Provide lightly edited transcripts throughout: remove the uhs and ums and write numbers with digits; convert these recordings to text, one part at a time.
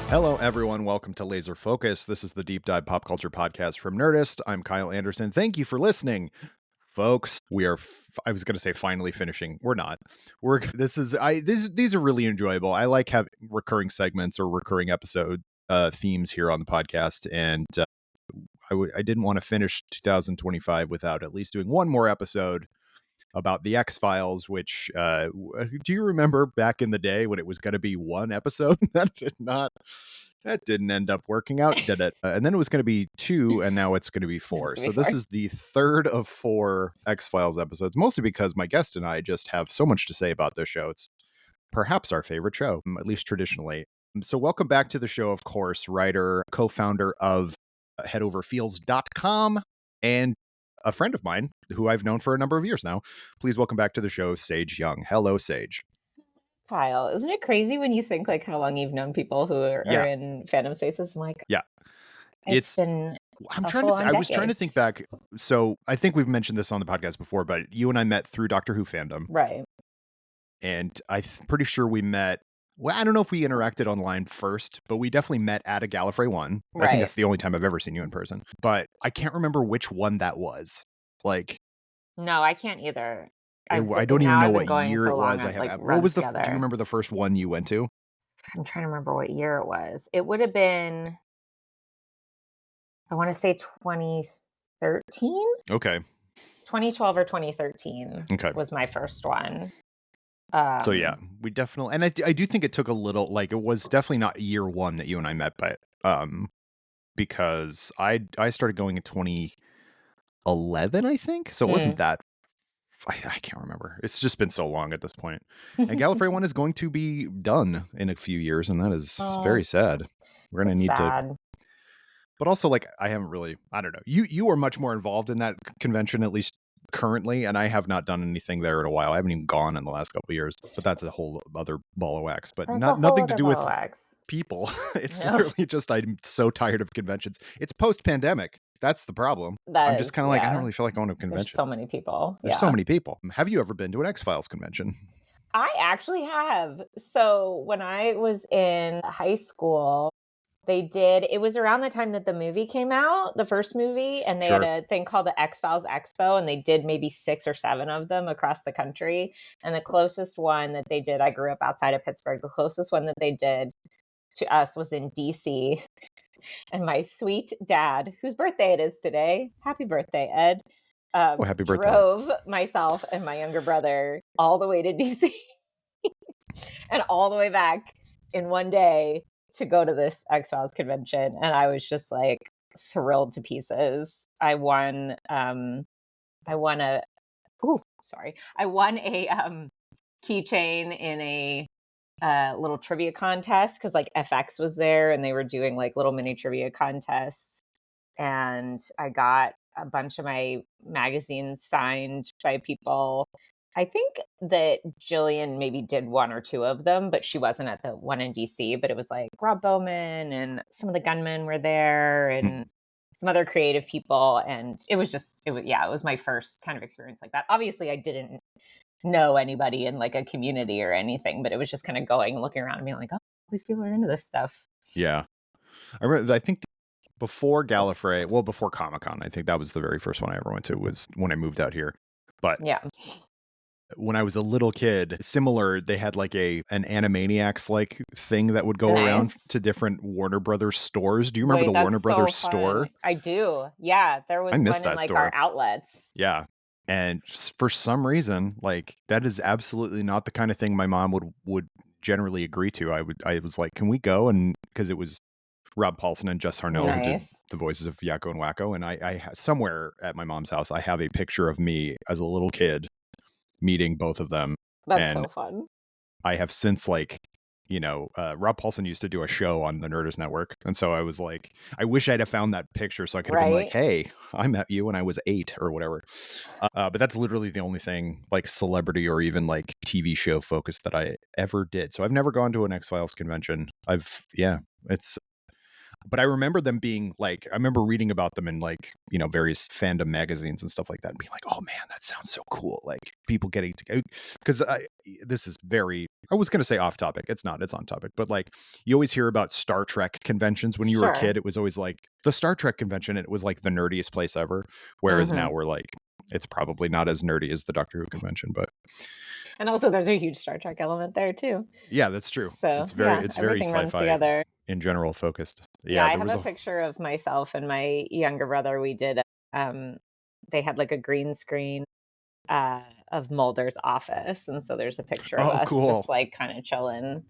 Hello, everyone. Welcome to Laser Focus. This is the deep dive pop culture podcast from Nerdist. I'm Kyle Anderson. Thank you for listening, folks. We are. I was going to say finally finishing. We're not. These are really enjoyable. I like having recurring segments or recurring episode themes here on the podcast, and I didn't want to finish 2025 without at least doing one more episode about the X-Files, which do you remember back in the day when it was going to be one episode? That didn't end up working out, did it? And then it was going to be 2, and now it's going to be 4. So this is the third of 4 X-Files episodes, mostly because my guest and I just have so much to say about this show. It's perhaps our favorite show, at least traditionally. So welcome back to the show, of course, writer, co-founder of headoverfields.com, and a friend of mine who I've known for a number of years now. Please welcome back to the show, Sage Young. Hello, Sage. Kyle, isn't it crazy when you think like how long you've known people who are in fandom spaces? I'm like, yeah, it's been. I was trying to think back. So I think we've mentioned this on the podcast before, but you and I met through Doctor Who fandom, right? And I'm pretty sure we met. Well, I don't know if we interacted online first, but we definitely met at a Gallifrey 1. Right. I think that's the only time I've ever seen you in person. But I can't remember which one that was. Like, no, I can't either. I don't even know what year it was. What was do you remember the first one you went to? I'm trying to remember what year it was. It would have been, I want to say 2013. Okay. 2012 or 2013 was my first one. So yeah, we definitely, and I do think it took a little, like it was definitely not year 1 that you and I met, but because I started going in 2011, I think. So it wasn't that, I can't remember. It's just been so long at this point. And Gallifrey 1 is going to be done in a few years, and that is very sad. We're going to need to. But also, like, I don't know. You are much more involved in that convention, at least currently, and I have not done anything there in a while. I haven't even gone in the last couple of years, but that's a whole other ball of wax. But nothing to do with people. It's literally just I'm so tired of conventions. It's post-pandemic. That's the problem. I'm just kind of like, I don't really feel like going to a convention. There's so many people. There's so many people. Have you ever been to an X-Files convention? I actually have. So when I was in high school, it was around the time that the movie came out, the first movie, and they had a thing called the X-Files Expo, and they did maybe 6 or 7 of them across the country. And the closest one that they did, I grew up outside of Pittsburgh, the closest one that they did to us was in DC. And my sweet dad, whose birthday it is today, happy birthday, Ed, happy birthday. Drove myself and my younger brother all the way to DC and all the way back in one day to go to this X-Files convention. And I was just like thrilled to pieces. I won a keychain in a little trivia contest because like FX was there and they were doing like little mini trivia contests. And I got a bunch of my magazines signed by people. I think that Jillian maybe did 1 or 2 of them, but she wasn't at the one in DC. But it was like Rob Bowman and some of the gunmen were there and some other creative people. And it was my first kind of experience like that. Obviously, I didn't know anybody in like a community or anything, but it was just kind of going and looking around and being like, oh, these people are into this stuff. Yeah. I think before Gallifrey, before Comic-Con, I think that was the very first one I ever went to was when I moved out here. But yeah. When I was a little kid, similar, they had like an Animaniacs like thing that would go around to different Warner Brothers stores. Do you remember the Warner Brothers store? I do. Yeah, there was one in like our outlets. Yeah. And for some reason, like that is absolutely not the kind of thing my mom would generally agree to. I was like, can we go? And because it was Rob Paulson and Jess Harnell who did the voices of Yakko and Wacko. And I somewhere at my mom's house, I have a picture of me as a little kid meeting both of them. That's so fun. I have since Rob Paulson used to do a show on the Nerdist network. And so I was like, I wish I'd have found that picture so I could have been like, hey, I met you when I was 8 or whatever. But that's literally the only thing like celebrity or even like TV show focused that I ever did. So I've never gone to an X-Files convention. But I remember them being like, I remember reading about them in like, various fandom magazines and stuff like that and being like, oh man, that sounds so cool. Like people getting to, because this is very, I was going to say off topic. It's not, it's on topic, but like you always hear about Star Trek conventions when you were a Sure. kid. It was always like the Star Trek convention. And it was like the nerdiest place ever. Whereas now we're like, it's probably not as nerdy as the Doctor Who convention, but And also there's a huge Star Trek element there too. yeah, that's true. So, yeah, It's very everything runs sci-fi together. in general focused. Yeah, Yeah, I there have was a a, picture of myself and my younger brother. We did, um they had, like, a green screen, of Mulder's office, and so there's a picture of oh, us cool. just, like, kinda chilling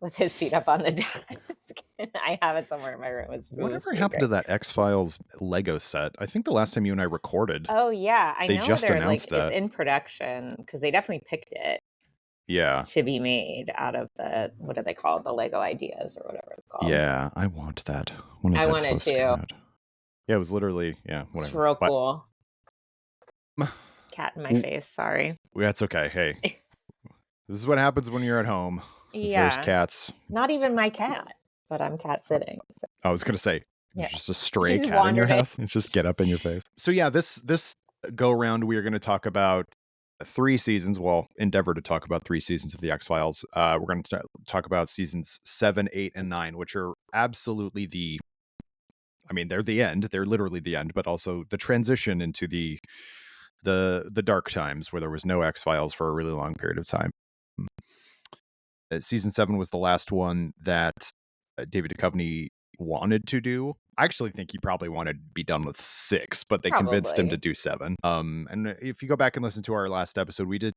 with his feet up on the desk. And I have it somewhere in my room. It was Whatever pretty happened great. to that X-Files Lego set? I think the last time you and I recorded, Oh, yeah, I they know just they're, like, announced it's that. in production because they definitely picked it Yeah. to be made out of the what do they call it? The Lego Ideas or whatever it's called. Yeah, I want that. When is I that want it supposed to come too. out? Yeah, it was literally, yeah, It's whatever. real But cool. Cat in my face, sorry. that's okay. Hey, this is what happens when you're at home. Is there's Yeah. cats. Not even my cat, but I'm cat sitting, so I was gonna say, yeah. there's just a stray She's cat in your wandered in. house. It's just get up in your face. So yeah, this go around, we are going to talk about 3 seasons. Well, endeavor to talk about 3 seasons of the X Files. We're going to talk about seasons 7, 8, and 9, which are absolutely I mean, they're the end. They're literally the end, but also the transition into the dark times where there was no X Files for a really long period of time. Season 7 was the last one that David Duchovny wanted to do. I actually think he probably wanted to be done with 6, but they convinced him to Probably. do 7. And if you go back and listen to our last episode, we did,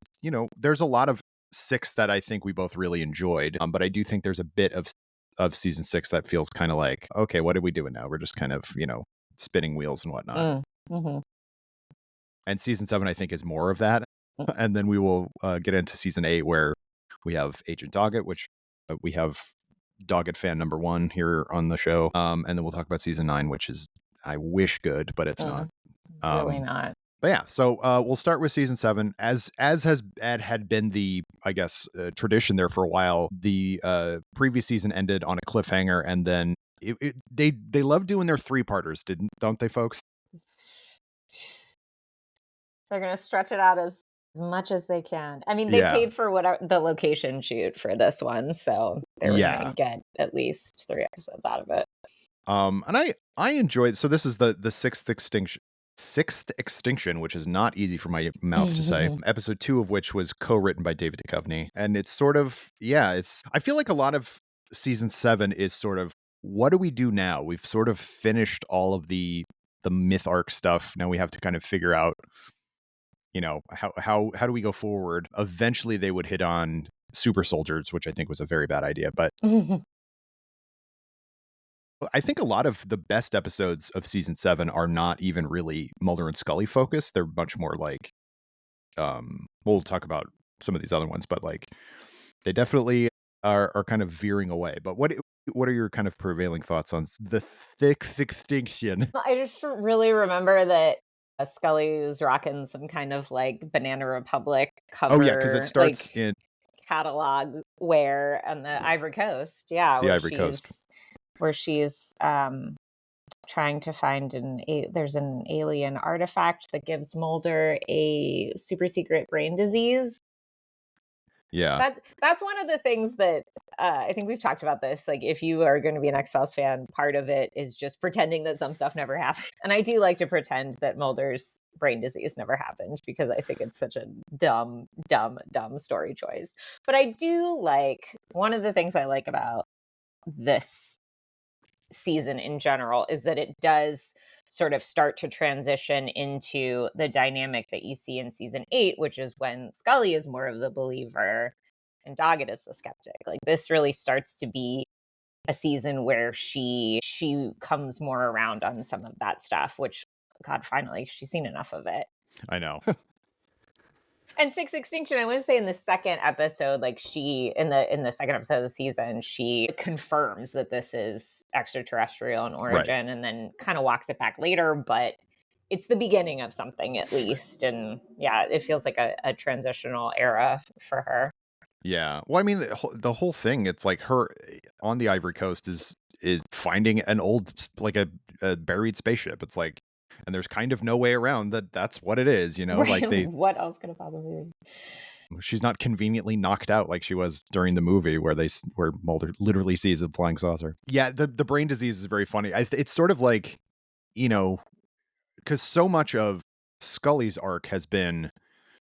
there's a lot of 6 that I think we both really enjoyed. But I do think there's a bit of season 6 that feels kind of like, okay, what are we doing now? We're just kind of, spinning wheels and whatnot. Mhm. And season 7, I think, is more of that. And then we will get into season 8, where we have Agent Doggett, which we have Doggett fan number 1 here on the show. And then we'll talk about season 9, which is, I wish, good, but it's not. Really not. But yeah, so we'll start with season 7. As had been the, I guess, tradition there for a while. The previous season ended on a cliffhanger, and then they love doing their 3-parters, don't they, folks? They're gonna stretch it out as much as they can. I mean, they Yeah, paid for whatever the location shoot for this one, so they were yeah. gonna get at least 3 episodes out of it. And I enjoyed. So this is the sixth extinction, which is not easy for my mouth to say. Episode 2 of which was co-written by David Duchovny, and it's sort of, yeah, it's. I feel like a lot of season 7 is sort of, what do we do now? We've sort of finished all of the myth arc stuff. Now we have to kind of figure out, how do we go forward? Eventually, they would hit on super soldiers, which I think was a very bad idea, but I think a lot of the best episodes of season 7 are not even really Mulder and Scully focused. They're much more like, we'll talk about some of these other ones, but like they definitely are kind of veering away. But what are your kind of prevailing thoughts on the thick extinction? I just really remember that Scully was rocking some kind of, like, Banana Republic Oh yeah, because it cover, starts like, in catalog wear on the Ivory Coast, yeah, the Ivory Coast. where she's, trying to find there's an alien artifact that gives Mulder a super secret brain disease. Yeah, That's one of the things that, I think we've talked about this, like, if you are gonna be an X-Files fan, part of it is just pretending that some stuff never happened, and I do like to pretend that Mulder's brain disease never happened because I think it's such a dumb, dumb, dumb story choice, but I do like one of the things I like about this season in general is that it does sort of start to transition into the dynamic that you see in season 8, which is when Scully is more of the believer and Doggett is the skeptic. Like this really starts to be a season where she comes more around on some of that stuff, which God, finally, she's seen enough of it. I know. And Six Extinction, I want to say in the second episode, like she in the second episode of the season, she confirms that this is extraterrestrial in Right. origin, and then kind of walks it back later, but it's the beginning of something at least. And yeah, it feels like a transitional era for her. Yeah. Well, I mean, the whole thing, it's like her on the Ivory Coast is is finding an old like a buried spaceship. It's like, and there's kind of no way around that. That's what it is, you know. Like Right. What else could have possibly be? she's not conveniently knocked out like she was during the movie where where Mulder literally sees a flying saucer. Yeah, the brain disease is very funny. It's sort of like, you know, because so much of Scully's arc has been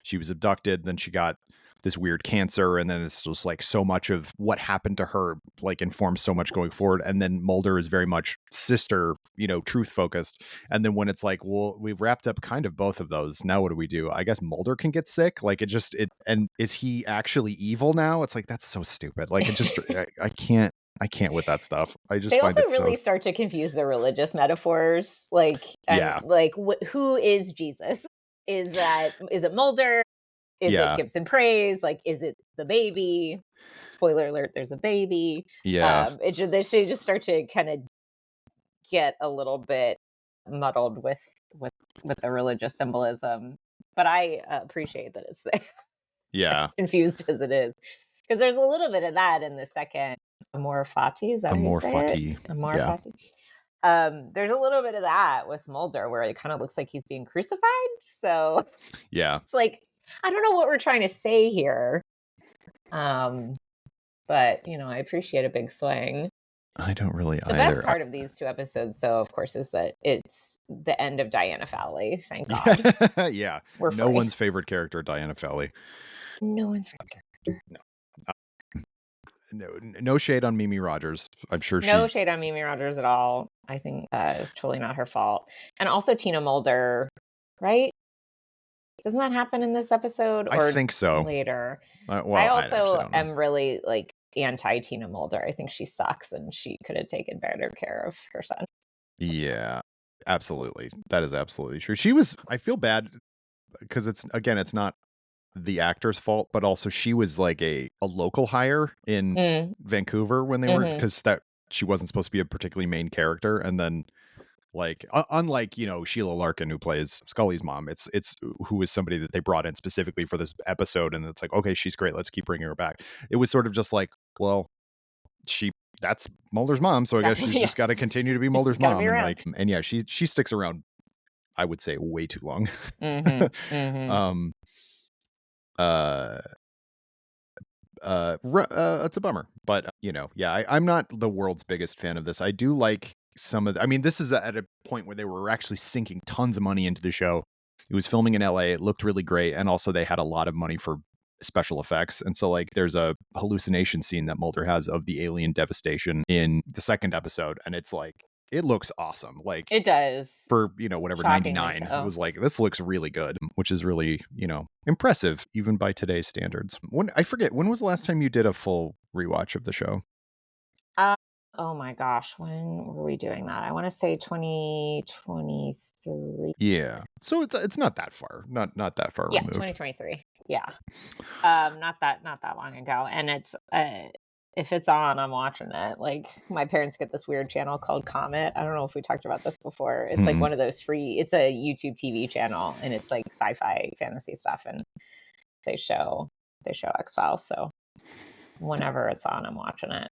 she was abducted, then she got this weird cancer, and then it's just like so much of what happened to her like informs so much going forward. And then Mulder is very much sister, you know, truth focused. And then when it's like, well, we've wrapped up kind of both of those. Now what do we do? I guess Mulder can get sick. Like and is he actually evil now? It's like that's so stupid. Like it just I can't with that stuff. I just They find also it so really start to confuse the religious metaphors, like, and yeah. like, who is Jesus? Is it Mulder? Is it Yeah. Gibson Praise? Like, is it the baby? Spoiler alert: there's a baby. Yeah. They should just start to kind of get a little bit muddled with the religious symbolism. But I appreciate that it's there, Yeah. as confused as it is, because there's a little bit of that in the second Amor Fati. Is that how you Amor say it? fati. Amor Yeah. Fati. There's a little bit of that with Mulder where it kind of looks like he's being crucified. So Yeah. it's like, I don't know what we're trying to say here. But you know, I appreciate a big swing. I don't really The best either. part of these two episodes, though, of course, is that it's the end of Diana Fowley. Thank God. Yeah. We're No free. one's favorite character, Diana Fowley. No one's favorite. No. No shade on Mimi Rogers. I'm sure No she. shade on Mimi Rogers at all. I think it's totally not her fault. And also Tina Mulder, right? Doesn't that happen in this episode I or think so. later? Well, I I actually also don't know. am really like anti Tina Mulder. I think she sucks and she could have taken better care of her son. Yeah, absolutely. That is absolutely true. She was. I feel bad because it's not the actor's fault, but also she was like a local hire in Mm, Vancouver when they were hmm because that she wasn't supposed to be a particularly main character, and then like unlike you know Sheila Larkin who plays Scully's mom, it's who is somebody that they brought in specifically for this episode, and it's like okay she's great, let's keep bringing her back. It was sort of just like well she that's Mulder's mom, so I guess That's she's yeah. just got to continue to be She's Mulder's got to be mom, and around. like and yeah she sticks around I would say way too long. Hmm hmm um uh it's a bummer, but you know yeah I'm not the world's biggest fan of this. I do like some of I mean this is at a point where they were actually sinking tons of money into the show. It was filming in LA, it looked really great, and also they had a lot of money for special effects, and so like there's a hallucination scene that Mulder has of the alien devastation in the second episode, and it's like it looks awesome like It does. for you know whatever Shockingly 99 it so. was like this looks really good, which is really you know impressive even by today's standards. When I forget when was the last time you did a full rewatch of the show? Uh, oh my gosh, when were we doing that? I want to say 2023. Yeah, so it's not that far, not that far Yeah, removed. 2023. Yeah. Not that long ago. And it's if it's on, I'm watching it. Like my parents get this weird channel called Comet. I don't know if we talked about this before. It's like Mm-mm. one of those free, it's a YouTube TV channel and it's like sci-fi fantasy stuff and they show X-Files. So whenever it's on, I'm watching it.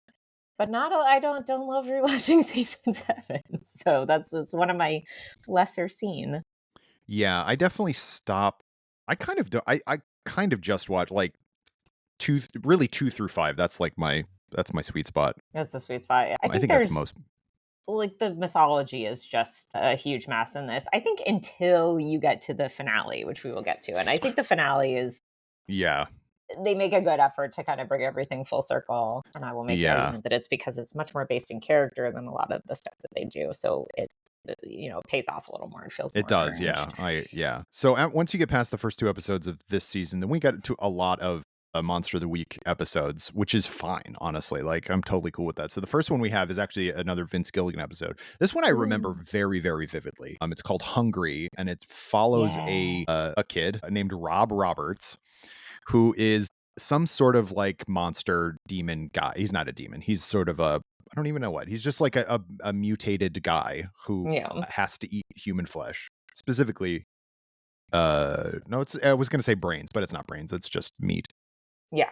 But not I don't love rewatching season 7. So it's one of my lesser seen. Yeah, I definitely stop. I kind of do. I kind of just watch like really 2 through 5. That's my sweet spot. That's the sweet spot. I I think think that's there's most. like the mythology is just a huge mess in this. I think until you get to the finale, which we will get to. And I think the finale is Yeah, they make a good effort to kind of bring everything full circle. And I will make the yeah, argument that it's because it's much more based in character than a lot of the stuff that they do. So it pays off a little more and feels it more does. earned. Yeah. So once you get past the first 2 episodes of this season, then we got to a lot of Monster of the Week episodes, which is fine, honestly. Like I'm totally cool with that. So the first one we have is actually another Vince Gilligan episode. This one I remember Ooh. very, very vividly. It's called Hungry, and it follows Yeah. a kid named Rob Roberts, who is some sort of like monster demon guy. He's not a demon. He's sort of a I don't even know what. He's just like a mutated guy who Yeah. has to eat human flesh. Specifically, no, it's I was gonna say brains, but it's not brains, it's just meat. Yeah.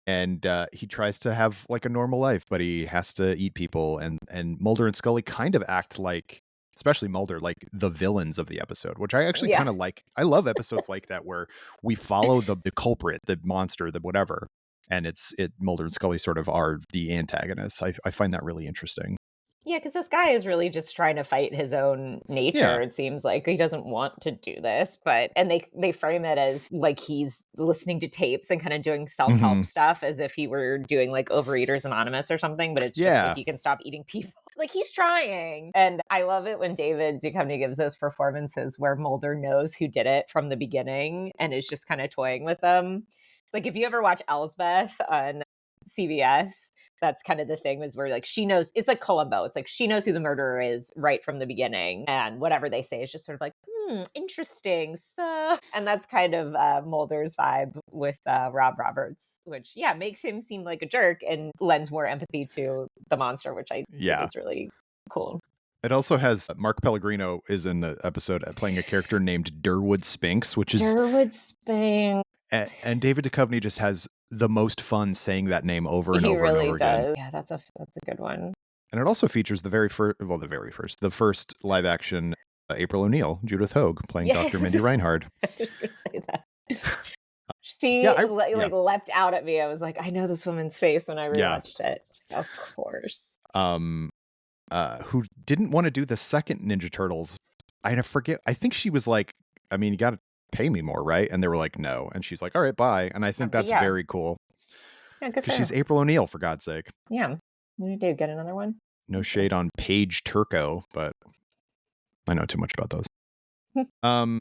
and he tries to have like a normal life, but he has to eat people. And Mulder and Scully kind of act like, especially Mulder, like the villains of the episode, which I actually Yeah. kind of like. I love episodes like that where we follow the culprit, the monster, the whatever, and it Mulder and Scully sort of are the antagonists. I find that really interesting. Yeah, because this guy is really just trying to fight his own Yeah. nature, it seems like. He doesn't want to do this, but and they frame it as, like, he's listening to tapes and kinda doing self-help Hmm. stuff as if he were doing, like, Overeaters Anonymous or something, but it's just so Yeah. he can stop eating people. Like, he's trying, and I love it when David Duchovny gives those performances where Mulder knows who did it from the beginning and is just kinda toying with them. Like, if you ever watch Elsbeth on CBS, that's kind of the thing, is where like she knows, it's like Columbo. It's like she knows who the murderer is right from the beginning. And whatever they say is just sort of like, interesting. So, and that's kind of Mulder's vibe with Rob Roberts, which, yeah, makes him seem like a jerk and lends more empathy to the monster, which I think Yeah. is really cool. It also has Mark Pellegrino is in the episode playing a character named Durwood Spinks, which is Durwood Spang. and David Duchovny just has the most fun saying that name over and He over and really over again. does. Yeah, that's a good one. And it also features the first live action April O'Neil, Judith Hoag, playing Dr. Yes. Mindy Reinhardt. I was just gonna say that. Yeah, yeah, Like leapt out at me. I was like, I know this woman's face when I yeah. rewatched it. Of course. Who didn't want to do the second Ninja Turtles? I forget. I think she was like, I mean, you got to pay me more, right? And they were like, no. And she's like, all right, bye. And I think But that's yeah, very cool yeah, good because for her. she's April O'Neil, for God's sake. Yeah. What do you do? Get another one? No shade on Paige Turco, but I know too much about those.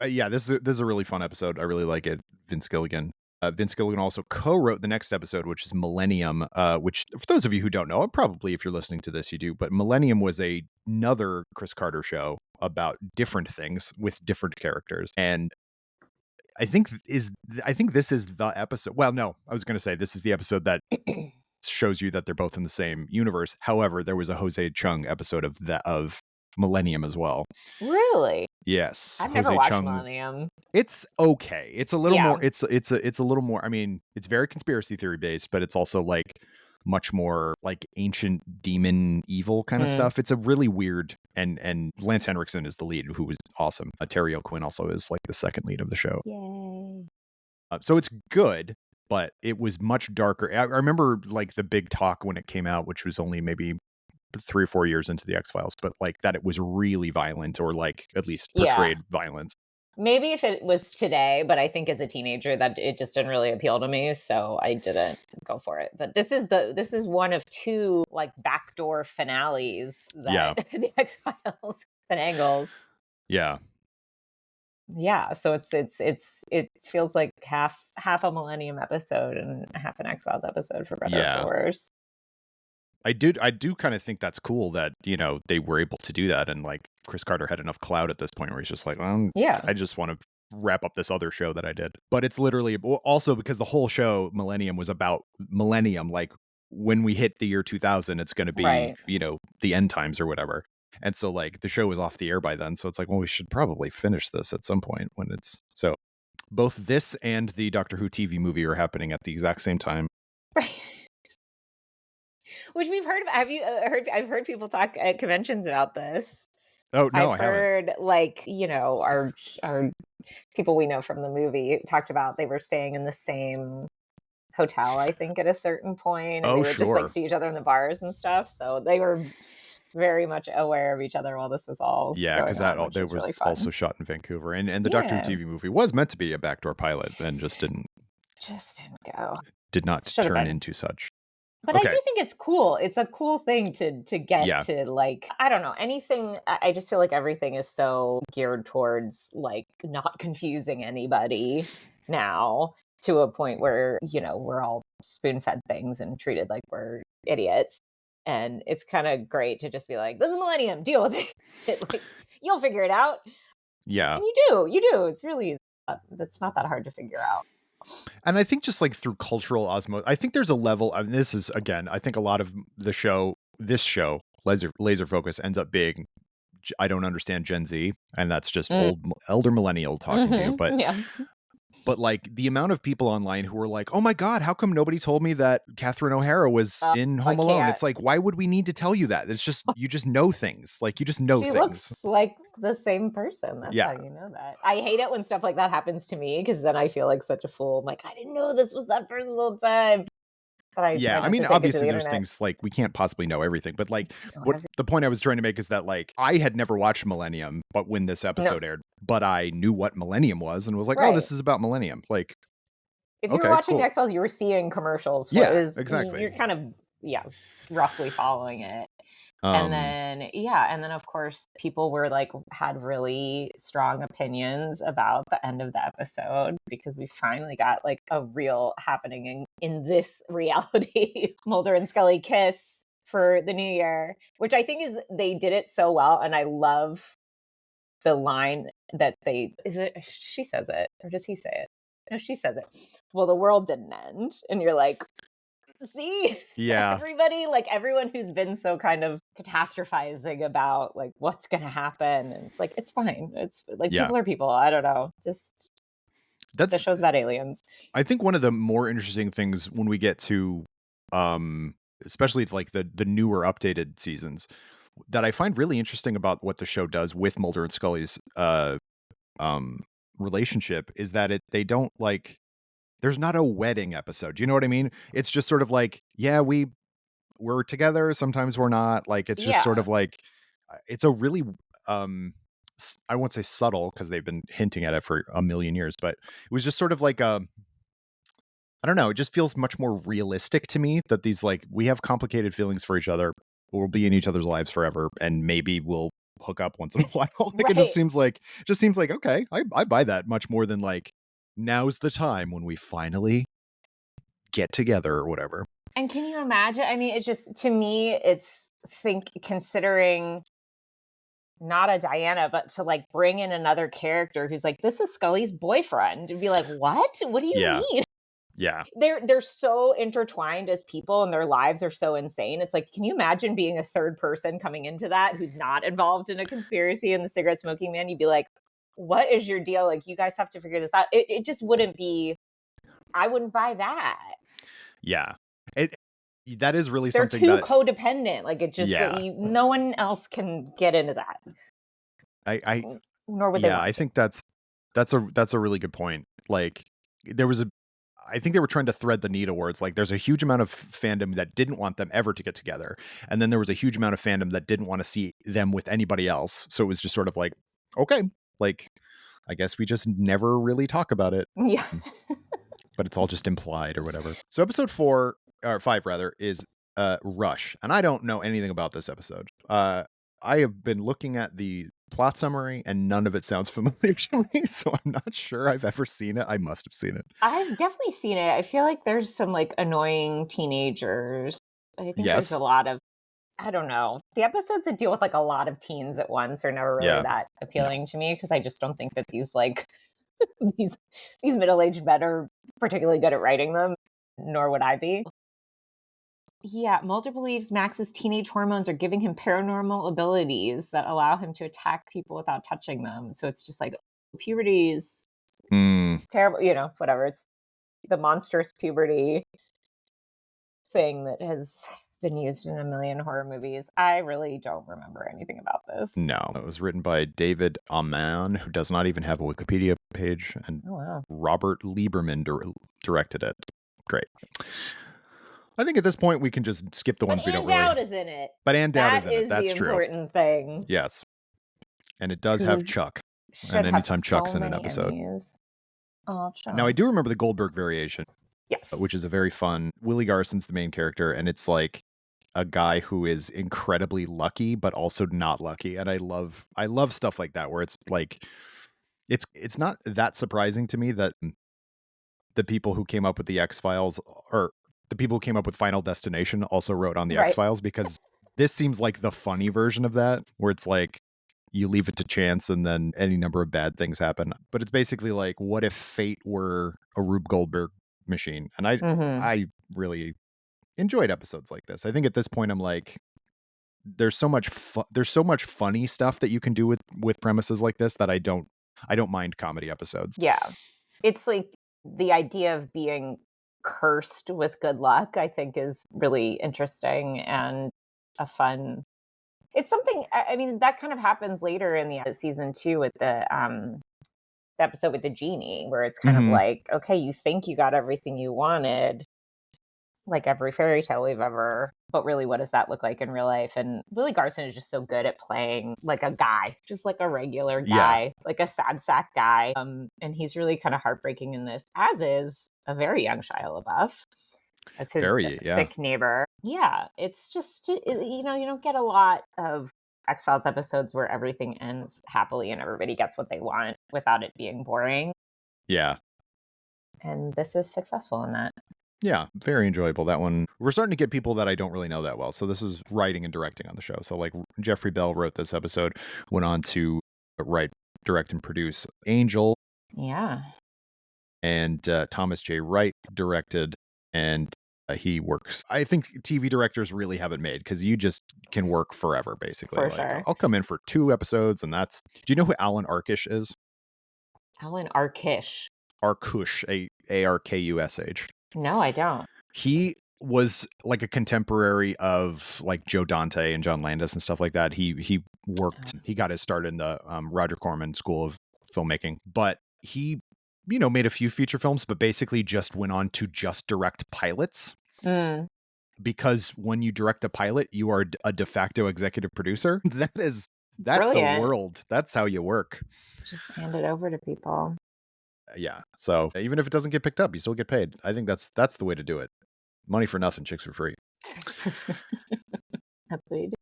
Yeah, this is a really fun episode. I really like it. Vince Gilligan. Vince Gilligan also co-wrote the next episode, which is Millennium. Which, for those of you who don't know, probably if you're listening to this, you do. But Millennium was another Chris Carter show about different things with different characters, and I think this is the episode. Well, no, I was going to say this is the episode that shows you that they're both in the same universe. However, there was a Jose Chung episode of Millennium as well. Really? Yes, I've never Jose watched Chung. Millennium. It's okay. It's a little Yeah. more. It's a little more. I mean, it's very conspiracy theory based, but it's also like much more like ancient demon evil kind of stuff. It's a really weird. And Lance Henriksen is the lead, who was awesome. Terry O'Quinn also is like the second lead of the show. Yay. So it's good, but it was much darker. I remember like the big talk when it came out, which was only maybe 3 or 4 years into the X-Files, but like that it was really violent, or like at least portrayed violence. Maybe if it was today, but I think as a teenager that it just didn't really appeal to me, so I didn't go for it. But this is one of two like backdoor finales that the X-Files and Angles. Yeah. Yeah, so it feels like half a Millennium episode and half an X-Files episode, for better or for worse. I do kind of think that's cool that, they were able to do that, and like Chris Carter had enough clout at this point where he's just like, I just want to wrap up this other show that I did. But it's literally also because the whole show Millennium was about millennium, like when we hit the year 2000, it's going to be, Right. the end times or whatever. And so like the show was off the air by then. So it's like, well, we should probably finish this at some point when it's so both this and the Doctor Who TV movie are happening at the exact same time. Right. Which we've heard of. Have you heard? I've heard people talk at conventions about this. Oh, no, I've heard like, our people we know from the movie talked about they were staying in the same hotel, I think, at a certain point, and they would just like see each other in the bars and stuff. So they were very much aware of each other while this was all because that was really fun. also shot in Vancouver, and the Doctor Who TV movie was meant to be a backdoor pilot and just didn't go. Did not turn into such. But I do think it's cool. It's a cool thing to get to, like, I don't know, anything. I just feel like everything is so geared towards like not confusing anybody now, to a point where, we're all spoon-fed things and treated like we're idiots. And it's kind of great to just be like, this is Millennium, deal with it. Like, you'll figure it out. Yeah. And you do. It's really, it's not that hard to figure out. And I think just like through cultural osmosis, I think there's a level, and this is, again, I think a lot of this show, Laser Focus, ends up being, I don't understand Gen Z, and that's just elder millennial talking to you. But But like the amount of people online who were like, "Oh my God, how come nobody told me that Catherine O'Hara was in I Home Alone?" can't. It's like, why would we need to tell you that? It's just, you just know things. Like, you just know She things. looks like the same person. That's how Yeah. you know that. I hate it when stuff like that happens to me because then I feel like such a fool. I'm like, I didn't know this was that person the whole time. But I try Yeah, I not to mean, take it to the obviously there's internet. things like we can't possibly know everything, but like No, what the point I was trying to make is that like I had never watched Millennium, but when this no, episode aired, but I knew what Millennium was and was like, "Oh, right. this is about Millennium." Like, If you were okay, watching cool. X-Files, you were seeing commercials for it. Yeah, Was exactly. you're kind of yeah, roughly following it. And Um then yeah, and then of course people were like had really strong opinions about the end of the episode because we finally got like a real happening in this reality. Mulder and Scully kiss for the new year, which I think is they did it so well, and I love the line that they is it she says it or does he say it? No, she says it. Well, the world didn't end. And you're like, see, yeah. everybody, like everyone who's been so kind of catastrophizing about like what's going to happen. And it's like, it's fine. It's like Yeah. people are people. I don't know. Just the That's show's about aliens. I think one of the more interesting things when we get to especially like the newer updated seasons that I find really interesting about what the show does with Mulder and Scully's um relationship is that they don't like there's not a wedding episode. Do you know what I mean? It's just sort of like, yeah, we're together, sometimes we're not. Like it's just sort Yeah. of like it's a really I won't say subtle because they've been hinting at it for a million years, but it was just sort of like a I don't know, it just feels much more realistic to me that these like we have complicated feelings for each other. We'll be in each other's lives forever and maybe we'll hook up once in a while. Like it Right. just seems like okay, I buy that much more than like now's the time when we finally get together or whatever. And can you imagine? I mean, it's just to me, it's think considering not a Diana, but to like bring in another character who's like, this is Scully's boyfriend, and be like, what do you Yeah. mean? Yeah. They're so intertwined as people and their lives are so insane. It's like, can you imagine being a third person coming into that who's not involved in a conspiracy and the cigarette smoking man? You'd be like, what is your deal? Like, you guys have to figure this out. It just wouldn't be, I wouldn't buy that. Yeah. It that is really They're something too that codependent. Like it just yeah. no one else can get into that. I Nor would they yeah, want I to. think that's a really good point. Like there was a I think they were trying to thread the needle where it's like there's a huge amount of fandom that didn't want them ever to get together. And then there was a huge amount of fandom that didn't want to see them with anybody else. So it was just sort of like, okay, like I guess we just never really talk about it. Yeah. But it's all just implied or whatever. So episode 4 or 5 rather is Rush. And I don't know anything about this episode. I have been looking at the plot summary and none of it sounds familiar to me, so I'm not sure I've ever seen it. I must have seen it. I've definitely seen it. I feel like there's some like annoying teenagers. I think there's Yes. a lot of I don't know. The episodes that deal with like a lot of teens at once are never really Yeah. that No. appealing to me because I just don't think that these like these these middle-aged men are particularly good at writing them, nor would I be. Yeah, Mulder believes Max's teenage hormones are giving him paranormal abilities that allow him to attack people without touching them. So it's just like puberty is Mm, terrible, whatever. It's the monstrous puberty thing that has been used in a million horror movies. I really don't remember anything about this. no. It was written by David Amann, who does not even have a Wikipedia page, and Oh, wow. Robert Lieberman directed it. Great. I think at this point we can just skip the ones But we Ann don't really. Dowd is in it. But Ann Dowd is That in it. is That's the true. important thing. Yes. And it does Who have Chuck. should And have anytime so Chuck's in an many episode. Emmys. Oh, Now, I Chuck. do remember the Goldberg variation, Yes. which is a very fun. Willie Garson's the main character, and it's like a guy who is incredibly lucky, but also not lucky. And I love stuff like that, where it's like, it's not that surprising to me that the people who came up with the X-Files or the people who came up with Final Destination also wrote on the Right. X-Files, because this seems like the funny version of that, where it's like you leave it to chance and then any number of bad things happen. But it's basically like, what if fate were a Rube Goldberg machine? And Mhm. I really enjoyed episodes like this. I think at this point I'm like, there's so much funny stuff that you can do with premises like this that I don't mind comedy episodes. Yeah. It's like the idea of being cursed with good luck, I think is really interesting and a fun it's something I mean, that kind of happens later in the season 2 with the episode with the genie, where it's kind of Mhm. like, okay, you think you got everything you wanted, like every fairy tale we've ever but really, what does that look like in real life? And Willie Garson is just so good at playing like a guy, just like a regular Yeah. guy, like a sad sack guy. And he's really kind of heartbreaking in this, as is a very young Shia LaBeouf as his Very, yeah. sick neighbor. Yeah, it's just you know, you don't get a lot of X-Files episodes where everything ends happily and everybody gets what they want without it being boring. Yeah. And this is successful in that. Yeah, very enjoyable, that one. We're starting to get people that I don't really know that well, so this is writing and directing on the show. So, like, Jeffrey Bell wrote this episode, went on to write, direct, and produce Angel, Yeah. and Thomas J. Wright directed, and he works. I think TV directors really have it made because you just can work forever, basically. For Like, sure. I'll come in for 2 episodes, and that's. Do you know who Alan Arkish is? Alan Arkish. Arkush, Arkush. No, I don't. He was like a contemporary of like Joe Dante and John Landis and stuff like that. He worked. He got his start in the Roger Corman School of Filmmaking, but he made a few feature films, but basically just went on to just direct pilots. Mm, Because when you direct a pilot, you are a de facto executive producer. That's a brilliant. world. That's how you work. Just hand it over to people. Yeah. So even if it doesn't get picked up, you still get paid. I think that's the way to do it. Money for nothing, chicks for free. That's what you do.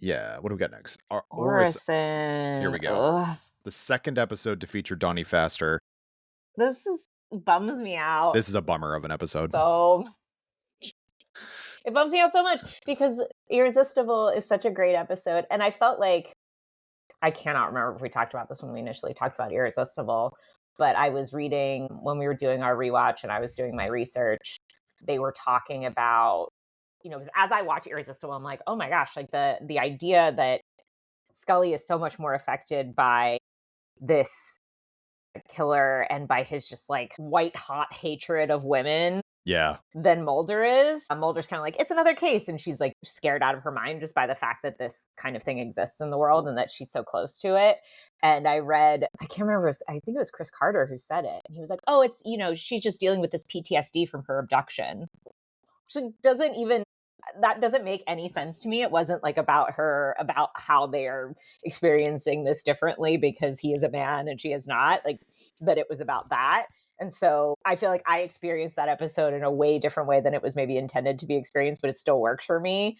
Yeah. What do we got next? Here Orison. we go. Ugh. The second episode to feature Donnie Faster. This is bums me out. This is a bummer of an episode. So it bums me out so much because Irresistible is such a great episode. And I felt like I cannot remember if we talked about this when we initially talked about Irresistible, but I was reading when we were doing our rewatch and I was doing my research, they were talking about, as I watch Irresistible, I'm like, oh my gosh, like the idea that Scully is so much more affected by this killer and by his just like white hot hatred of women Yeah. than Mulder is. Mulder's kind of like, it's another case. And she's like scared out of her mind just by the fact that this kind of thing exists in the world and that she's so close to it. And I read, I can't remember, I think it was Chris Carter who said it. And he was like, oh, it's, she's just dealing with this PTSD from her abduction. Which that doesn't make any sense to me. It wasn't like about how they're experiencing this differently because he is a man and she is not, like, that it was about that. And so I feel like I experienced that episode in a way different way than it was maybe intended to be experienced, but it still works for me.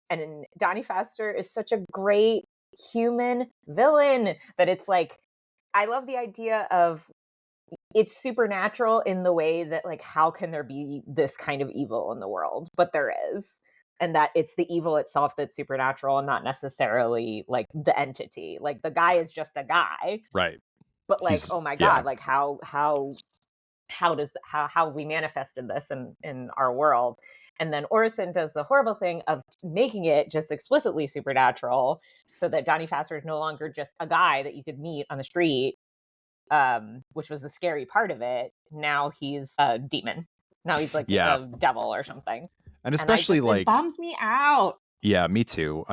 And Donnie Faster is such a great human villain that it's like, I love the idea of it's supernatural in the way that, like, how can there be this kind of evil in the world? But there is. And that it's the evil itself that's supernatural and not necessarily like the entity. Like the guy is just a guy. Right. But like, oh my God, like how we manifested this in our world. And then Orison does the horrible thing of making it just explicitly supernatural so that Donnie Faster is no longer just a guy that you could meet on the street, which was the scary part of it. Now he's a demon. Now he's like a devil or something. And especially it bums me out. Yeah, me too.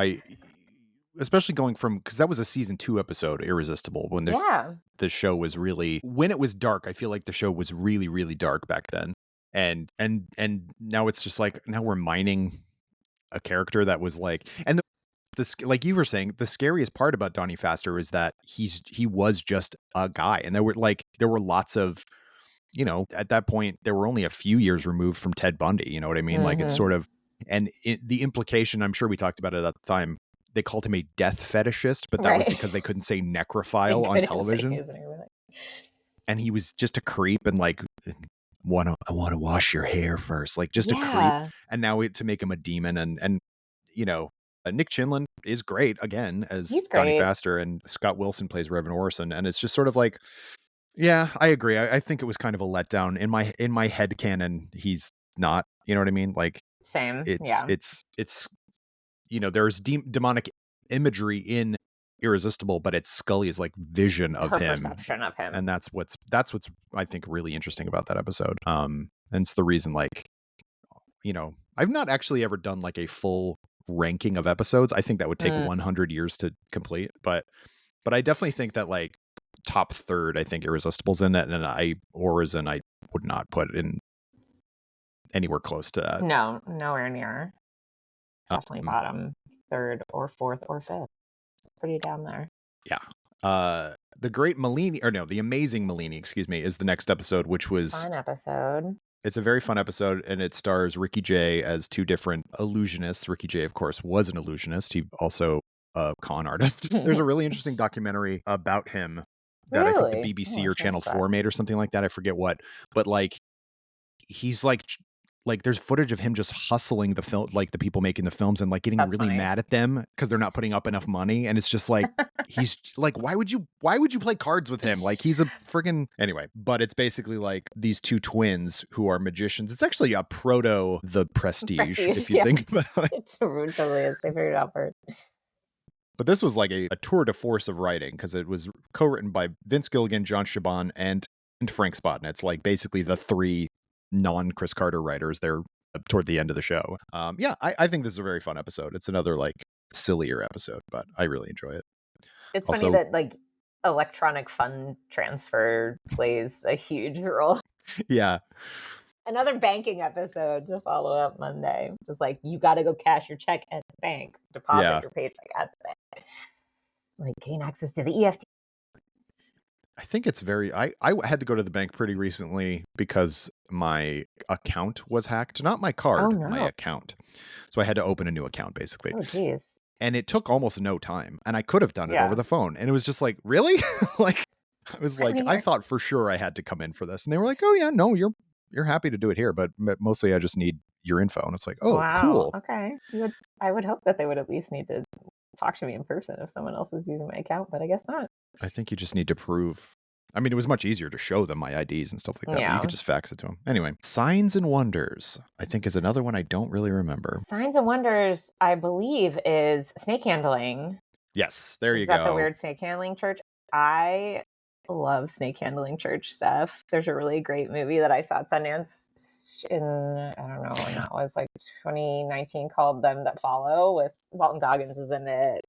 Especially going from, because that was a season 2 episode, Irresistible, when the show was really, when it was dark. I feel like the show was really, really dark back then, and now it's just like, now we're mining a character that was like, and this, like you were saying, the scariest part about Donnie Faster is that he was just a guy, and there were lots of, at that point there were only a few years removed from Ted Bundy. You know what I mean? Like, it's sort of, and the implication, I'm sure we talked about it at the time, they called him a death fetishist, but that was because they couldn't say necrophile on television. And he was just a creep and like, I want to wash your hair first, like just a creep. And now to make him a demon, and Nick Chinlund is great again as Donnie Faster, and Scott Wilson plays Reverend Orison, and it's just sort of like, yeah, I agree. I think it was kind of a letdown in my head canon. He's not, you know what I mean? Like, same. It's there's demonic imagery in irresistible, but it's Scully's like vision of Her him. perception of him. And that's what's I think really interesting about that episode. And it's the reason, like, you know, I've not actually ever done like a full ranking of episodes. I think that would take 100 years to complete, but I definitely think that like top third, I think Irresistible's in it, and Orison I would not put in anywhere close to that. No, nowhere near. Definitely Um, bottom third or fourth or fifth. Pretty down there. Yeah. The Great Malini, or no, The Amazing Malini, excuse me, is the next episode, which was Fun episode. It's a very fun episode, and it stars Ricky Jay as two different illusionists. Ricky Jay, of course, was an illusionist. He also a con artist. There's a really interesting documentary about him that I think the Really? BBC Oh, or I Channel missed that. 4 made or something like that. I forget what. But like he's like there's footage of him just hustling the film, like the people making the films, and like getting That's really funny. mad at them because they're not putting up enough money. And it's just like he's like, why would you play cards with him? Like he's a friggin' anyway. But it's basically like these two twins who are magicians. It's actually a proto The Prestige, if you think about it. It totally is. They figured it out first. But this was like a tour de force of writing because it was co-written by Vince Gilligan, John Chabon, and Frank Spotnitz. Like basically the three non-Chris Carter writers there toward the end of the show. I think this is a very fun episode. It's another like sillier episode, but I really enjoy it. It's funny that like electronic fund transfer plays a huge role. Yeah. Another banking episode to follow up Monday. Just like, you got to go cash your check at the bank, deposit your paycheck at the bank. Like, gain access to the EFT. I think it's very, I had to go to the bank pretty recently because my account was hacked. Not my card, my account. So I had to open a new account basically. Oh, geez. And it took almost no time. And I could have done it over the phone. And it was just like, really? Like, I was like, I thought for sure I had to come in for this. And they were like, oh yeah, no, you're happy to do it here. But mostly I just need your info. And it's like, oh, wow. Cool. Okay. I would hope that they would at least need to talk to me in person if someone else was using my account, but I guess not. I think you just need to prove. I mean, it was much easier to show them my IDs and stuff like that. Yeah. But you could just fax it to them. Anyway, Signs and Wonders, I think, is another one I don't really remember. Signs and Wonders, I believe, is snake handling. Yes, there you go. Is that the weird snake handling church? I love snake handling church stuff. There's a really great movie that I saw at Sundance in, I don't know when that was, like 2019, called Them That Follow, with Walton Goggins is in it.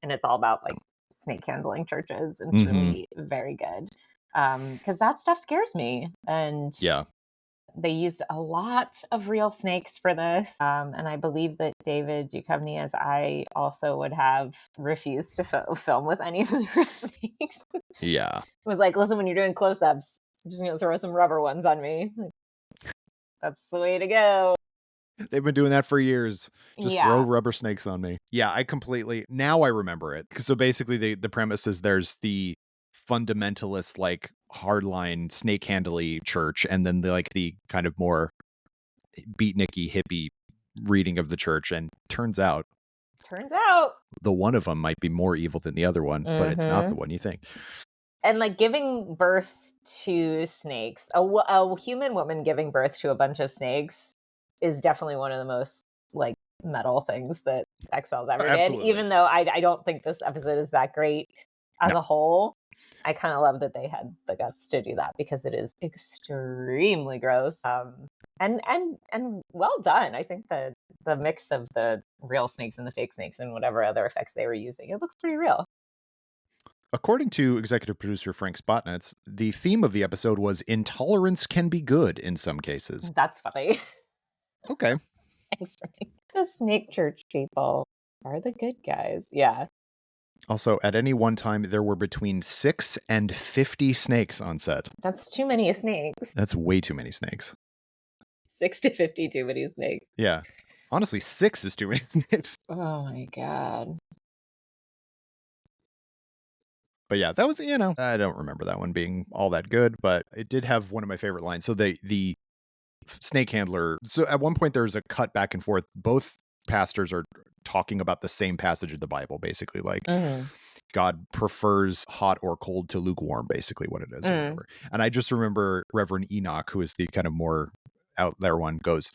And it's all about like snake handling churches, and it's really very good. Because that stuff scares me. And yeah, they used a lot of real snakes for this. And I believe that David Duchovny, as I also would have, refused to film with any of the real snakes. Yeah. It was like, listen, when you're doing close-ups, I'm just going to throw some rubber ones on me. Like, that's the way to go. They've been doing that for years. Just throw rubber snakes on me. Yeah, now I remember it. So basically the premise is there's the fundamentalist, like hardline snake handly church, and then the kind of more beatniky hippie reading of the church. And turns out the one of them might be more evil than the other one, but it's not the one you think. And like giving birth to snakes, a human woman giving birth to a bunch of snakes is definitely one of the most like metal things that X-Files ever did. Even though I don't think this episode is that great as a whole, I kind of love that they had the guts to do that, because it is extremely gross. And well done. I think the mix of the real snakes and the fake snakes and whatever other effects they were using, it looks pretty real. According to executive producer Frank Spotnitz, the theme of the episode was intolerance can be good in some cases. That's funny. Okay. Thanks, Frank. The snake church people are the good guys. Yeah. Also, at any one time, there were between 6 and 50 snakes on set. That's too many snakes. That's way too many snakes. 6 to 50, too many snakes. Yeah. Honestly, 6 is too many snakes. Oh my God. But yeah, that was, I don't remember that one being all that good, but it did have one of my favorite lines. So the snake handler, so at one point there's a cut back and forth. Both pastors are talking about the same passage of the Bible, basically, like God prefers hot or cold to lukewarm, basically what it is or whatever. And I just remember Reverend Enoch, who is the kind of more out there one, goes,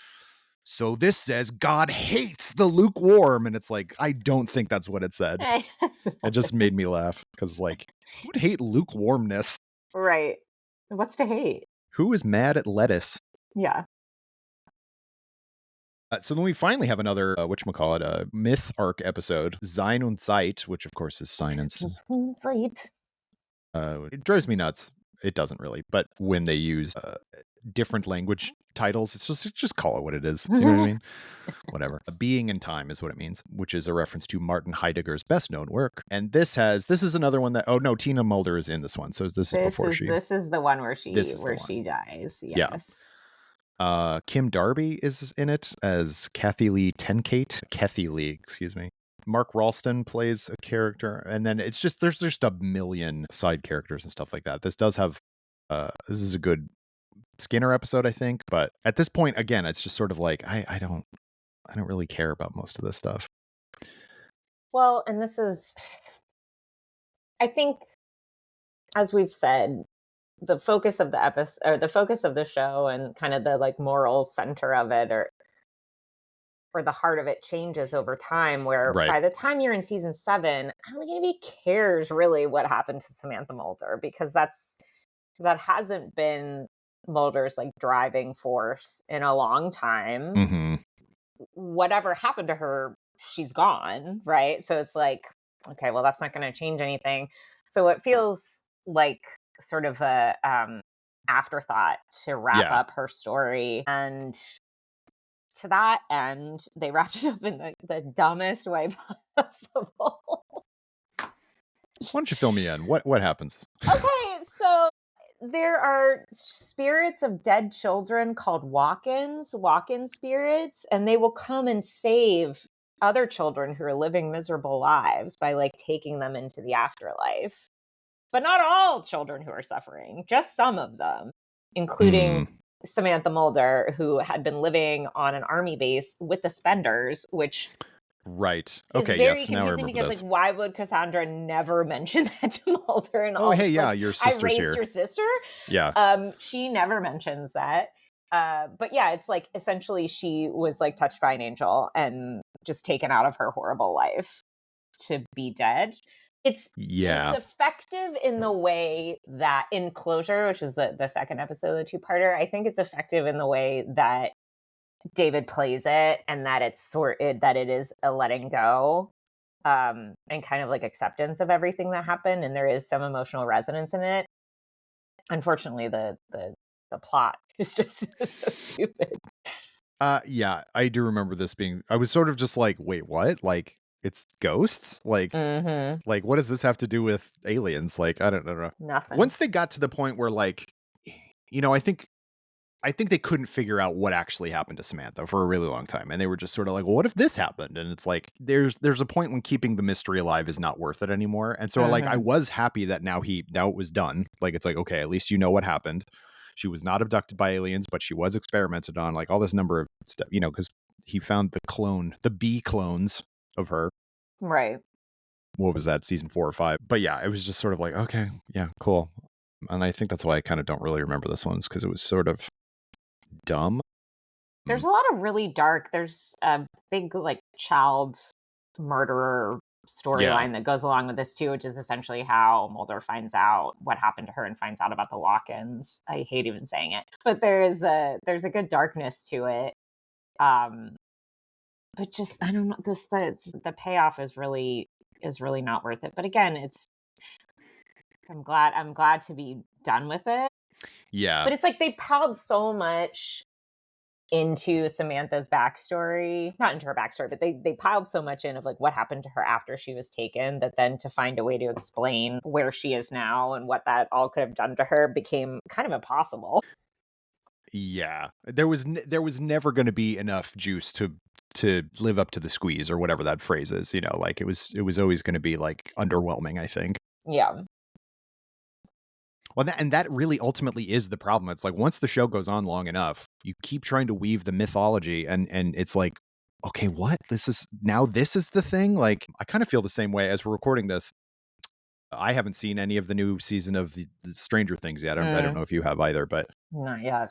so this says God hates the lukewarm. And it's like, I don't think that's what it said. It just made me laugh because, like, who would hate lukewarmness? Right. What's to hate? Who is mad at lettuce? Yeah. So then we finally have another, whatchamacallit, myth arc episode, Sein und Zeit, which of course is Silence. Right. It drives me nuts. It doesn't really, but when they use different language titles, it's just call it what it is. You know what I mean? Whatever. A being in time is what it means, which is a reference to Martin Heidegger's best known work. And this is another one that, oh no, Tina Mulder is in this one. So this is before she. This is the one where This is the one. she dies. Yeah. Yes. Kim Darby is in it as Kathy Lee Tenkate. Kathy Lee, excuse me. Mark Ralston plays a character, and then it's just there's just a million side characters and stuff like that. This does have this is a good Skinner episode, I think, but at this point, again, it's just sort of like I don't really care about most of this stuff. Well, and this is, I think, as we've said, the focus of the episode, or the focus of the show, and kind of the like moral center of it, or the heart of it, changes over time, where Right. by the time you're in season 7, I don't think anybody cares really what happened to Samantha Mulder, because that hasn't been Mulder's like driving force in a long time. Mm-hmm. Whatever happened to her, she's gone, right? So it's like, okay, well, that's not going to change anything. So it feels like sort of a afterthought to wrap up her story. And to that end, they wrapped it up in the dumbest way possible. Why don't you fill me in? What happens? Okay, so there are spirits of dead children called walk-in spirits, and they will come and save other children who are living miserable lives by like taking them into the afterlife. But not all children who are suffering, just some of them, including Samantha Mulder, who had been living on an army base with the Spenders, which right. is Okay, very yes. Now I confusing remember because this. like, why would Cassandra never mention that to Mulder? And oh, hey, yeah, like, your sister's I raised here. your sister. Yeah. She never mentions that. But yeah, it's like essentially she was like touched by an angel and just taken out of her horrible life to be dead. It's effective in the way that in Closure, which is the second episode of the two-parter, I think it's effective in the way that David plays it, and that that it is a letting go, and kind of like acceptance of everything that happened, and there is some emotional resonance in it. Unfortunately, the plot is just so stupid. Yeah, I do remember this being. I was sort of just like, wait, what? Like, it's ghosts? Like, like, what does this have to do with aliens? Like, I don't know. Nothing. Once they got to the point where, like, you know, I think they couldn't figure out what actually happened to Samantha for a really long time, and they were just sort of like, well, what if this happened? And it's like there's a point when keeping the mystery alive is not worth it anymore. And so like I was happy that now it was done. Like, it's like, okay, at least you know what happened. She was not abducted by aliens, but she was experimented on, like all this number of stuff, you know, because he found the B clones of her. Right. What was that, season 4 or 5? But yeah, it was just sort of like, okay, yeah, cool. And I think that's why I kind of don't really remember this one, because it was sort of dumb. There's a lot of really dark, there's a big like child murderer storyline that goes along with this too, which is essentially how Mulder finds out what happened to her and finds out about the walk-ins. I hate even saying it, but there's a good darkness to it. But just, I don't know, the payoff is really not worth it. But again, I'm glad to be done with it. Yeah. But it's like they piled so much into Samantha's backstory, not into her backstory, but they piled so much in of like what happened to her after she was taken, that then to find a way to explain where she is now and what that all could have done to her became kind of impossible. Yeah, there was never going to be enough juice to live up to the squeeze, or whatever that phrase is. You know, like it was always going to be like underwhelming, I think. Yeah. Well, and that really ultimately is the problem. It's like once the show goes on long enough, you keep trying to weave the mythology, and it's like, okay, what? This is the thing? Like, I kind of feel the same way as we're recording this. I haven't seen any of the new season of the Stranger Things yet. I don't know if you have either, but not yet.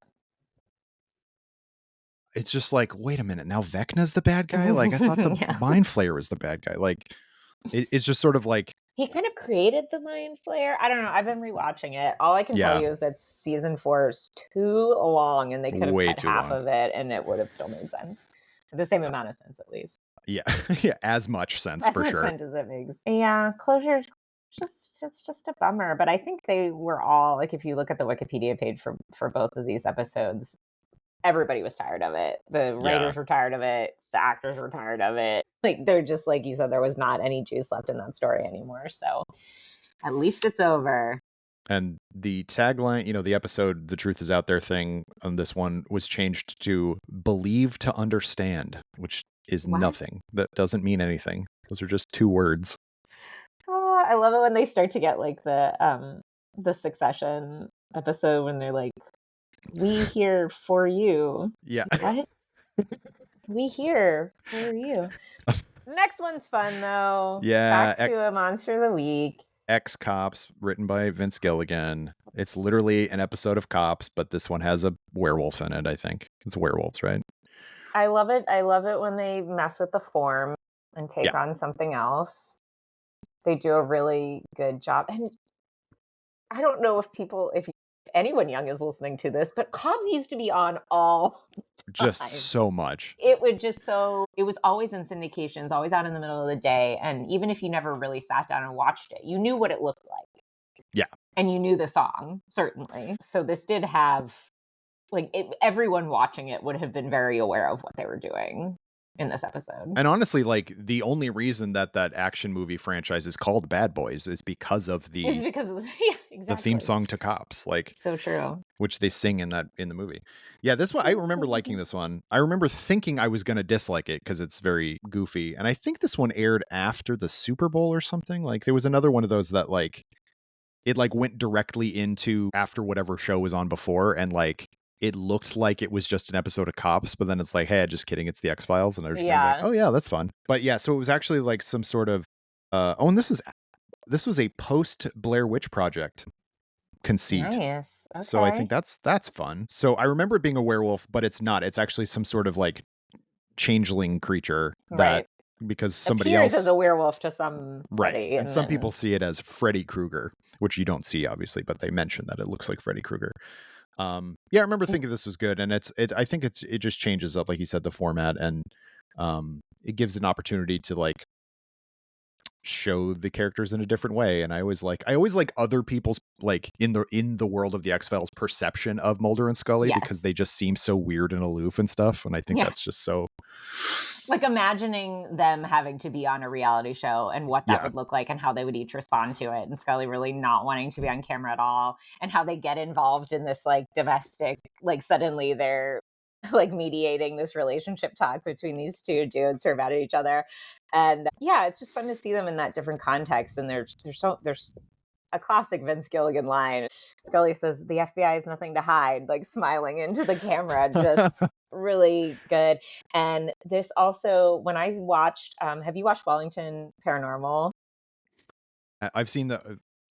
it's just like, wait a minute, now Vecna's the bad guy? Like, I thought the Yeah. Mind Flayer was the bad guy. Like, it's just sort of like, He kind of created the Mind Flayer. I don't know. I've been rewatching it. All I can tell yeah, you is that season 4 is too long, and they could have way cut too half long. of it, and it would have still made sense. The same amount of sense, at least. Yeah, yeah, as much sense As for much sure. sense as it makes. Yeah, closure. It's just a bummer. But I think they were all like, if you look at the Wikipedia page for both of these episodes, everybody was tired of it. The Yeah. writers were tired of it. The actors were tired of it. Like, they're just, like you said, there was not any juice left in that story anymore. So at least it's over. And the tagline, the episode, The Truth Is Out There thing on this one was changed to believe to understand, which is What? nothing. That doesn't mean anything. Those are just 2 words. Oh, I love it when they start to get like the Succession episode when they're like, "We here for you." Yeah. What? We here for you. Next one's fun though. Yeah. Back to a monster of the week. Ex-Cops, written by Vince Gilligan. It's literally an episode of Cops, but this one has a werewolf in it, I think. It's werewolves, right? I love it. I love it when they mess with the form and take on something else. They do a really good job. And I don't know if anyone young is listening to this, but Cobbs used to be on all the Just time. so much. It was always in syndications, always out in the middle of the day. And even if you never really sat down and watched it, you knew what it looked like. Yeah. And you knew the song, certainly. So this did have, everyone watching it would have been very aware of what they were doing in this episode. And honestly, like, the only reason that action movie franchise is called Bad Boys is because of yeah, exactly. the theme song to Cops, like, so true, which they sing in the movie. Yeah, this one, I remember liking this one. I remember thinking I was going to dislike it because it's very goofy. And I think this one aired after the Super Bowl or something. Like, there was another one of those that, like, it, like, went directly into after whatever show was on before, and, like, it looked like it was just an episode of Cops, but then it's like, hey, just kidding, it's the X-Files. And I was like, oh yeah, that's fun. But yeah, so it was actually like some sort of and this was a post Blair Witch Project conceit. Nice. Okay. So I think that's fun. So I remember it being a werewolf, but it's not. It's actually some sort of like changeling creature that because somebody appears else as a werewolf to somebody. Right. And some people see it as Freddy Krueger, which you don't see obviously, but they mention that it looks like Freddy Krueger. Yeah, I remember thinking this was good, and I think it just changes up, like you said, the format, and it gives an opportunity to like show the characters in a different way. And I always like other people's, like, in the world of the X-Files, perception of Mulder and Scully, because they just seem so weird and aloof and stuff, and I think that's just so, like, imagining them having to be on a reality show and what that would look like and how they would each respond to it, and Scully really not wanting to be on camera at all, and how they get involved in this like domestic, like suddenly they're like mediating this relationship talk between these two dudes who are mad at each other. And yeah, it's just fun to see them in that different context. And there's a classic Vince Gilligan line. Scully says, "The FBI has nothing to hide," like smiling into the camera, just really good. And this also, when I watched, have you watched Wellington Paranormal? I've seen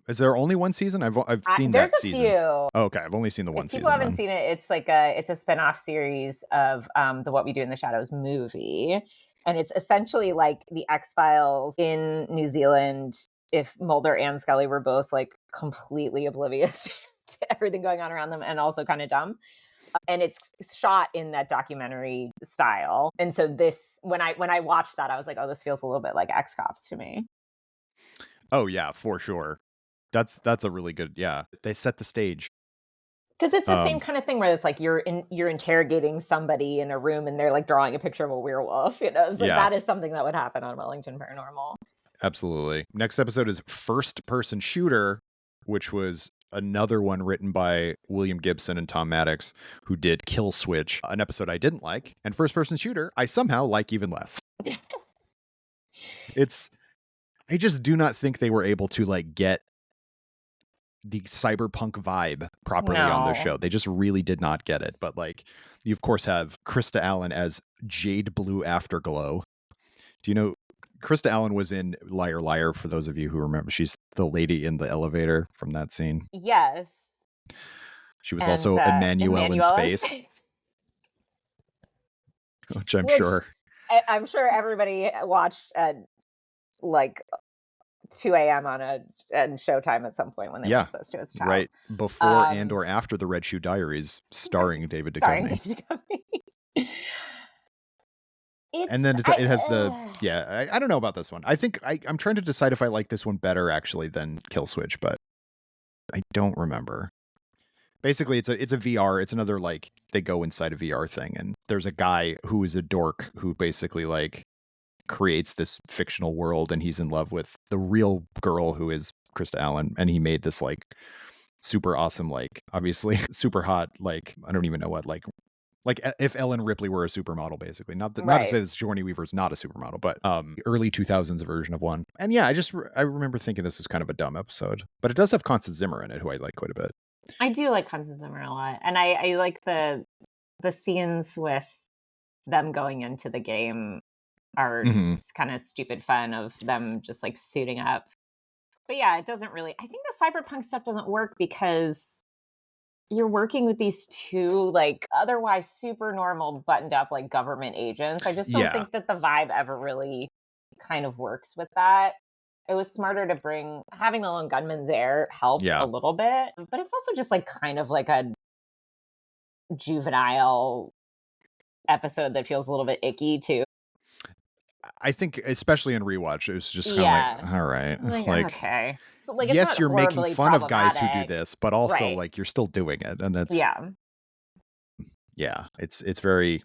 is there only one season? I've seen that season. There's a few. Oh, okay, I've only seen the one if season. People haven't seen it. It's like it's a spinoff series of the What We Do in the Shadows movie, and it's essentially like the X-Files in New Zealand if Mulder and Scully were both like completely oblivious to everything going on around them and also kind of dumb. And it's shot in that documentary style. And so this, when I watched that, I was like, oh, this feels a little bit like X-Cops to me. Oh yeah, for sure. That's a really good, yeah. They set the stage. Because it's the same kind of thing where it's like you're interrogating somebody in a room and they're like drawing a picture of a werewolf. So that is something that would happen on Wellington Paranormal. Absolutely. Next episode is First Person Shooter, which was another one written by William Gibson and Tom Maddox, who did Kill Switch, an episode I didn't like. And First Person Shooter, I somehow like even less. I just do not think they were able to like get the cyberpunk vibe properly on the show. They just really did not get it. But like, you of course have Krista Allen as Jade Blue Afterglow. Do you know Krista Allen was in Liar Liar, for those of you who remember? She's the lady in the elevator from that scene. Yes. She was also Emmanuelle in Space. which I'm Which sure. I'm sure everybody watched at like 2 a.m. on Showtime at some point when they weren't Yeah, supposed to as a child. right before and Um, or after the Red Shoe Diaries, right, starring David starring Duchovny. David Duchovny. And It's then it has the yeah. I don't know about this one. I think I'm trying to decide if I like this one better actually than Kill Switch, but I don't remember. Basically, it's a VR. It's another like they go inside a VR thing, and there's a guy who is a dork who basically like creates this fictional world, and he's in love with the real girl who is Krista Allen, and he made this like super awesome, like obviously super hot, like I don't even know what like if Ellen Ripley were a supermodel, basically. Not to right. say that Sigourney Weaver is not a supermodel, but early 2000s version of one. And yeah, I remember thinking this was kind of a dumb episode, but it does have Constance Zimmer in it, who I like quite a bit. I do like Constance Zimmer a lot, and I like the scenes with them going into the game are Mm-hmm. kind of stupid fun of them just like suiting up. But yeah, it doesn't really. I think the cyberpunk stuff doesn't work because you're working with these two like otherwise super normal buttoned up like government agents. I just don't Yeah, think that the vibe ever really kind of works with that. It was smarter to bring having the lone gunman there helps a yeah. little bit, but it's also just like kind of like a juvenile episode that feels a little bit icky too. I think especially in rewatch, it was just kind of like, Yeah. all right, Like, like okay. So like it's yes, not you're making horribly fun of guys who do problematic. this, but also Right. like you're still doing it, and it's Yeah. yeah, it's very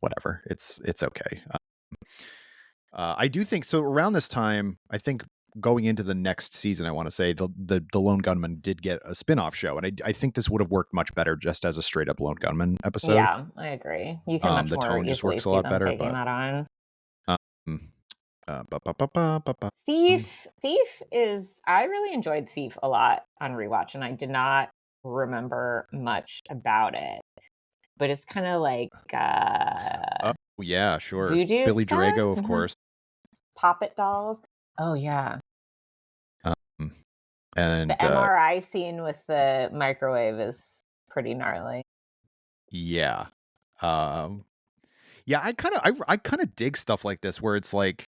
whatever. It's okay. I do think so. Around this time, I think going into the next season, I want to say the Lone Gunman did get a spin-off show, and I think this would have worked much better just as a straight up Lone Gunman episode. Yeah, I agree. You can much The more tone just easily works a see lot them better, taking but that on. um, ba, ba, ba, ba, ba, ba. Thief is I really enjoyed Thief a lot on rewatch, and I did not remember much about it. But it's kind of like Oh yeah, sure. voodoo Billy stuff, Drago, of course. poppet dolls. Oh yeah, Um, the and MRI scene with the microwave is pretty gnarly. yeah, um, yeah. I kind of dig stuff like this where it's like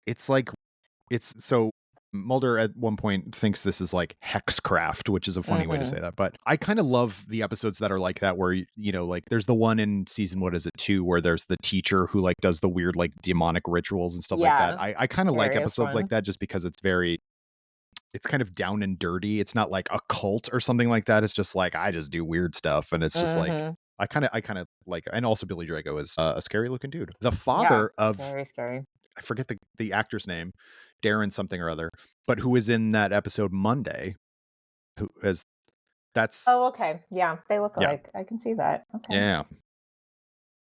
it's so Mulder at one point thinks this is like hexcraft, which is a funny way to Hmm. say that. But I kind of love the episodes that are like that, where like there's the one in season what is it 2 where there's the teacher who like does the weird like demonic rituals and stuff like that. Yeah, I kind of like scariest episodes like one. that just because it's kind of down and dirty. It's not like a cult or something like that. It's just like I just do weird stuff, and it's just like Hmm. I kind of like. And also Billy Drago is a scary looking dude. The Yeah, father of very scary. I forget the actor's name, Darren something or other, but who was in that episode Monday, who is that's Oh, okay. Yeah, they look yeah alike. I can see that. Okay. yeah.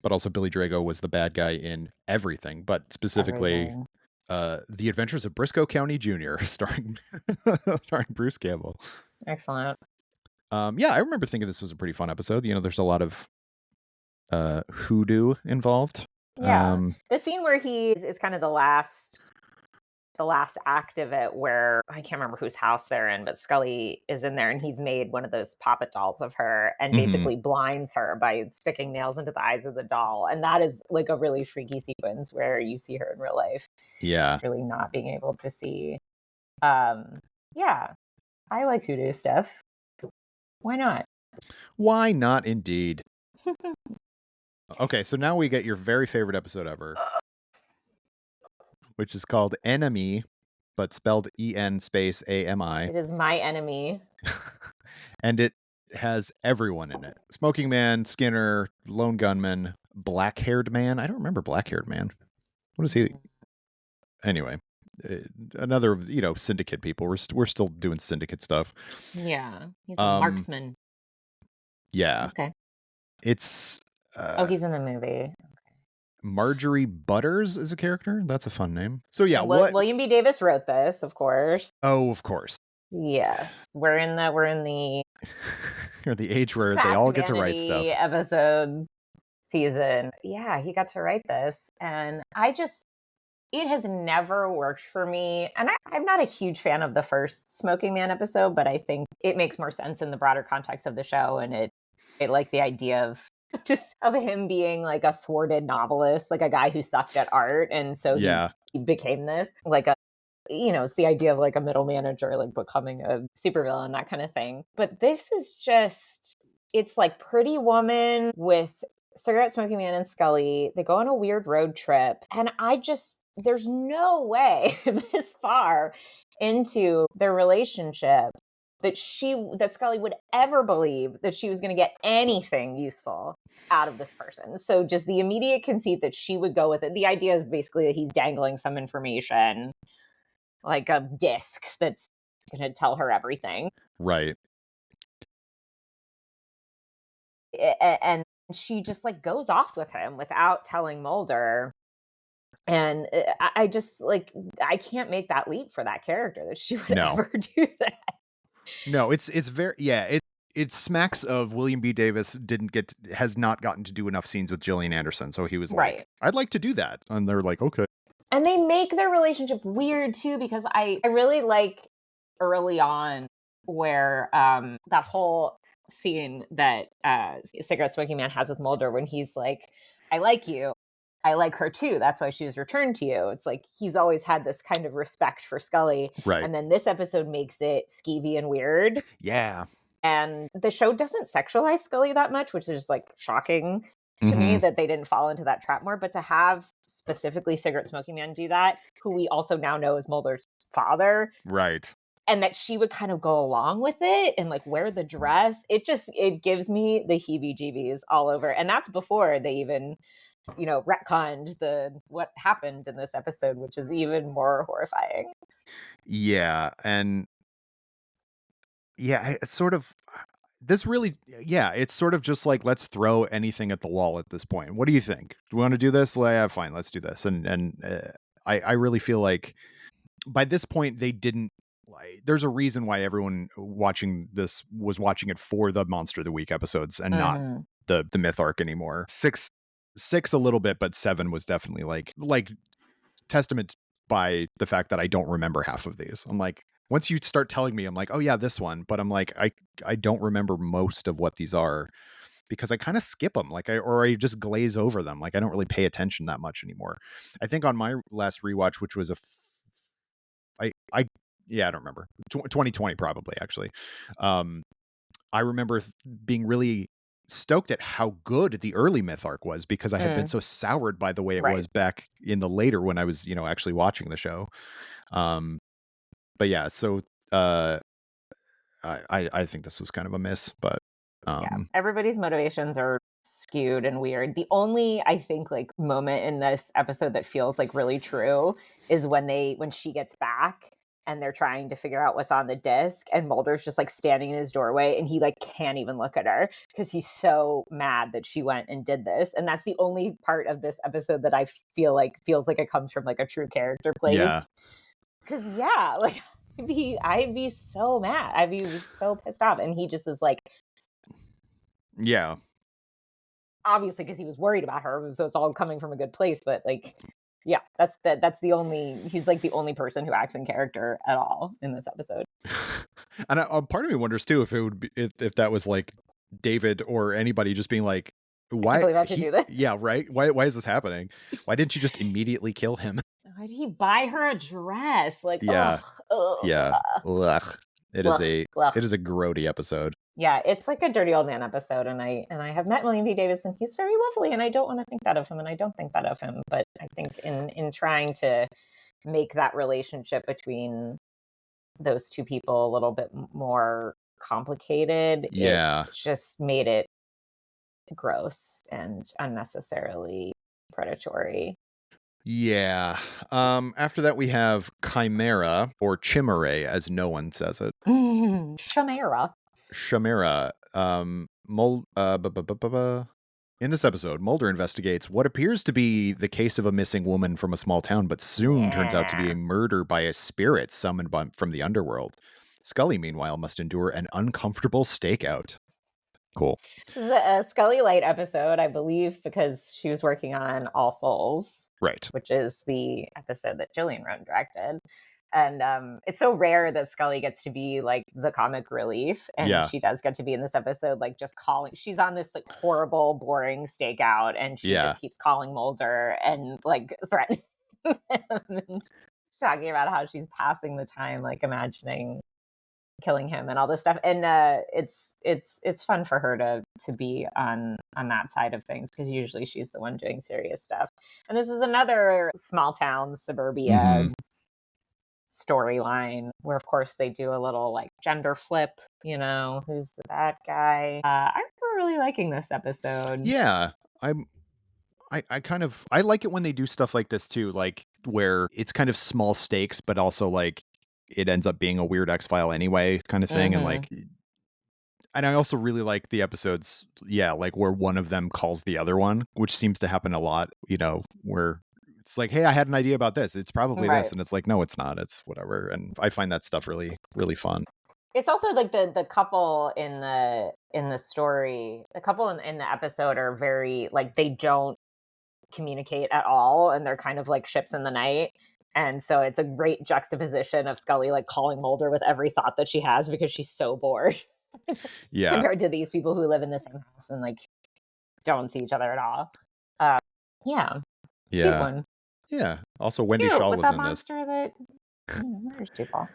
But also Billy Drago was the bad guy in everything, but specifically Everything. The Adventures of Briscoe County Jr. starring starring Bruce Campbell. Excellent. Yeah, I remember thinking this was a pretty fun episode. There's a lot of hoodoo involved. Yeah. The scene where he is kind of the last act of it where I can't remember whose house they're in, but Scully is in there and he's made one of those poppet dolls of her and Mhm. basically blinds her by sticking nails into the eyes of the doll. And that is like a really freaky sequence where you see her in real life, Yeah. really not being able to see. Yeah, I like hoodoo stuff. Why not? Why not indeed? Okay, so now we get your very favorite episode ever, which is called Enemy, but spelled EN space AMI. It is my enemy. And it has everyone in it. Smoking Man, Skinner, Lone Gunman, Black-haired Man. I don't remember Black-haired Man. What is he? Anyway, uh, another of, syndicate people. We're still doing syndicate stuff. Yeah, he's a Um marksman. yeah. Okay. It's Oh, he's in the movie. Marjorie Butters is a character. That's a fun name. So yeah, And what William B. Davis wrote this, of course. Oh, of course. Yes, we're in the Or the age where they Fast all get to write Vanity stuff. episode season. Yeah, he got to write this, and it has never worked for me. And I'm not a huge fan of the first Smoking Man episode, but I think it makes more sense in the broader context of the show, and it like the idea of just of him being like a thwarted novelist, like a guy who sucked at art. And so Yeah. he became this, like a, it's the idea of like a middle manager, like becoming a supervillain, that kind of thing. But this is just, it's like Pretty Woman with Cigarette Smoking Man and Scully. They go on a weird road trip. And there's no way this far into their relationship that Scully would ever believe that she was going to get anything useful out of this person. So just the immediate conceit that she would go with it. The idea is basically that he's dangling some information, like a disc that's going to tell her everything. Right. And she just like goes off with him without telling Mulder. And I just like, I can't make that leap for that character that she would No. ever do that. No, it's very, yeah, it smacks of William B. Davis has not gotten to do enough scenes with Gillian Anderson. So he was Right. like, I'd like to do that. And they're like, okay. And they make their relationship weird too, because I really like early on where that whole scene that Cigarette Smoking Man has with Mulder when he's like, I like you. I like her too. That's why she was returned to you. It's like he's always had this kind of respect for Scully. Right. And then this episode makes it skeevy and weird. Yeah. And the show doesn't sexualize Scully that much, which is like shocking to me that they didn't fall into that trap more. But to have specifically Cigarette Smoking Man do that, who we also now know is Mulder's father. Right. And that she would kind of go along with it and like wear the dress. It gives me the heebie-jeebies all over. And that's before they even, retconned what happened in this episode, which is even more horrifying. Yeah. And yeah, it's sort of this really, yeah, it's sort of just like, let's throw anything at the wall at this point. What do you think? Do we want to do this? Yeah, fine, let's do this. And I really feel like by this point they didn't. Like, there's a reason why everyone watching this was watching it for the Monster of the Week episodes and not the myth arc anymore. Six a little bit, but 7 was definitely like testament by the fact that I don't remember half of these. I'm like, once you start telling me, I'm like, oh yeah, this one. But I'm like, I don't remember most of what these are because I kind of skip them. Or I just glaze over them. Like I don't really pay attention that much anymore. I think on my last rewatch, which was I don't remember. 2020 probably actually. I remember being really stoked at how good the early myth arc was because I had been so soured by the way it was back in the later when I was, actually watching the show. But yeah, so I think this was kind of a miss, but yeah, everybody's motivations are skewed and weird. The only, I think, like moment in this episode that feels like really true is when she gets back and they're trying to figure out what's on the disc and Mulder's just like standing in his doorway and he like can't even look at her because he's so mad that she went and did this. And that's the only part of this episode that I feel like feels like it comes from like a true character place. Yeah. Cause yeah, like I'd be so mad. I'd be so pissed off. And he just is like, yeah, obviously because he was worried about her, so it's all coming from a good place. But like, yeah, that's the only, he's like the only person who acts in character at all in this episode. And part of me wonders too if it would be if that was like David or anybody just being like, why? I can't believe I have to do this. Yeah, right. Why is this happening? Why didn't you just immediately kill him? Why did he buy her a dress? Like, yeah, yeah. Ugh. It is a grody episode. Yeah, it's like a dirty old man episode, and I have met William B. Davis, and he's very lovely, and I don't want to think that of him, and I don't think that of him. But I think in trying to make that relationship between those two people a little bit more complicated, it just made it gross and unnecessarily predatory. Yeah. After that we have Chimera, or Chimere as no one says it. Chimera. In this episode, Mulder investigates what appears to be the case of a missing woman from a small town, but soon turns out to be a murder by a spirit summoned from the underworld. Scully, meanwhile, must endure an uncomfortable stakeout. Cool. The Scully Light episode, I believe, because she was working on All Souls. Right. Which is the episode that Gillian wrote and directed. And it's so rare that Scully gets to be like the comic relief, and Yeah. she does get to be in this episode, like just calling. She's on this like horrible, boring stakeout, and she Yeah. just keeps calling Mulder and like threatening him and talking about how she's passing the time, like imagining killing him and all this stuff. And it's fun for her to be on that side of things, because usually she's the one doing serious stuff. And this is another small town suburbia storyline where, of course, they do a little like gender flip. Who's the bad guy? I remember really liking this episode. Yeah. I like it when they do stuff like this too, like where it's kind of small stakes, but also like it ends up being a weird X-File anyway kind of thing. And I also really like the episodes, like where one of them calls the other one, which seems to happen a lot, where it's like, hey, I had an idea about this. It's probably Right. this. And it's like, no, it's not. It's whatever. And I find that stuff really, really fun. It's also like the couple in the story, the couple in the episode are very like, they don't communicate at all, and they're kind of like ships in the night. And so it's a great juxtaposition of Scully like calling Mulder with every thought that she has because she's so bored. Yeah. Compared to these people who live in the same house and like don't see each other at all. Yeah. Cute one. Yeah. Also, Wendy Cute, Shaw with was that in this. monster that murders people.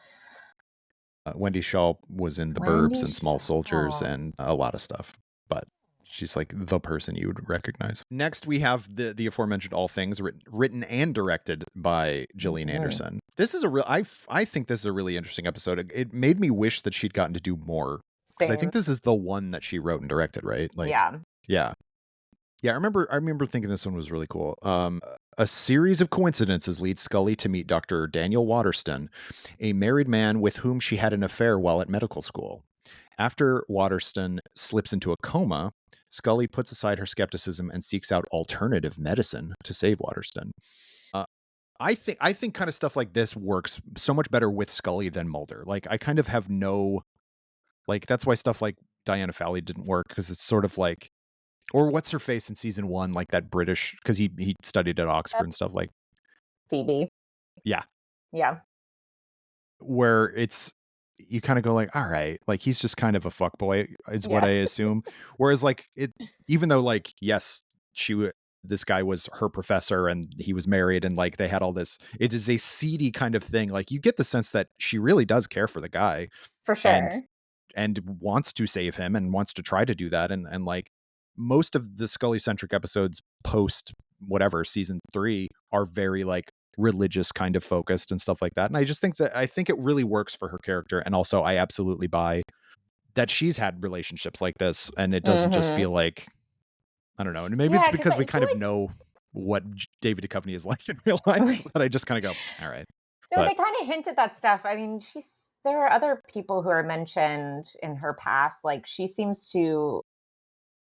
Wendy Shaw was in The Burbs and Small Soldiers and a lot of stuff, but she's like the person you would recognize. Next, we have the aforementioned All Things, written and directed by Gillian Anderson. This is I think this is a really interesting episode. It made me wish that she'd gotten to do more, because I think this is the one that she wrote and directed, right? Like, yeah. I remember thinking this one was really cool. A series of coincidences leads Scully to meet Dr. Daniel Waterston, a married man with whom she had an affair while at medical school. After Waterston slips into a coma, Scully puts aside her skepticism and seeks out alternative medicine to save Waterston. I think kind of stuff like this works so much better with Scully than Mulder. Like, I kind of have no, like, that's why stuff like Diana Fowley didn't work, because it's sort of like, or what's her face in season 1, like that British, because he studied at Oxford and stuff, like Phoebe. Yeah. Where it's, you kind of go like, all right, like he's just kind of a fuckboy is what I assume. Whereas like even though like, yes, this guy was her professor and he was married and like they had all this, it is a seedy kind of thing. Like you get the sense that she really does care for the guy. For sure. And wants to save him and wants to try to do that. And like most of the Scully centric episodes post whatever season 3 are very like religious kind of focused and stuff like that. And I just think it really works for her character. And also I absolutely buy that she's had relationships like this, and it doesn't just feel like, I don't know. And maybe it's because we kind of know what David Duchovny is like in real life, but I just kind of go, all right. No, they kind of hint at that stuff. I mean, there are other people who are mentioned in her past. Like she seems to,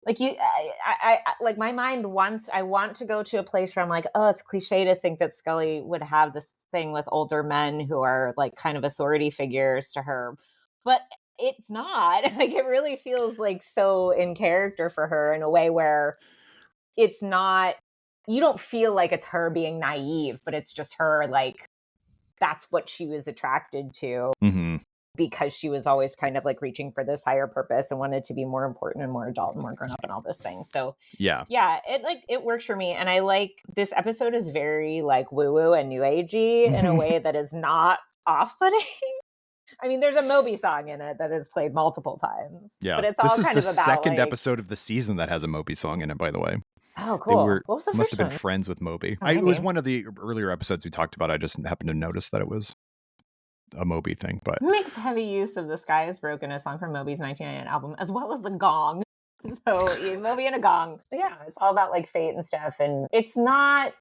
like I like my mind wants, I want to go to a place where I'm like, oh, it's cliche to think that Scully would have this thing with older men who are like kind of authority figures to her, but it's not. Like it really feels like so in character for her in a way where it's not, you don't feel like it's her being naive, but it's just her like, that's what she was attracted to. Because she was always kind of like reaching for this higher purpose and wanted to be more important and more adult and more grown up and all those things. So it works for me. And I like, this episode is very like woo woo and new agey in a way that is not off-putting. I mean, there's a Moby song in it that is played multiple times. Yeah, but it's all this kind is of the about second like, episode of the season that has a Moby song in it, by the way. Oh, cool. What was the must first have been one? friends with Moby. Oh, It was one of the earlier episodes we talked about. I just happened to notice that it was a Moby thing, but makes heavy use of "The Sky Is Broken," a song from Moby's 1999 album, as well as the gong. So Moby and a gong. Yeah, it's all about like fate and stuff, and it's not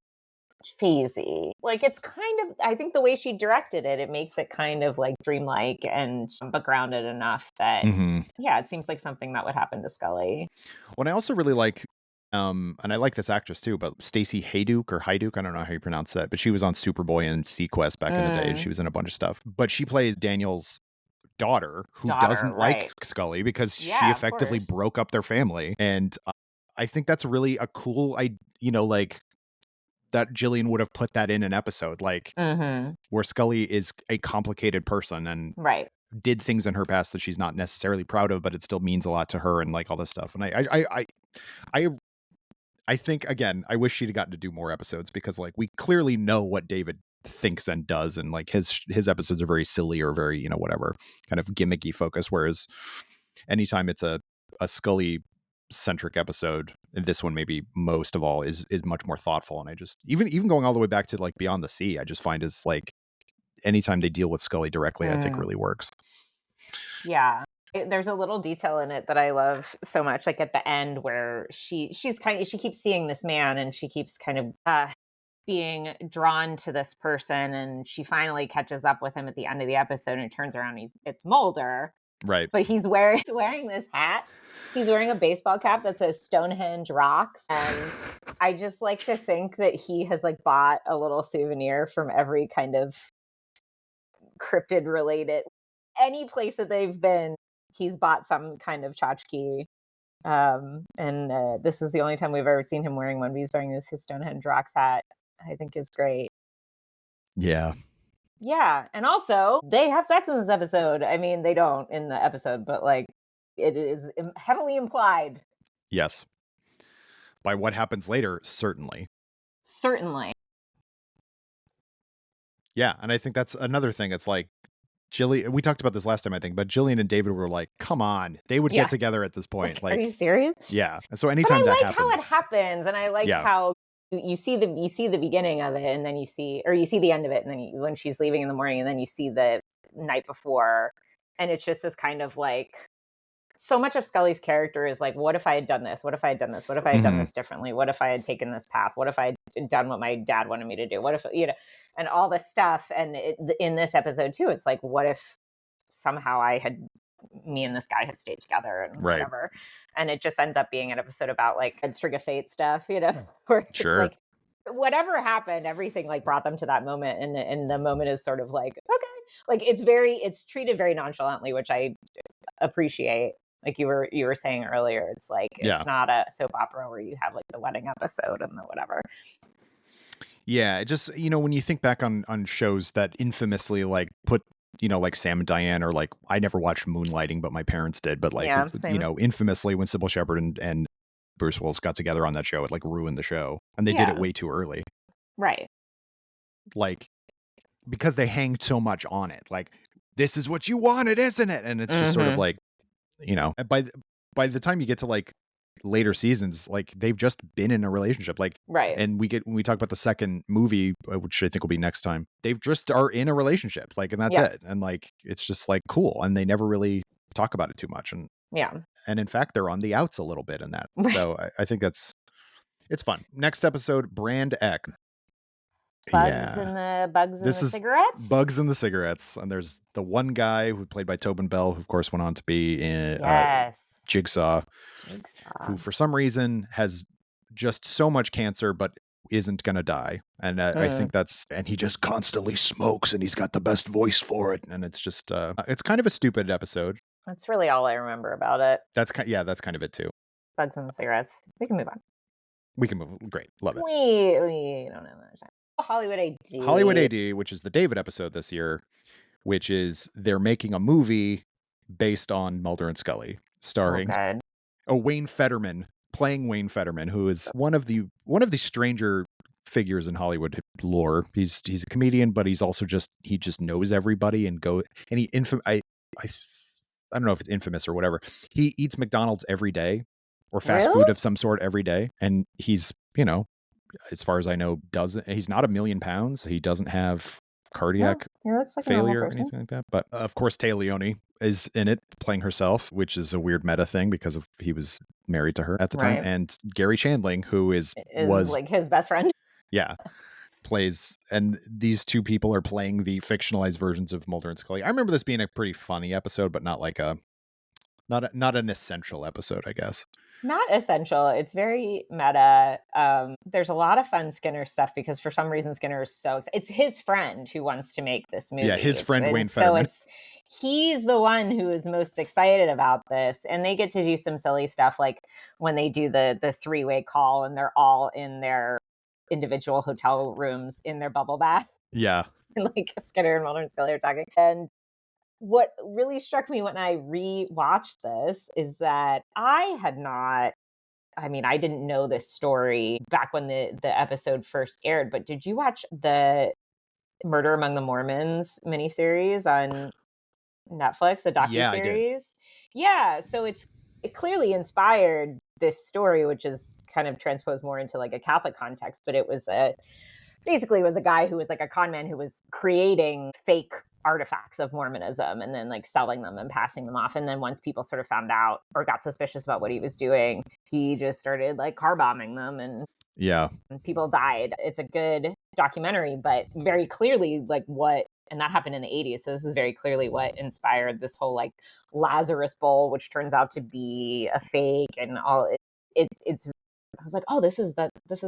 cheesy. Like it's kind of, I think the way she directed it, it makes it kind of like dreamlike and but grounded enough that it seems like something that would happen to Scully. Well, I also really like, and I like this actress too, but Stacey Hayduke or Hyduke, I don't know how you pronounce that, but she was on Superboy and Sequest back in the day. She was in a bunch of stuff, but she plays Daniel's daughter who doesn't like Scully because she effectively broke up their family. And I think that's really a cool, like that Gillian would have put that in an episode, like where Scully is a complicated person and Right. did things in her past that she's not necessarily proud of, but it still means a lot to her and like all this stuff. And I I think again, I wish she'd gotten to do more episodes because like we clearly know what David thinks and does, and like his episodes are very silly or very, you know, whatever kind of gimmicky focus. Whereas anytime it's a Scully centric episode, this one maybe most of all is much more thoughtful. And I just even going all the way back to like Beyond the Sea, I just find is like anytime they deal with Scully directly, I think really works. Yeah. There's a little detail in it that I love so much, like at the end where she keeps seeing this man and she keeps kind of being drawn to this person, and she finally catches up with him at the end of the episode and turns around and it's Mulder. Right. But he's wearing this hat. He's wearing a baseball cap that says Stonehenge Rocks. And I just like to think that he has like bought a little souvenir from every kind of cryptid related, any place that they've been, he's bought some kind of tchotchke. And this is the only time we've ever seen him wearing one, but he's wearing his Stonehenge Rocks hat. I think is great. Yeah. Yeah. And also, they have sex in this episode. I mean, they don't in the episode, but like it is heavily implied. Yes. By what happens later, certainly. Certainly. Yeah. And I think that's another thing. It's like Jillian, we talked about this last time, I think, but Jillian and David were like, come on, they would get together at this point. Like, are you serious? Yeah. And so anytime that happens. I like how it happens. And I like how you see the beginning of it, and then you see the end of it, and then when she's leaving in the morning, and then you see the night before, and it's just this kind of like, so much of Scully's character is like, what if I had done this? What if I had done this? What if I had done this differently? What if I had taken this path? What if I had done what my dad wanted me to do? What if, you know, and all this stuff. And in this episode too, it's like, what if somehow me and this guy had stayed together and whatever. And it just ends up being an episode about like a string of fate stuff, you know, where it's like whatever happened, everything like brought them to that moment. And the moment is sort of like, okay, like it's treated very nonchalantly, which I appreciate. Like you were saying earlier, it's like, it's not a soap opera where you have like the wedding episode and the whatever. Yeah. It just, you know, when you think back on shows that infamously like put, you know, like Sam and Diane, or like, I never watched Moonlighting, but my parents did. But like, you know, infamously when Sybil Shepherd and Bruce Willis got together on that show, it like ruined the show, and they did it way too early. Right. Like, because they hanged so much on it. Like, this is what you wanted, isn't it? And it's just sort of like, you know, by the time you get to like later seasons, like they've just been in a relationship, like and when we talk about the second movie, which I think will be next time, they've just are in a relationship, like, and that's it. And like it's just like cool, and they never really talk about it too much. And and in fact they're on the outs a little bit in that. So I think it's fun. Next episode, Brand X. Bugs in the cigarettes. Bugs in the cigarettes. And there's the one guy who played by Tobin Bell, who of course went on to be in Jigsaw, who for some reason has just so much cancer but isn't gonna die. And I think and he just constantly smokes, and he's got the best voice for it. And it's just it's kind of a stupid episode. That's really all I remember about it. That's kind of it too. Bugs in the cigarettes. We can move on. We can move. Great. Love it. We don't have much time. Hollywood AD, which is the David episode this year, which is they're making a movie based on Mulder and Scully, starring Wayne Fetterman, playing Wayne Fetterman, who is one of the stranger figures in Hollywood lore. He's a comedian, but he's also he just knows everybody and I don't know if it's infamous or whatever. He eats McDonald's every day, or fast food of some sort every day, and he's, you know, as far as I know, he's not 1 million pounds. He doesn't have cardiac failure or anything like that. But of course, Téa Leoni is in it playing herself, which is a weird meta thing because he was married to her at the time. And Gary Shandling, who was like his best friend. Yeah. Plays, and these two people are playing the fictionalized versions of Mulder and Scully. I remember this being a pretty funny episode, but not like not an essential episode, I guess. Not essential. It's very meta. There's a lot of fun Skinner stuff because for some reason Skinner is it's his friend who wants to make this movie. Yeah, his friend Wayne Fetterman. So he's the one who is most excited about this, and they get to do some silly stuff like when they do the 3-way call and they're all in their individual hotel rooms in their bubble bath. Yeah. And like Skinner and Mulder and Scully are talking. And what really struck me when I rewatched this is that I had not, I mean, I didn't know this story back when the episode first aired, but did you watch the Murder Among the Mormons miniseries on Netflix, the Yeah, I did. docuseries? Yeah, so it clearly inspired this story, which is kind of transposed more into like a Catholic context, but it was basically was a guy who was like a con man who was creating fake artifacts of Mormonism and then like selling them and passing them off. And then once people sort of found out or got suspicious about what he was doing, he just started like car bombing them and Yeah. people died. It's a good documentary, but very clearly like what, and that happened in the 80s. So this is very clearly what inspired this whole like Lazarus Bowl, which turns out to be a fake and all. It's I was like, oh, this is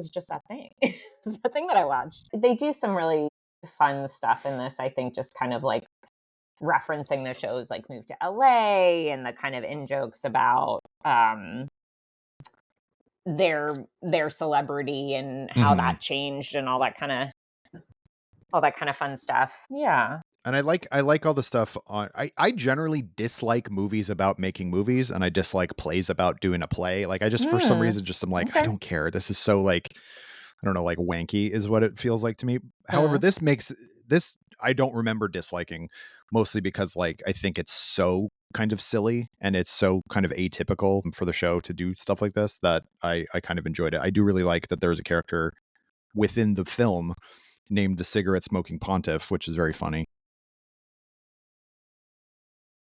just that thing. It's the thing that I watched. They do some really fun stuff in this, I think, just kind of like referencing the shows like Move to LA and the kind of in jokes about their celebrity and how that changed and all that kind of fun stuff. Yeah. And I like all the stuff on I generally dislike movies about making movies, and I dislike plays about doing a play. Like I just for some reason just I'm like, I Okay. don't care. This is so like I don't know, like wanky is what it feels like to me. However, this makes this I don't remember disliking, mostly because like I think it's so kind of silly and it's so kind of atypical for the show to do stuff like this that I kind of enjoyed it. I do really like that there's a character within the film named the cigarette smoking pontiff, which is very funny.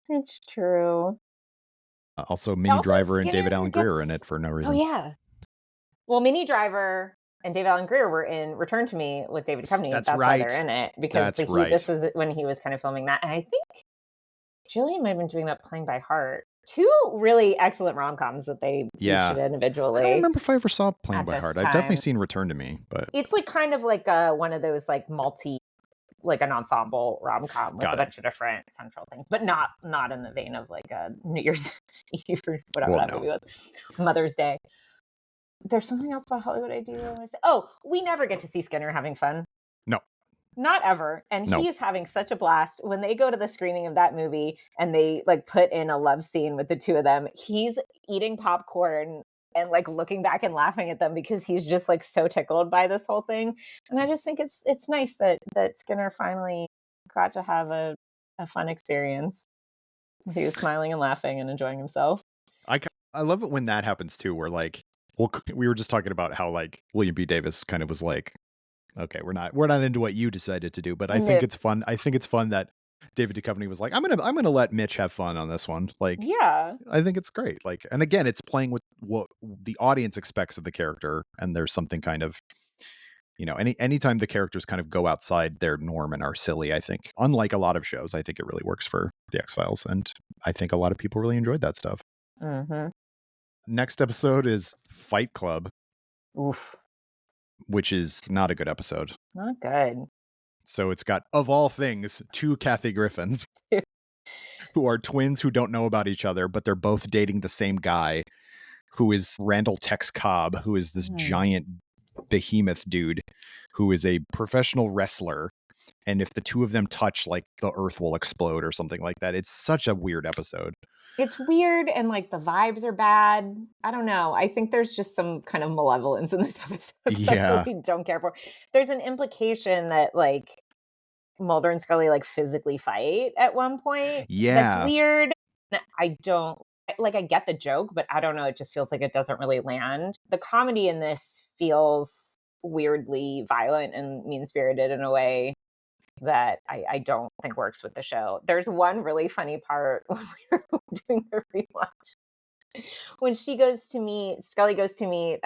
It's true. Also, Minnie Also, Driver and David Skinner Allen Greer are in gets it for no oh, reason. yeah. Well, Minnie Driver and David Allen Greer were in Return to Me with David Duchovny. That's That's right. why they're in it, because That's right. this was when he was kind of filming that. And I think Julian might have been doing that Playing by Heart. Two really excellent rom-coms that they each did individually. I don't remember if I ever saw Playing at by this Heart. I've definitely time. seen Return to Me, but It's like kind of like one of those like like an ensemble rom-com with Got a it. bunch of different central things, but not in the vein of like a New Year's Eve or whatever Well, that no. movie was, Mother's Day. There's something else about Hollywood I do want to say. Oh, we never get to see Skinner having fun. No. Not ever. And No. he is having such a blast. When they go to the screening of that movie and they like put in a love scene with the two of them, he's eating popcorn and like looking back and laughing at them because he's just like so tickled by this whole thing. And I just think it's nice that Skinner finally got to have a fun experience. He was smiling and laughing and enjoying himself. I love it when that happens too, where like, well, we were just talking about how like William B. Davis kind of was like, okay, we're not into what you decided to do, but I think it's fun. I think it's fun that David Duchovny was like, I'm gonna let Mitch have fun on this one. Like, yeah, I think it's great. Like, and again, it's playing with what the audience expects of the character, and there's something kind of, you know, anytime the characters kind of go outside their norm and are silly, I think, unlike a lot of shows, I think it really works for the X-Files, and I think a lot of people really enjoyed that stuff. Mm-hmm. Next episode is Fight Club. Oof. Which is not a good episode. Not good. So it's got, of all things, two Kathy Griffins who are twins who don't know about each other, but they're both dating the same guy, who is Randall Tex Cobb, who is this giant behemoth dude who is a professional wrestler. And if the two of them touch, like the earth will explode or something like that. It's such a weird episode. It's weird and like the vibes are bad. I don't know. I think there's just some kind of malevolence in this episode that I really don't care for. There's an implication that like Mulder and Scully like physically fight at one point. Yeah. That's weird. I don't like, I get the joke, but I don't know. It just feels like it doesn't really land. The comedy in this feels weirdly violent and mean-spirited in a way that I don't think works with the show. There's one really funny part when we were doing the rewatch. When Scully goes to meet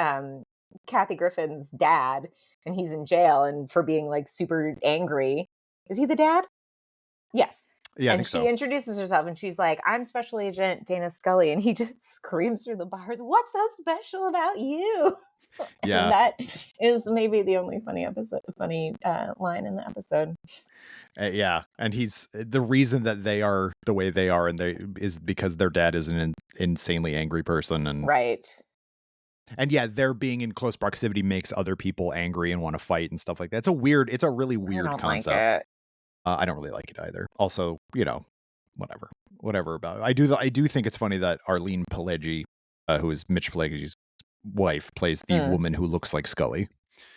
Kathy Griffin's dad, and he's in jail and for being like super angry. Is he the dad? Yes. Yeah, and she introduces herself and she's like, I'm Special Agent Dana Scully. And he just screams through the bars, what's so special about you? Yeah. And that is maybe the only funny line in the episode. Yeah. And he's the reason that they are the way they are, and is because their dad is an insanely angry person. And right. And yeah, their being in close proximity makes other people angry and want to fight and stuff like that. It's a really I weird don't like concept. it. I don't really like it either. Also, whatever about it. I do think it's funny that Arlene Pileggi, who is Mitch Pileggi's wife, plays the Mm, woman who looks like Scully.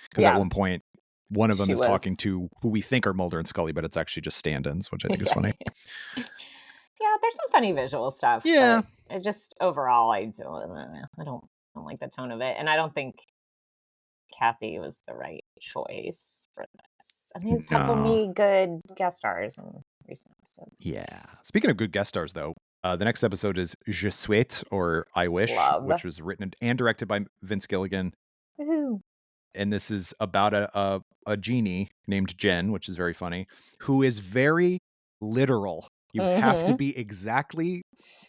Because at yeah, one point, one of them she is talking was. to who we think are Mulder and Scully, but it's actually just stand-ins, which I think is Yeah, funny. yeah. There's some funny visual stuff, Yeah, but it just overall, I don't like the tone of it, and I don't think Kathy was the right choice for this. And they've had so no, many good guest stars in recent episodes. yeah. Speaking of good guest stars, though, the next episode is Je souhaite, or I Wish, Love. which was written and directed by Vince Gilligan. Woohoo. And this is about a genie named Jen, which is very funny, who is very literal. You have to Mhm. be exactly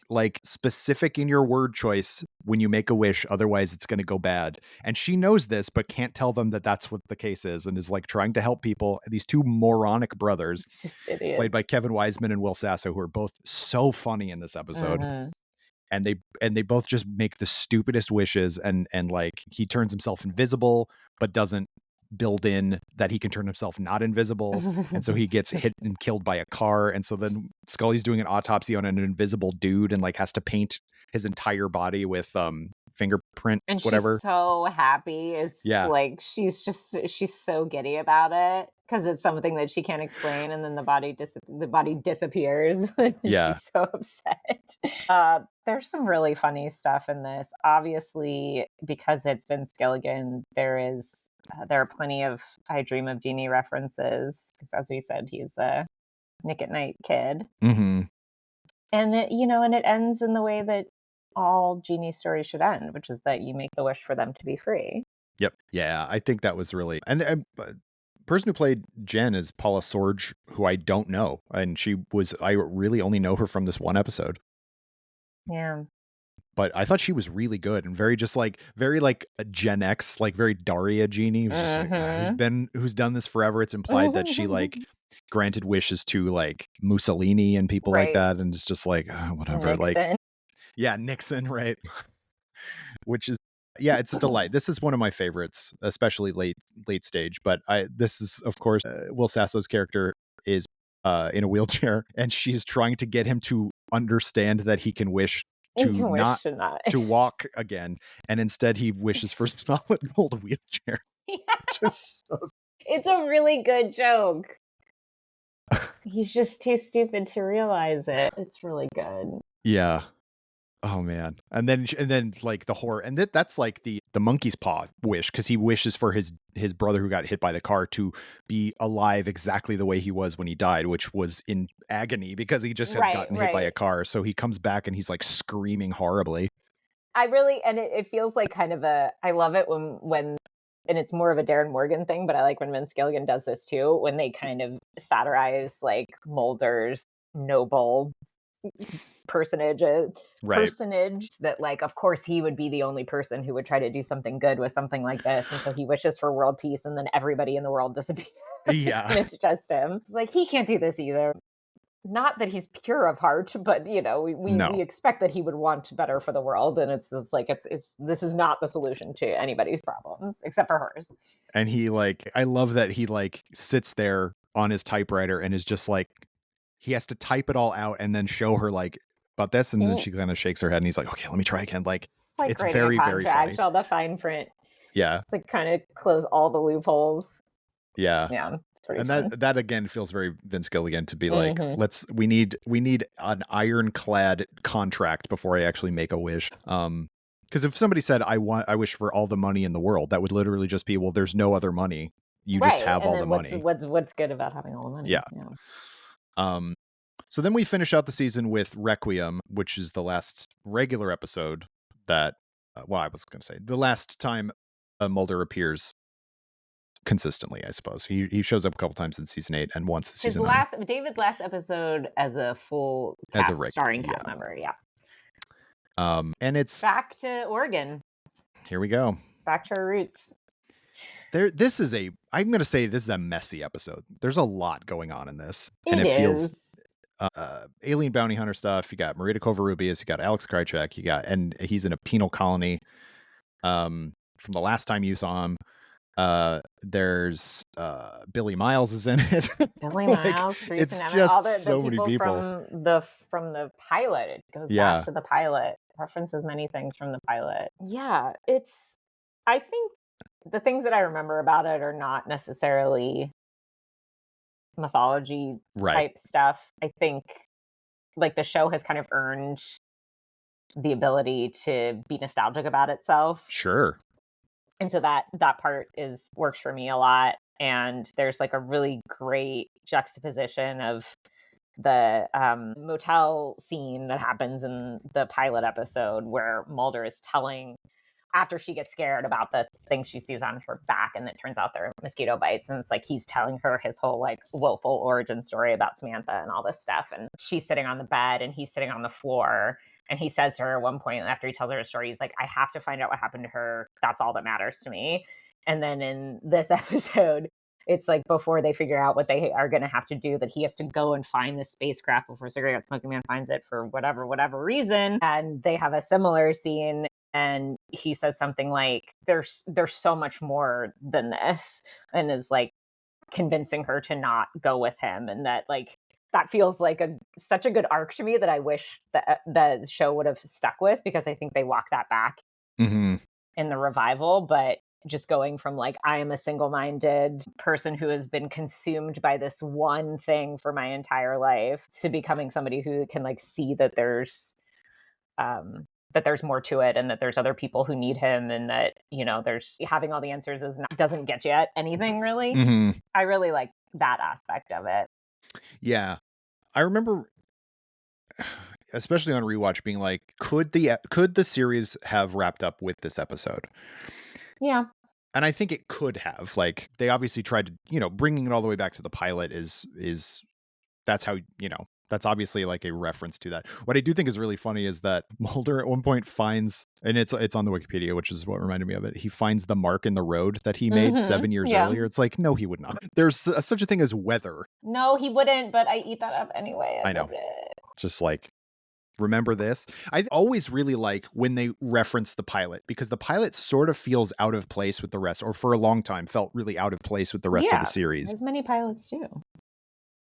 like specific in your word choice when you make a wish, otherwise it's going to go bad. And she knows this, but can't tell them that that's what the case is, and is like trying to help people. These two moronic brothers, Just played by idiots. Kevin Wiseman and Will Sasso, who are both so funny in this episode. Mhm. And they both just make the stupidest wishes, and like he turns himself invisible but doesn't build in that he can turn himself not invisible, and so he gets hit and killed by a car, and so then Scully's doing an autopsy on an invisible dude and like has to paint his entire body with fingerprint And she's whatever. so happy. It's Yeah, like she's so giddy about it because it's something that she can't explain, and then the body disappears. And yeah. she's so upset. There's some really funny stuff in this. Obviously, because it's Vince Gilligan, there are plenty of I Dream of Jeannie references because, as we said, he's a Nick at Night kid. Mm-hmm. And it ends in the way that all genie stories should end, which is that you make the wish for them to be free. Yep. Yeah, I think that was really, and person who played Jen is Paula Sorge, who I don't know, and I really only know her from this one episode. Yeah. But I thought she was really good and very like a Gen X, like very Daria genie. It was just like Mhm. who's done this forever. It's implied that she like granted wishes to like Mussolini and people like Right. that, and it's just like whatever. Like, Nixon. yeah, Nixon, right? Which is, yeah, it's a delight. This is one of my favorites, especially late stage. But this is of course Will Sasso's character is in a wheelchair, and she's trying to get him to understand that he can wish You to can not wish to not. to walk again, and instead he wishes for solid gold wheelchair. Yeah. Just so, It's a really good joke. He's just too stupid to realize it. It's really good. yeah. Oh man. And then like the horror, and that's like the monkey's paw wish, because he wishes for his brother who got hit by the car to be alive exactly the way he was when he died, which was in agony because he just had Right, gotten hit by a right. car. So he comes back and he's like screaming horribly. I really and it feels like kind of I love it when and it's more of a Darren Morgan thing, but I like when Vince Gilligan does this too, when they kind of satirize like Mulder's noble personage uh, Right. personage that like of course he would be the only person who would try to do something good with something like this, and so he wishes for world peace and then everybody in the world disappears Yeah. and it's just him. Like he can't do this either. Not that he's pure of heart, but we No. expect that he would want better for the world, and it's like it's this is not the solution to anybody's problems except for hers. And he like, I love that he like sits there on his typewriter and is just like, he has to type it all out and then show her like about this, and then Mm, she kind of shakes her head and he's like, okay, let me try again. Like, it's like it's writing a very, very funny. contract, all the fine print. Yeah. It's like kind of close all the loopholes. Yeah. Yeah, it's pretty And fun. that again feels very Vince Gilligan to be like, Hmm. we need an ironclad contract before I actually make a wish. Because if somebody said I wish for all the money in the world, that would literally just be, well, there's no other money. You just Right, have and all the then what's money. what's what's good about having all the money? Yeah. Yeah. Um so then we finish out the season with Requiem, which is the last regular episode that well, I was going to say the last time Mulder appears consistently, I suppose. He shows up a couple times in season 8 and once in His season 9 last David's last episode as a full as a cast regular. starring Yeah. cast member. Yeah. And it's, Back to Oregon. here we go. Back to our roots. I'm going to say this is a messy episode. There's a lot going on in this, and It it feels is. alien bounty hunter stuff. You got Marita Kovarubias, you got Alex Krychek, and he's in a penal colony. from the last time you saw him. There's Billy Miles is in it. Billy Like, Miles, Teresa it's Nemeth, all just the so many people people. from the pilot. It goes back Yeah. to the pilot, references many things from the pilot. Yeah, it's I think the things that I remember about it are not necessarily mythology Right. type stuff. I think like the show has kind of earned the ability to be nostalgic about itself. Sure. And so that part is works for me a lot. And there's like a really great juxtaposition of the motel scene that happens in the pilot episode where Mulder is telling after she gets scared about the things she sees on her back and it turns out they're mosquito bites, and it's like he's telling her his whole like woeful origin story about Samantha and all this stuff, and she's sitting on the bed and he's sitting on the floor, and he says to her at one point after he tells her a story, he's like, I have to find out what happened to her, that's all that matters to me. And then in this episode, it's like before they figure out what they are going to have to do, that he has to go and find the spacecraft before Cigarette Smoking Man finds it for whatever reason. And they have a similar scene, and he says something like, there's so much more than this, and is like convincing her to not go with him. And that like that feels like such a good arc to me that I wish that the show would have stuck with, because I think they walk that back Mm-hmm. in the revival. But just going from like, I am a single-minded person who has been consumed by this one thing for my entire life, to becoming somebody who can like see that there's more to it, and that there's other people who need him, and that, you know, there's having all the answers doesn't get you at anything really. Mm-hmm. I really like that aspect of it. Yeah. I remember, especially on rewatch, being like, could the series have wrapped up with this episode? Yeah. And I think it could have. Like, they obviously tried to, bringing it all the way back to the pilot is that's how, that's obviously like a reference to that. What I do think is really funny is that Mulder at one point finds, and it's on the Wikipedia, which is what reminded me of it. He finds the mark in the road that he made 7 years Yeah. earlier. It's like, no, he would not. There's such a thing as weather. No, he wouldn't, but I eat that up anyway. I know. Just like, remember this. I always really like when they reference the pilot, because the pilot sort of feels out of place with the rest, or for a long time felt really out of place with the rest of the series. As many pilots do.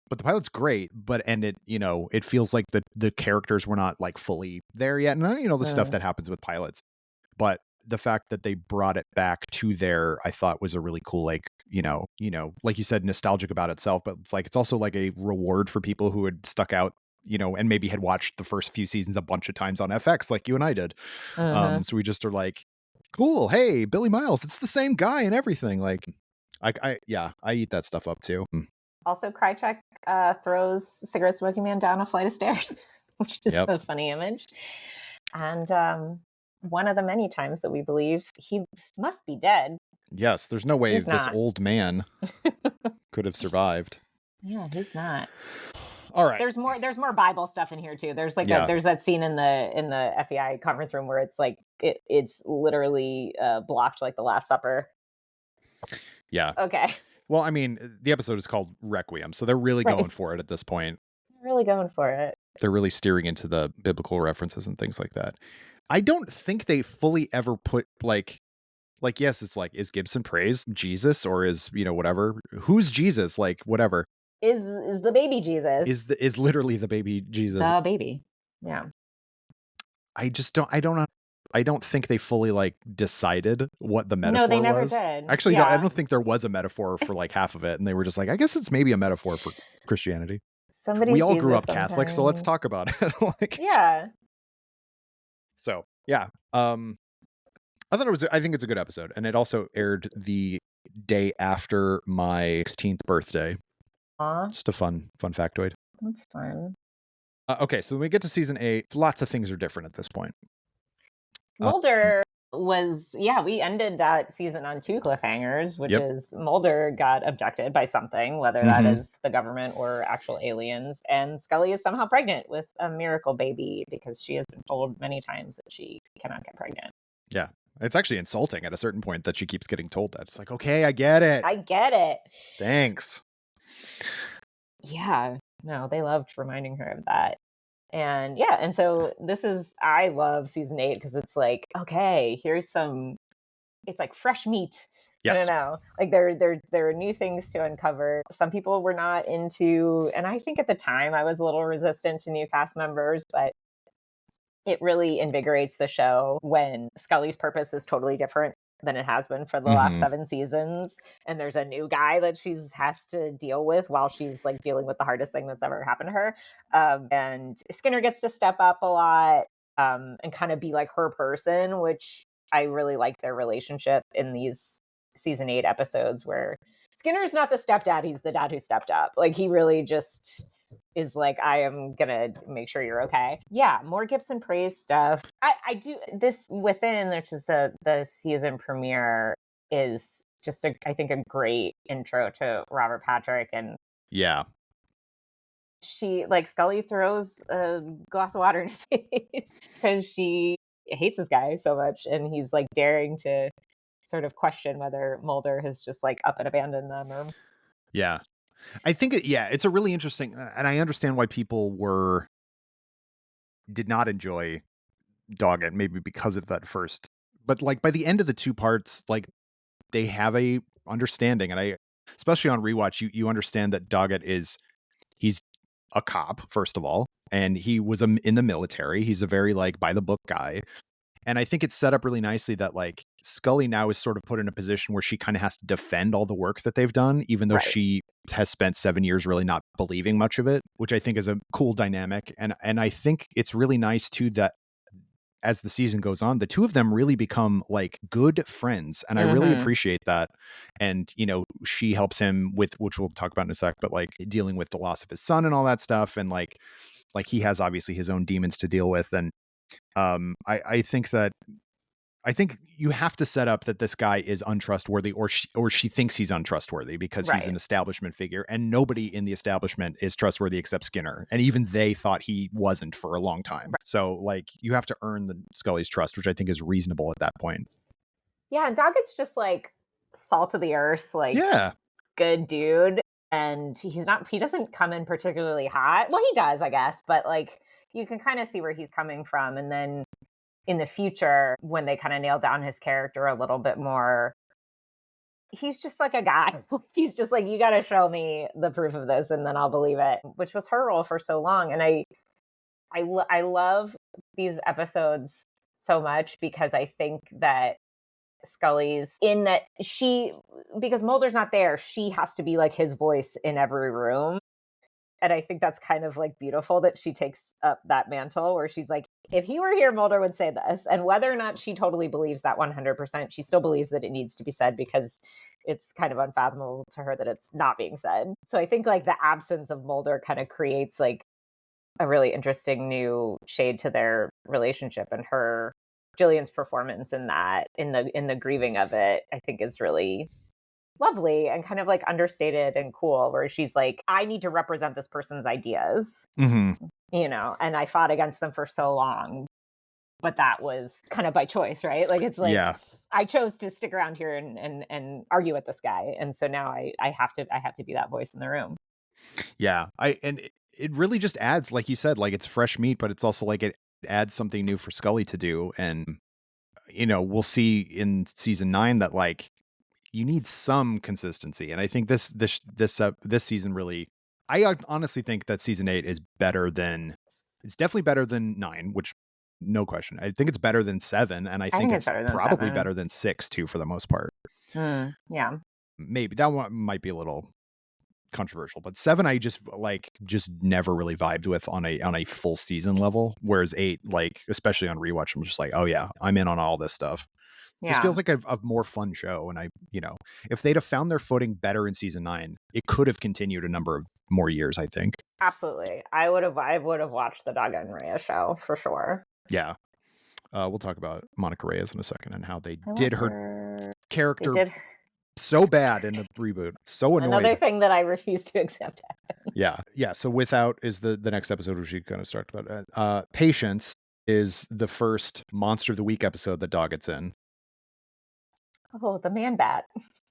But the pilot's great, and it, it feels like the characters were not like fully there yet. And the stuff that happens with pilots. But the fact that they brought it back to there, I thought was a really cool, like, like you said, nostalgic about itself, but it's like, it's also like a reward for people who had stuck out, and maybe had watched the first few seasons a bunch of times on FX, like you and I did. So we just are like, cool. Hey, Billy Miles, it's the same guy and everything. Like, I eat that stuff up too. Also, Krychek throws Cigarette Smoking Man down a flight of stairs, which is a funny image. And one of the many times that we believe he must be dead. Yes, there's no way this old man could have survived. Yeah, he's not. All right. There's more Bible stuff in here too. There's like there's that scene in the FBI conference room where it's like it's literally blocked like the Last Supper. Yeah. Okay. Well, I mean, the episode is called Requiem, so they're really going for it at this point. Really going for it. They're really steering into the biblical references and things like that. I don't think they fully ever put like yes, it's like, is Gibson praised Jesus, or is, whatever? Who's Jesus? Like, whatever. Is the baby Jesus. Is literally the baby Jesus. The baby. Yeah. I don't think they fully like decided what the metaphor was. No, they never did. Actually, no, I don't think there was a metaphor for like half of it, and they were just like, I guess it's maybe a metaphor for Christianity. We all grew up Catholic, so let's talk about it. Like, yeah. So yeah, I think it's a good episode, and it also aired the day after my 16th birthday. Just a fun factoid. That's fun. Okay, so when we get to season 8, lots of things are different at this point. Mulder we ended that season on 2 cliffhangers, which is Mulder got abducted by something, whether that is the government or actual aliens, and Scully is somehow pregnant with a miracle baby because she has been told many times that she cannot get pregnant. Yeah. It's actually insulting at a certain point that she keeps getting told that. It's like, okay, I get it. Thanks. Yeah. No, they loved reminding her of that. And so I love season 8 because it's like, okay, here's some it's like fresh meat. I don't Yes. know. Like there are new things to uncover. Some people were not into, and I think at the time I was a little resistant to new cast members, but it really invigorates the show when Scully's purpose is totally different than it has been for the last Mm-hmm. 7 seasons, and there's a new guy that she's has to deal with while she's like dealing with the hardest thing that's ever happened to her. And Skinner gets to step up a lot, and kind of be like her person, which I really like their relationship in these season 8 episodes where Skinner's not the stepdad, he's the dad who stepped up. Like he really just is like, I am gonna make sure you're okay. Yeah, more Gibson praise stuff. I do this Within, which is the season premiere, is just I think a great intro to Robert Patrick. And Yeah. she, like, Scully throws a glass of water in his face because she hates this guy so much, and he's like daring to sort of question whether Mulder has just like up and abandoned them or Yeah. I think it's a really interesting, and I understand why people did not enjoy Doggett, maybe because of that first, but like by the end of the two parts, like they have a understanding, and I, especially on rewatch, you understand that Doggett he's a cop, first of all, and he was in the military. He's a very like by the book guy. And I think it's set up really nicely that like Scully now is sort of put in a position where she kind of has to defend all the work that they've done, even though right. she has spent 7 years really not believing much of it, which I think is a cool dynamic. And I think it's really nice too that as the season goes on, the two of them really become like good friends. And I really Mm-hmm. appreciate that. And, she helps him with, which we'll talk about in a sec, but like dealing with the loss of his son and all that stuff. And like he has obviously his own demons to deal with. And I think you have to set up that this guy is untrustworthy, or she thinks he's untrustworthy because he's an Right. establishment figure, and nobody in the establishment is trustworthy except Skinner, and even they thought he wasn't for a long time. So like you have to earn the Scully's trust, which I think is reasonable at that point. Yeah, and Doggett's just like salt of the earth, like Yeah. good dude. And he doesn't come in particularly hot. Well, he does, I guess, but like you can kind of see where he's coming from. And then in the future, when they kind of nail down his character a little bit more, he's just like a guy. He's just like, you got to show me the proof of this and then I'll believe it, which was her role for so long. And I love these episodes so much because I think that Scully's in that because Mulder's not there, she has to be like his voice in every room. And I think that's kind of like beautiful that she takes up that mantle where she's like, if he were here, Mulder would say this. And whether or not she totally believes that 100%, she still believes that it needs to be said because it's kind of unfathomable to her that it's not being said. So I think like the absence of Mulder kind of creates like a really interesting new shade to their relationship, and her Jillian's performance in that, in the grieving of it, I think is really lovely and kind of like understated and cool, where she's like, I need to represent this person's ideas, Mm-hmm. and I fought against them for so long, but that was kind of by choice, right? Like it's like Yeah. I chose to stick around here and argue with this guy, and so now I have to be that voice in the room. Yeah. It really just adds, like you said, like it's fresh meat, but it's also like it adds something new for Scully to do. And, we'll see in season 9 that like you need some consistency. And I think this season really, honestly think that season 8 is better than, it's definitely better than 9, which no question. I think it's better than 7. And I I think think it's it's better than probably 7. better than 6 too, for the most part. Yeah. Maybe that one might be a little controversial, but 7 I just never really vibed with on a full season level, whereas 8, like especially on rewatch, I'm just like, oh yeah, I'm in on all this stuff. Just Yeah. feels like a more fun show. And if they'd have found their footing better in season 9, it could have continued a number of more years, I think. Absolutely. I would have watched the Doggett and Rhea show for sure. Yeah. We'll talk about Monica Reyes in a second and how they I love did her her. They character did so bad in the reboot. So another annoyed. thing that I refuse to accept. Yeah. Yeah. So Without is the next episode, which we kind of talked about. Patience is the first Monster of the Week episode that Doggett's in. Oh, the man bat.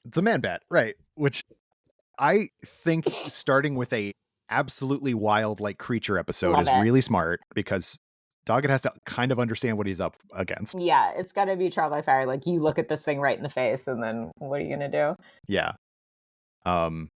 The Man Bat, right? Which I think starting with a absolutely wild like creature episode Love is it. really smart because Doggett has to kind of understand what he's up against. Yeah, it's gotta be trial by fire. Like, you look at this thing right in the face, and then what are you gonna do? Yeah. Um,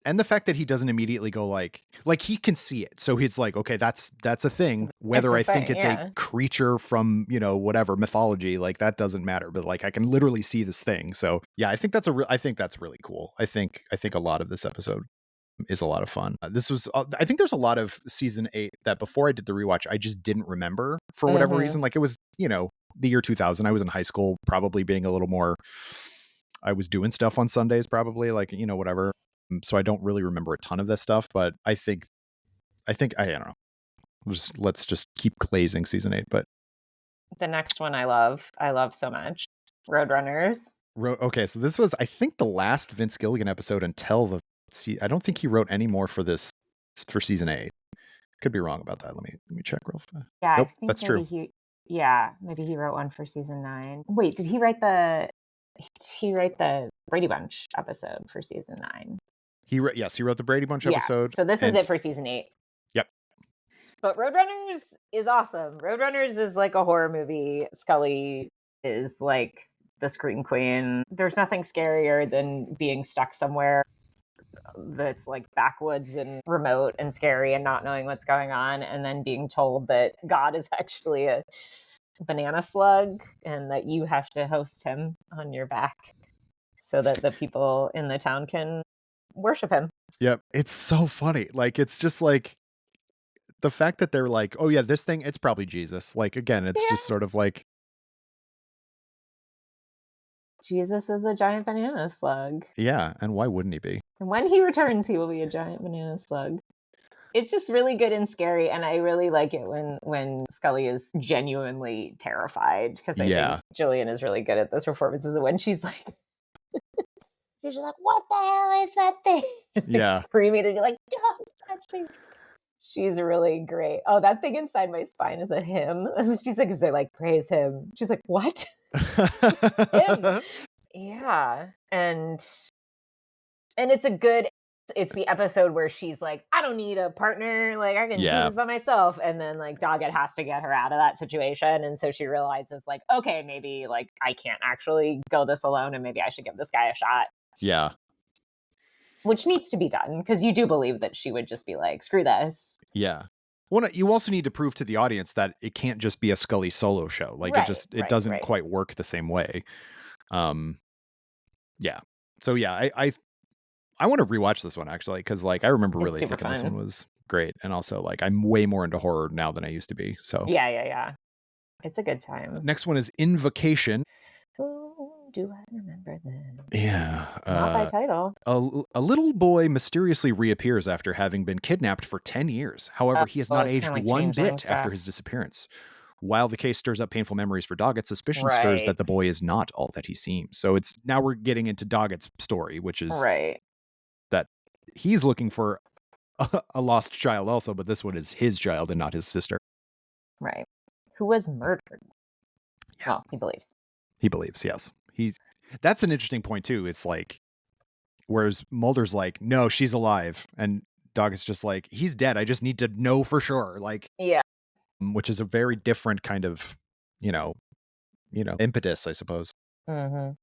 and the fact that he doesn't immediately go like he can see it. So he's like, okay, that's a thing. It's Whether a I think thing, it's a yeah. creature from, whatever mythology, like that doesn't matter. But like I can literally see this thing. So yeah, I think that's really cool. I think a lot of this episode is a lot of fun. This was I think there's a lot of season 8 that before I did the rewatch, I just didn't remember for whatever Mhm. reason. Like it was, the year 2000. I was in high school, probably being a little more I was doing stuff on Sundays probably, like, whatever. So I don't really remember a ton of this stuff, but I don't know. Let's just keep glazing season 8, but The next one I love so much. Roadrunners. okay, so this was I think the last Vince Gilligan episode until I don't think he wrote any more for season 8. Could be wrong about that. Let me check real fast. Yeah, I Nope, think that's true. maybe he wrote one for season 9. Wait, did he write the Brady Bunch episode for season 9? Yes, he wrote the Brady Bunch Yeah, episode so this is and it for season 8. yep. But Roadrunners is awesome. Roadrunners is like a horror movie. Scully is like the Scream Queen. There's nothing scarier than being stuck somewhere that's like backwoods and remote and scary and not knowing what's going on, and then being told that God is actually a banana slug and that you have to host him on your back so that the people in the town can worship him. Yep. It's so funny. Like it's just like the fact that they're like, "Oh yeah, this thing, it's probably Jesus." Like again, it's just Yeah. sort of like, Jesus is a giant banana slug. yeah, and why wouldn't he be? And when he returns, he will be a giant banana slug. It's just really good and scary, and I really like it when Scully is genuinely terrified, because I think Yeah. Jillian is really good at those performances. When she's like, "What the hell is that thing?" Like Yeah. screaming and be like, "Don't touch me!" She's really great. Oh, that thing inside my spine is a hymn. She's like, "Is they like praise him?" She's like, "What?" Him. Yeah, and it's the episode where she's like, "I don't need a partner, like I can do Yeah. this by myself." And then like Doggett has to get her out of that situation, and so she realizes like, okay, maybe like I can't actually go this alone, and maybe I should give this guy a shot, Yeah. which needs to be done, because you do believe that she would just be like, screw this. Yeah. Well, you also need to prove to the audience that it can't just be a Scully solo show. Like Right, it right, doesn't right. quite work the same way. Um yeah. So yeah, I want to rewatch this one actually because like I remember It's really super thinking this one fun. was great, and also like I'm way more into horror now than I used to be. So Yeah, yeah, yeah. It's a good time. next one is Invocation. Who do I remember then? Yeah. Not by title. A little boy mysteriously reappears after having been kidnapped for 10 years. However, he has Well, not it's kind aged of like one changeling bit after stuff. his disappearance. While the case stirs up painful memories for Doggett, suspicion stirs Right, that the boy is not all that he seems. So it's now we're getting into Doggett's story, which is right, that he's looking for a lost child also, but this one is his child and not his sister. right. Who was murdered? Yeah, Well, he believes. he believes, yes. That's an interesting point too. It's like whereas Mulder's like, no, she's alive. And Doggett's just like, he's dead. I just need to know for sure. Like, Yeah. which is a very different kind of, you know, impetus, I suppose. Mhm.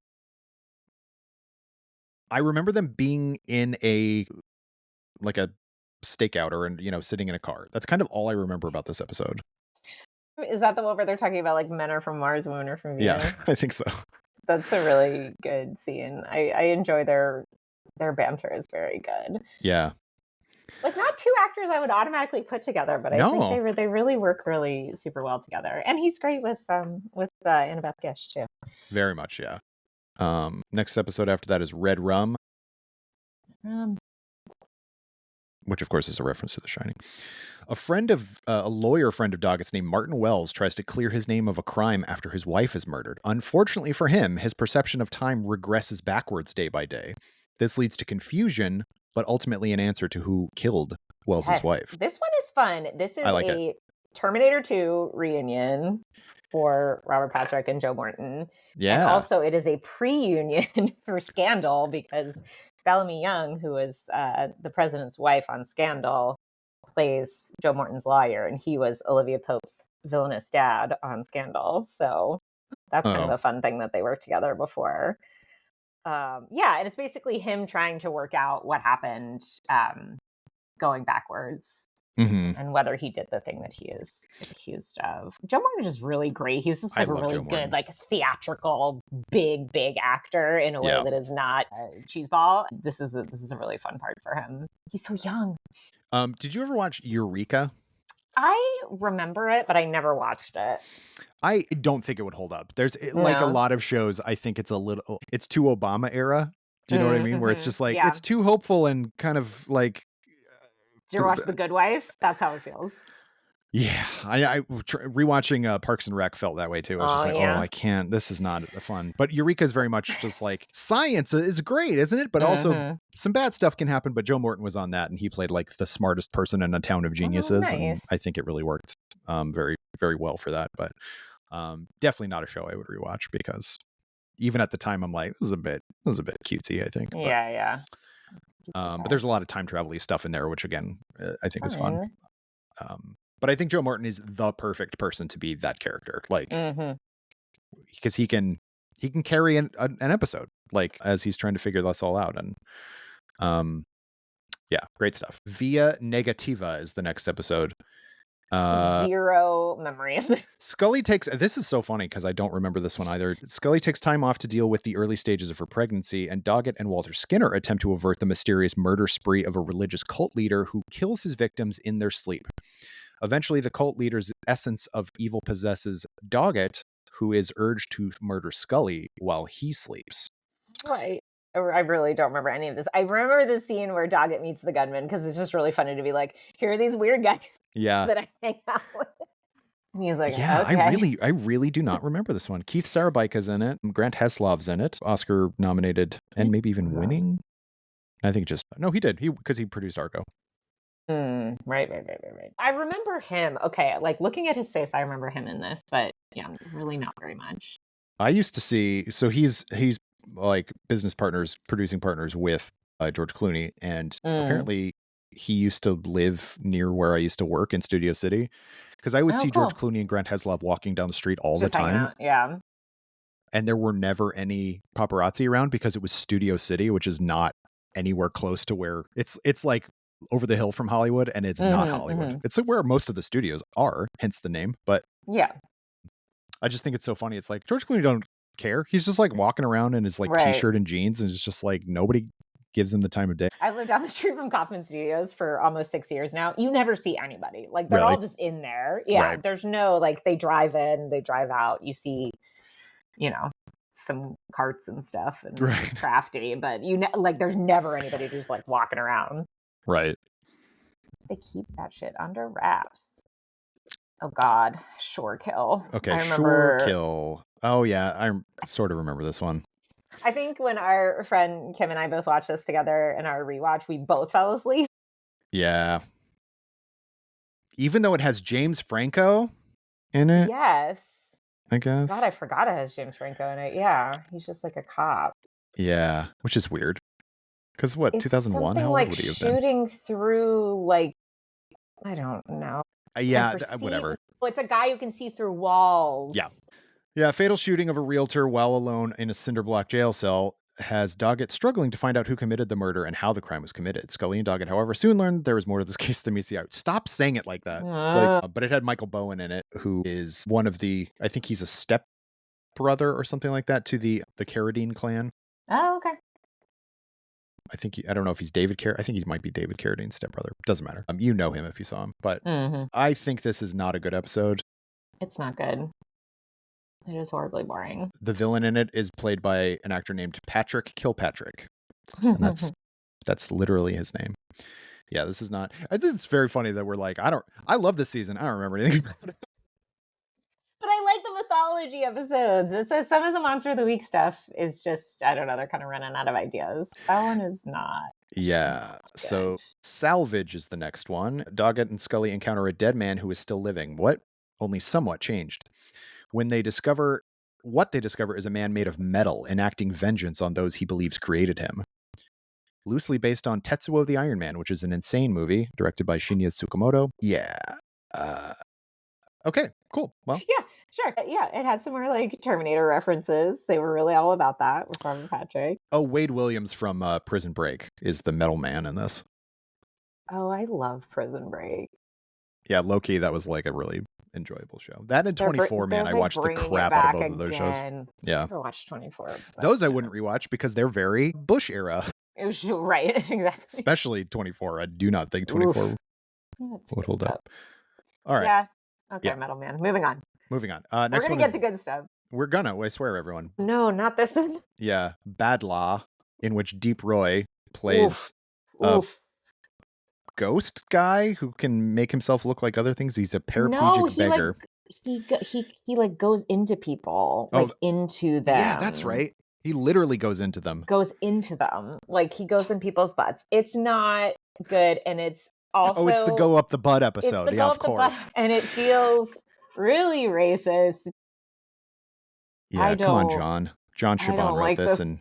I remember them being in a stakeout or sitting in a car. That's kind of all I remember about this episode. Is that the one where they're talking about, like, men are from Mars, women are from Yeah, Venus? I think so. That's a really good scene. I enjoy their banter is very good. Yeah. Like, not 2 actors I would automatically put together, but I think No, they really work really super well together, and he's great with Annabeth Gish too. very much. Yeah. Next episode after that is Red Rum, Um, which of course is a reference to The Shining. A lawyer friend of Doggett's named Martin Wells tries to clear his name of a crime after his wife is murdered. Unfortunately for him, his perception of time regresses backwards day by day. This leads to confusion, but ultimately an answer to who killed Wells's yes, wife. this one is fun. This is I like it. a Terminator 2 reunion for Robert Patrick and Joe Morton. And Yeah. also it is a pre-union for Scandal, because Bellamy Young, who was the president's wife on Scandal, plays Joe Morton's lawyer, and he was Olivia Pope's villainous dad on Scandal. So that's kind of Oh. a fun thing that they worked together before. Yeah, and it's basically him trying to work out what happened going backwards Mhm. and whether he did the thing that he is accused of. Joe Morton is just really great. He's just I like a love really Joe Morton. good, like theatrical, big actor in a way Yeah. that is not a cheeseball. This is a really fun part for him. He's so young. Did you ever watch Eureka? I remember it, but I never watched it. I don't think it would hold up. There's like a No. lot of shows, I think it's too Obama era. Do you know what I mean? Where it's Mm-hmm. just like, Yeah. it's too hopeful and kind of like, Did you ever watch The Good Wife? That's how it feels. yeah. Rewatching Parks and Rec felt that way too. I was just like, yeah. oh, I can't, this is not fun. But Eureka is very much just like, science is great, isn't it? But also some bad stuff can happen. But Joe Morton was on that, and he played like the smartest person in a town of geniuses. Nice. And I think it really worked very, very well for that. But definitely not a show I would rewatch, because even at the time I'm like, this is a bit cutesy, I think. Yeah. But there's a lot of time travel-y stuff in there, which again, I think is fun. But I think Joe Morton is the perfect person to be that character, like, because he can carry an episode, like, as he's trying to figure this all out. And yeah, great stuff. Via Negativa is the next episode. Zero memory of it. Scully this is so funny because I don't remember this one either. Scully takes time off to deal with the early stages of her pregnancy, and Doggett and Walter Skinner attempt to avert the mysterious murder spree of a religious cult leader who kills his victims in their sleep. Eventually, the cult leader's essence of evil possesses Doggett, who is urged to murder Scully while he sleeps. Right. I really don't remember any of this. I remember the scene where Doggett meets the gunman, because it's just really funny to be like, here are these weird guys that I hang out with. And he's like, yeah, okay. I really do not remember this one. Keith Sarabike is in it. Grant Heslov's in it. Oscar nominated and maybe even winning. I think he did. Because he produced Argo. Right. I remember him. Okay, like looking at his face, I remember him in this, but yeah, really not very much. I used to see, so he's like producing partners with George Clooney, and apparently he used to live near where I used to work in Studio City, because I would see cool. George Clooney and Grant Heslov walking down the street all Just the time. out. Yeah. And there were never any paparazzi around, because it was Studio City, which is not anywhere close to where it's like over the hill from Hollywood, and it's not Hollywood. It's where most of the studios are, hence the name. But yeah, I just think it's so funny. It's like George Clooney don't care. He's just like walking around in his like t-shirt and jeans, and it's just like nobody gives him the time of day. I lived down the street from Kaufman Studios for almost 6 years now. You never see anybody. Like, they're all just in there. Yeah, right. There's no, like, they drive in, they drive out. You see, some carts and stuff and crafty, but like, there's never anybody just like walking around. Right. They keep that shit under wraps. Oh God, Shore Kill. Okay, Shore Kill. Oh yeah, I sort of remember this one. I think when our friend Kim and I both watched this together in our rewatch, we both fell asleep. Yeah. Even though it has James Franco in it. Yes. I guess. God, I forgot it has James Franco in it. Yeah, he's just like a cop. Yeah, which is weird. Because what, 2001? How old like would he have been? Shooting through, like, I don't know. Yeah, whatever. Well, it's a guy who can see through walls. Yeah. Yeah, fatal shooting of a realtor while alone in a cinderblock jail cell has Doggett struggling to find out who committed the murder and how the crime was committed. Scully and Doggett, however, soon learned there was more to this case than meets the eye. Stop saying it like that. But it had Michael Bowen in it, who is one of I think he's a step brother or something like that to the Carradine clan. Oh, okay. I don't know if he's David Carradine. I think he might be David Carradine's stepbrother. Doesn't matter. You know him if you saw him. But I think this is not a good episode. It's not good. It is horribly boring. The villain in it is played by an actor named Patrick Kilpatrick. And that's literally his name. Yeah, this is not. I think it's very funny that we're like, I love this season. I don't remember anything about it. But I like the mythology episodes. And so some of the Monster of the Week stuff is just, I don't know, they're kind of running out of ideas. That one is not. Yeah. So Salvage is the next one. Doggett and Scully encounter a dead man who is still living. What? Only somewhat changed. What they discover is a man made of metal, enacting vengeance on those he believes created him. loosely based on Tetsuo the Iron Man, which is an insane movie directed by Shinya Tsukamoto. Yeah. Okay, cool. Well, Yeah, sure. Yeah, it had some more like Terminator references. They were really all about that with Robert Patrick. oh, Wade Williams from Prison Break is the metal man in this. Oh, I love Prison Break. Yeah, low-key, that was like a really enjoyable show. That and They're 24, man, I like watched the bringing it crap out of back both of those shows. again. Yeah. Never watched 24. But, Those I wouldn't rewatch because they're very Bush era. It was right, exactly. Especially 24. I do not think 24 Oof. would hold up. All right. Yeah. Okay, Yeah. Metal Man. Moving on. Moving on. We're Next gonna one get is, to good stuff. we're gonna, I swear, everyone. No, not this one. Yeah, Bad Law, in which Deep Roy plays a Oof. ghost guy who can make himself look like other things. He's a paraplegic No, he beggar. he like goes into people, like into them. Yeah, that's right. He literally goes into them. Goes into them. Like he goes in people's butts. It's not good, and it's also it's the go up the butt it's episode. the Yeah, go of up the course. butt, and it feels really racist. Yeah, come on, John. John I don't Chabon wrote like this, this. and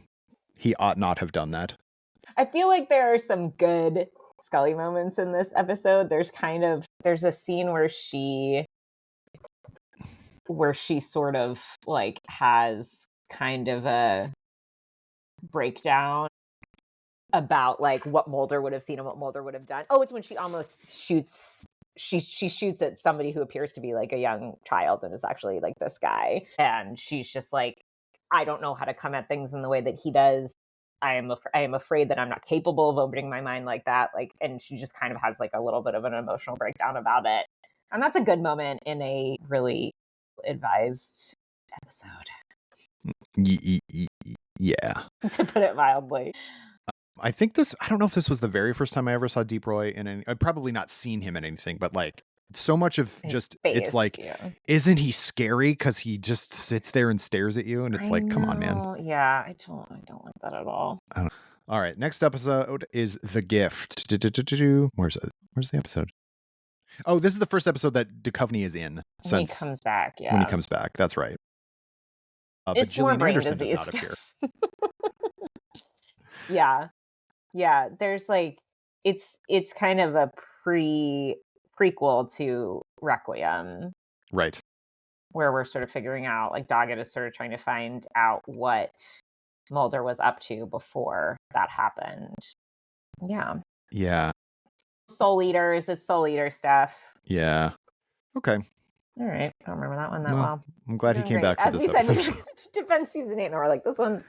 he ought not have done that. I feel like there are some good Scully moments in this episode. There's a scene where she sort of like has kind of a breakdown about like what Mulder would have seen and what Mulder would have done. Oh, it's when she almost shoots she shoots at somebody who appears to be like a young child and is actually like this guy, and she's just like, I don't know how to come at things in the way that he does. I am afraid that I'm not capable of opening my mind like that. Like, and she just kind of has like a little bit of an emotional breakdown about it. And that's a good moment in a really advised episode. Yeah. To put it mildly. I think I don't know if this was the very first time I ever saw Deep Roy in any, I've probably not seen him in anything, but like so much of His it's face, like, yeah. Isn't he scary? Because he just sits there and stares at you. And it's like, come on, man. Yeah, I don't like that at all. All right. Next episode is The Gift. Where's the episode? Oh, this is the first episode that Duchovny is in since he comes back. Yeah. When he comes back. That's right. It's but more Gillian brain Anderson disease. does not appear. Yeah. There's like, it's kind of a prequel to Requiem. Right. Where we're sort of figuring out, like Doggett is sort of trying to find out what Mulder was up to before that happened. Yeah. Yeah. Soul Eaters. It's Soul Eater stuff. Yeah. Okay. All right. I don't remember that one that well. I'm glad he came back for this episode. episode. Defense season 8, and we're like, this one,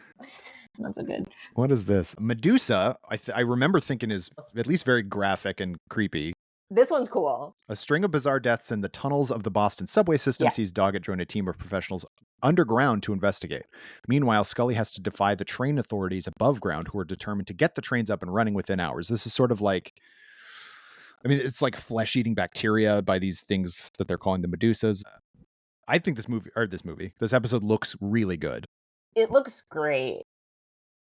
not so good. What is this? Medusa, I remember thinking is at least very graphic and creepy. This one's cool. A string of bizarre deaths in the tunnels of the Boston subway system sees Doggett join a team of professionals underground to investigate. Meanwhile, Scully has to defy the train authorities above ground who are determined to get the trains up and running within hours. This is sort of like, I mean, it's like flesh-eating bacteria by these things that they're calling the Medusas. I think this episode looks really good. It looks great.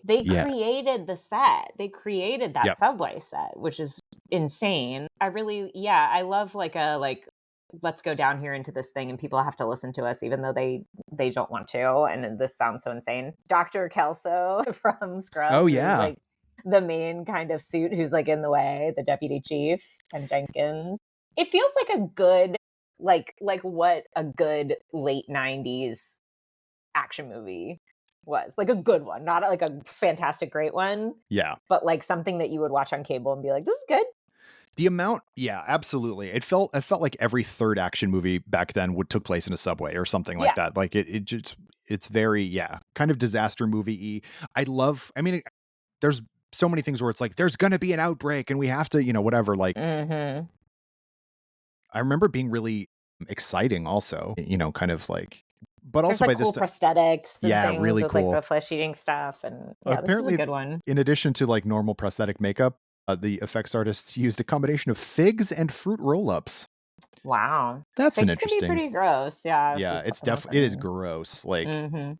They created the set. They created that subway set, which is insane. I love let's go down here into this thing and people have to listen to us even though they don't want to. And this sounds so insane. Dr. Kelso from Scrubs. Oh, yeah. Like the main kind of suit who's like in the way, the deputy chief, and Jenkins. It feels like a good, like what a good late 90s action movie was, like a good one, not like a fantastic great one, but like something that you would watch on cable and be like, this is good. The amount, absolutely. It felt like every third action movie back then took place in a subway or something like that. Like it's very kind of disaster movie-y. There's so many things where it's like there's gonna be an outbreak and we have to whatever, like I remember being really exciting also, kind of like, but also there's, by cool this prosthetics and things really with cool, like the flesh-eating stuff, and apparently this is a good one. In addition to like normal prosthetic makeup, the effects artists used a combination of figs and fruit roll-ups. Wow, that's figs an interesting. Can be pretty gross. It is gross, like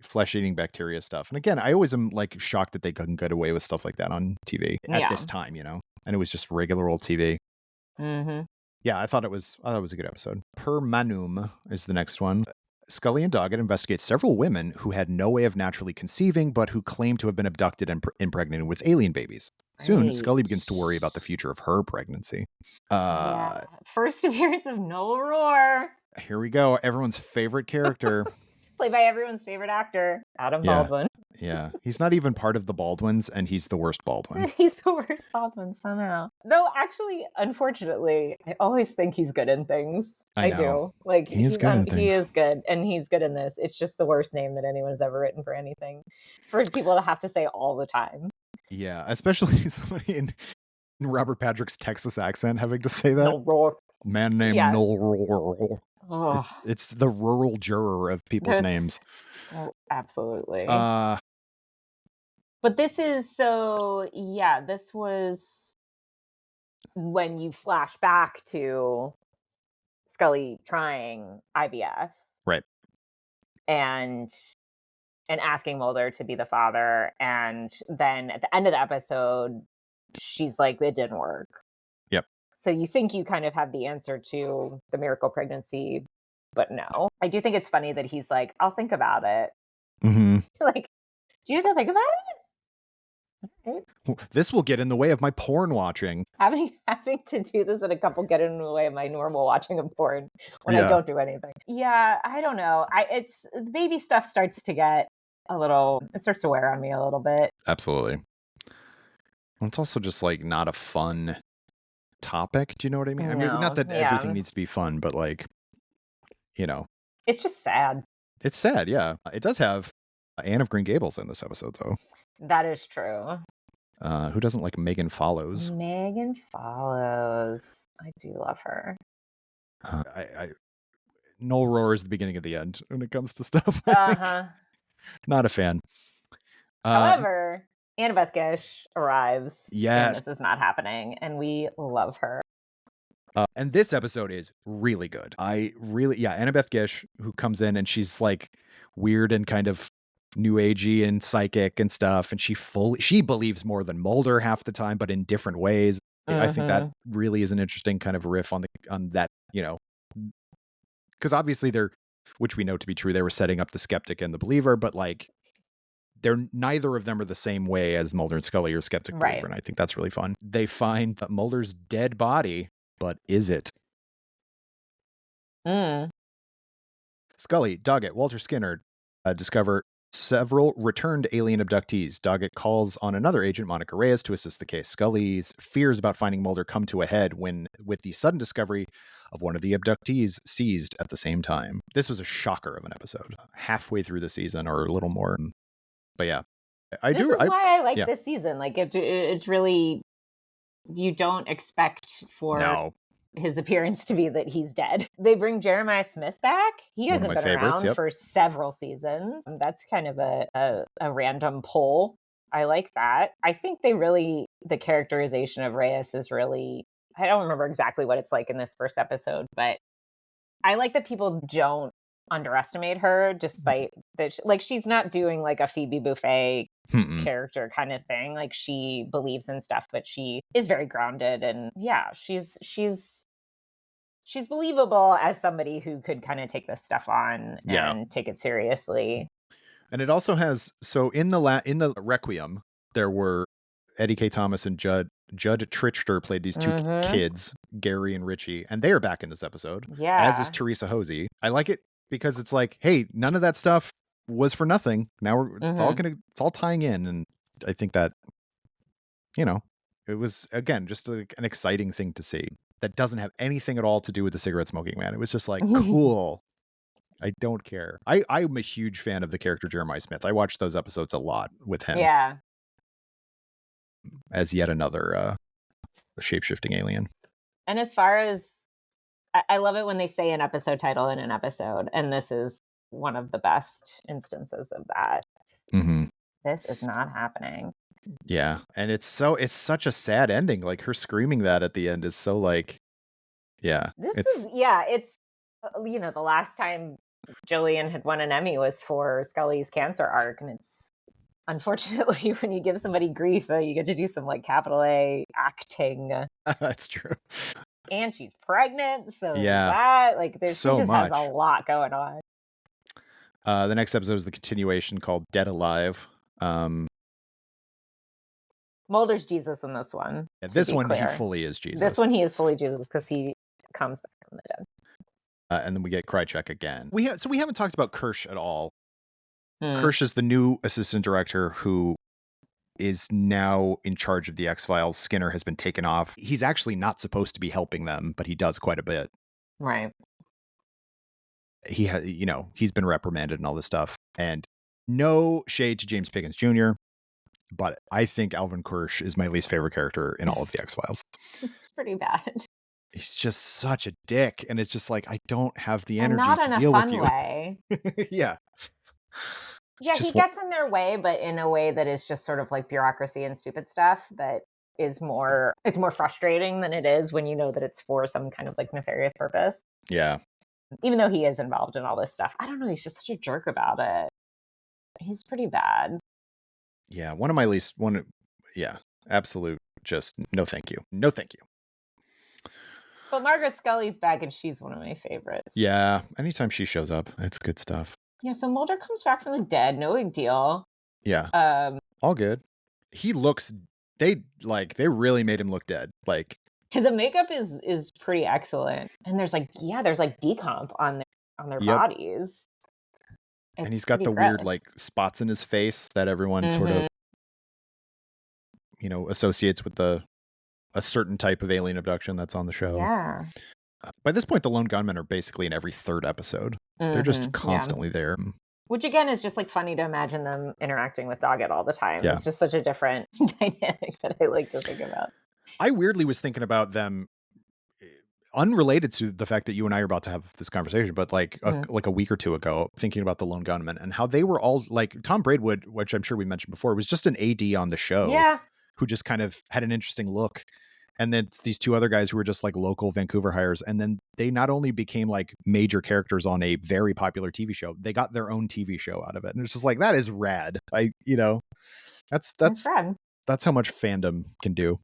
flesh-eating bacteria stuff. And again, I always am like shocked that they couldn't get away with stuff like that on TV at this time, and it was just regular old TV. Yeah, I thought it was a good episode. Permanum is the next one. Scully and Doggett investigate several women who had no way of naturally conceiving, but who claim to have been abducted and impregnated with alien babies. Soon, Right. Scully begins to worry about the future of her pregnancy. Yeah. First appearance of Noel Roar, Here we go. Everyone's favorite character. played by everyone's favorite actor, Adam Yeah. Baldwin. Yeah. He's not even part of the Baldwins, and he's the worst Baldwin. He's the worst Baldwin somehow. Though, actually, unfortunately, I always think he's good in things. I know. Do. Like He is good in he things. is good, and he's good in this. It's just the worst name that anyone has ever written for anything, for people to have to say all the time. Yeah, especially somebody in Robert Patrick's Texas accent having to say that. No Roar. Man named Yeah. Noel Roar. Oh, It's the rural juror of people's names. Oh, absolutely. Uh, But this is this was when you flash back to Scully trying IVF. Right. And asking Mulder to be the father. And then at the end of the episode, she's like, it didn't work. Yep. So you think you kind of have the answer to the miracle pregnancy, but no. I do think it's funny that he's like, I'll think about it. Mm-hmm. Like, do you have to think about it? Right. This will get in the way of my porn watching. Having to do this and a couple get in the way of my normal watching of porn when I don't do anything. Yeah, I don't know. It's baby stuff starts to get it starts to wear on me a little bit. Absolutely. It's also just like not a fun topic. Do you know what I mean? I mean, not that everything needs to be fun, but like, it's just sad. It's sad. Yeah. It does have Anne of Green Gables in this episode, though. That is true. Who doesn't like Megan Follows? Megan Follows. I do love her. Noel Roar is the beginning of the end when it comes to stuff. Not a fan. However, Annabeth Gish arrives. Yes. And this is not happening, and we love her. And this episode is really good. Annabeth Gish, who comes in and she's like weird and kind of new agey and psychic and stuff, and she believes more than Mulder half the time, but in different ways. I think that really is an interesting kind of riff on that, because obviously which we know to be true, they were setting up the skeptic and the believer, but like neither of them are the same way as Mulder and Scully or skeptic believer, and I think that's really fun. They find Mulder's dead body, but is it? Scully, Doggett, Walter Skinner discover several returned alien abductees. Doggett calls on another agent, Monica Reyes, to assist the case. Scully's fears about finding Mulder come to a head with the sudden discovery of one of the abductees seized at the same time. This was a shocker of an episode. Halfway through the season, or a little more. But yeah, this is why I like this season. Like it's really, you don't expect for his appearance to be that he's dead. They bring Jeremiah Smith back. He hasn't been around for several seasons. That's kind of a random pull. I like that. I think the characterization of Reyes is really, I don't remember exactly what it's like in this first episode, but I like that people don't underestimate her, despite that, she's not doing like a Phoebe Buffay character kind of thing. Like, she believes in stuff, but she is very grounded, and she's believable as somebody who could kind of take this stuff on and take it seriously. And it also has, so in the Requiem, there were Eddie K. Thomas and Judd Trichter played these two kids, Gary and Richie, and they are back in this episode. As is Teresa Hosey. I like it because it's like, hey, none of that stuff was for nothing. Now it's all tying in, and I think that, it was, again, just an exciting thing to see that doesn't have anything at all to do with the cigarette smoking man. It was just like, cool. I don't care. I'm a huge fan of the character Jeremiah Smith. I watched those episodes a lot with him. Yeah. As yet another shape-shifting alien. And as far as, I love it when they say an episode title in an episode, and this is one of the best instances of that. This is not happening. Yeah, and it's such a sad ending. Like, her screaming that at the end is so like, it's the last time Jillian had won an Emmy was for Scully's cancer arc, and it's, unfortunately, when you give somebody grief, you get to do some like capital A acting. That's true. And she's pregnant, so that, like, there's so she just has a lot going on. The next episode is the continuation called Dead Alive. Mulder's Jesus in this one. Yeah, To this be one, he clear. fully is Jesus. This one, he is fully Jesus because he comes back from the dead. And then we get Krychek again. We haven't talked about Kirsch at all. Mm. Kirsch is the new assistant director who is now in charge of the X-Files. Skinner has been taken off. He's actually not supposed to be helping them, but he does quite a bit. Right. He has, he's been reprimanded and all this stuff. And no shade to James Pickens Jr., but I think Alvin Kirsch is my least favorite character in all of the X-Files. It's pretty bad. He's just such a dick, and it's just like, I don't have the And energy not to in a deal with fun you. way. Yeah. Yeah, he gets in their way, but in a way that is just sort of like bureaucracy and stupid stuff that is more frustrating than it is when you know that it's for some kind of like nefarious purpose. Yeah. Even though he is involved in all this stuff. I don't know, he's just such a jerk about it. He's pretty bad. Yeah, absolute, just no thank you. No thank you. But Margaret Scully's back and she's one of my favorites. Yeah, anytime she shows up, it's good stuff. Yeah, so Mulder comes back from the dead, no big deal. Yeah. All good. He looks, they really made him look dead. Like, the makeup is pretty excellent. And there's decomp on their bodies. And he's got the weird like spots in his face that everyone sort of associates with a certain type of alien abduction that's on the show. Yeah. By this point, the lone gunmen are basically in every third episode. They're just constantly there. Which again is just like funny to imagine them interacting with Doggett all the time. Yeah. It's just such a different dynamic that I like to think about. I weirdly was thinking about them unrelated to the fact that you and I are about to have this conversation, but like a week or two ago, thinking about the lone gunmen and how they were all like Tom Braidwood, which I'm sure we mentioned before, was just an AD on the show who just kind of had an interesting look. And then these two other guys who were just like local Vancouver hires. And then they not only became like major characters on a very popular TV show, they got their own TV show out of it. And it's just like, that is rad. That's rad. That's how much fandom can do.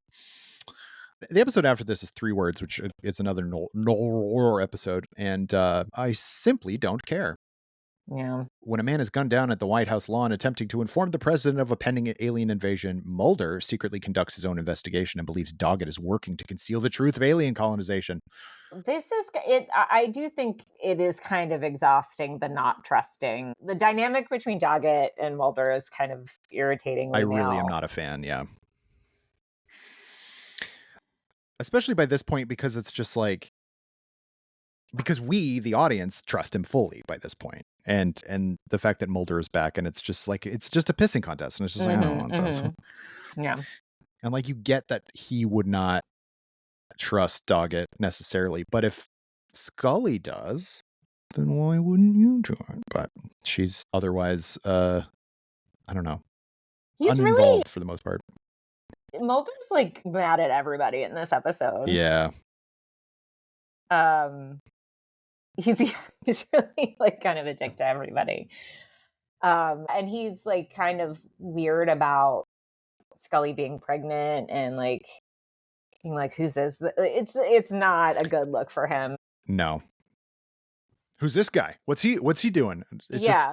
The episode after this is 3 words, which is another Nor episode. And I simply don't care. Yeah. When a man is gunned down at the White House lawn attempting to inform the president of a pending alien invasion, Mulder secretly conducts his own investigation and believes Doggett is working to conceal the truth of alien colonization. This is it. I do think it is kind of exhausting, the not trusting. The dynamic between Doggett and Mulder is kind of irritating. I really am not a fan. Yeah. Especially by this point, because it's just like, because we, the audience, trust him fully by this point. And the fact that Mulder is back and it's just like, it's just a pissing contest. And it's just like, I don't want to trust him. Yeah. And like, you get that he would not trust Doggett necessarily, but if Scully does, then why wouldn't you try? But she's otherwise, I don't know, He's uninvolved really, for the most part. Mulder's like mad at everybody in this episode. Yeah. He's really like kind of a dick to everybody. And he's like kind of weird about Scully being pregnant and like being like, who's this? It's not a good look for him. No. Who's this guy? What's he doing? It's just,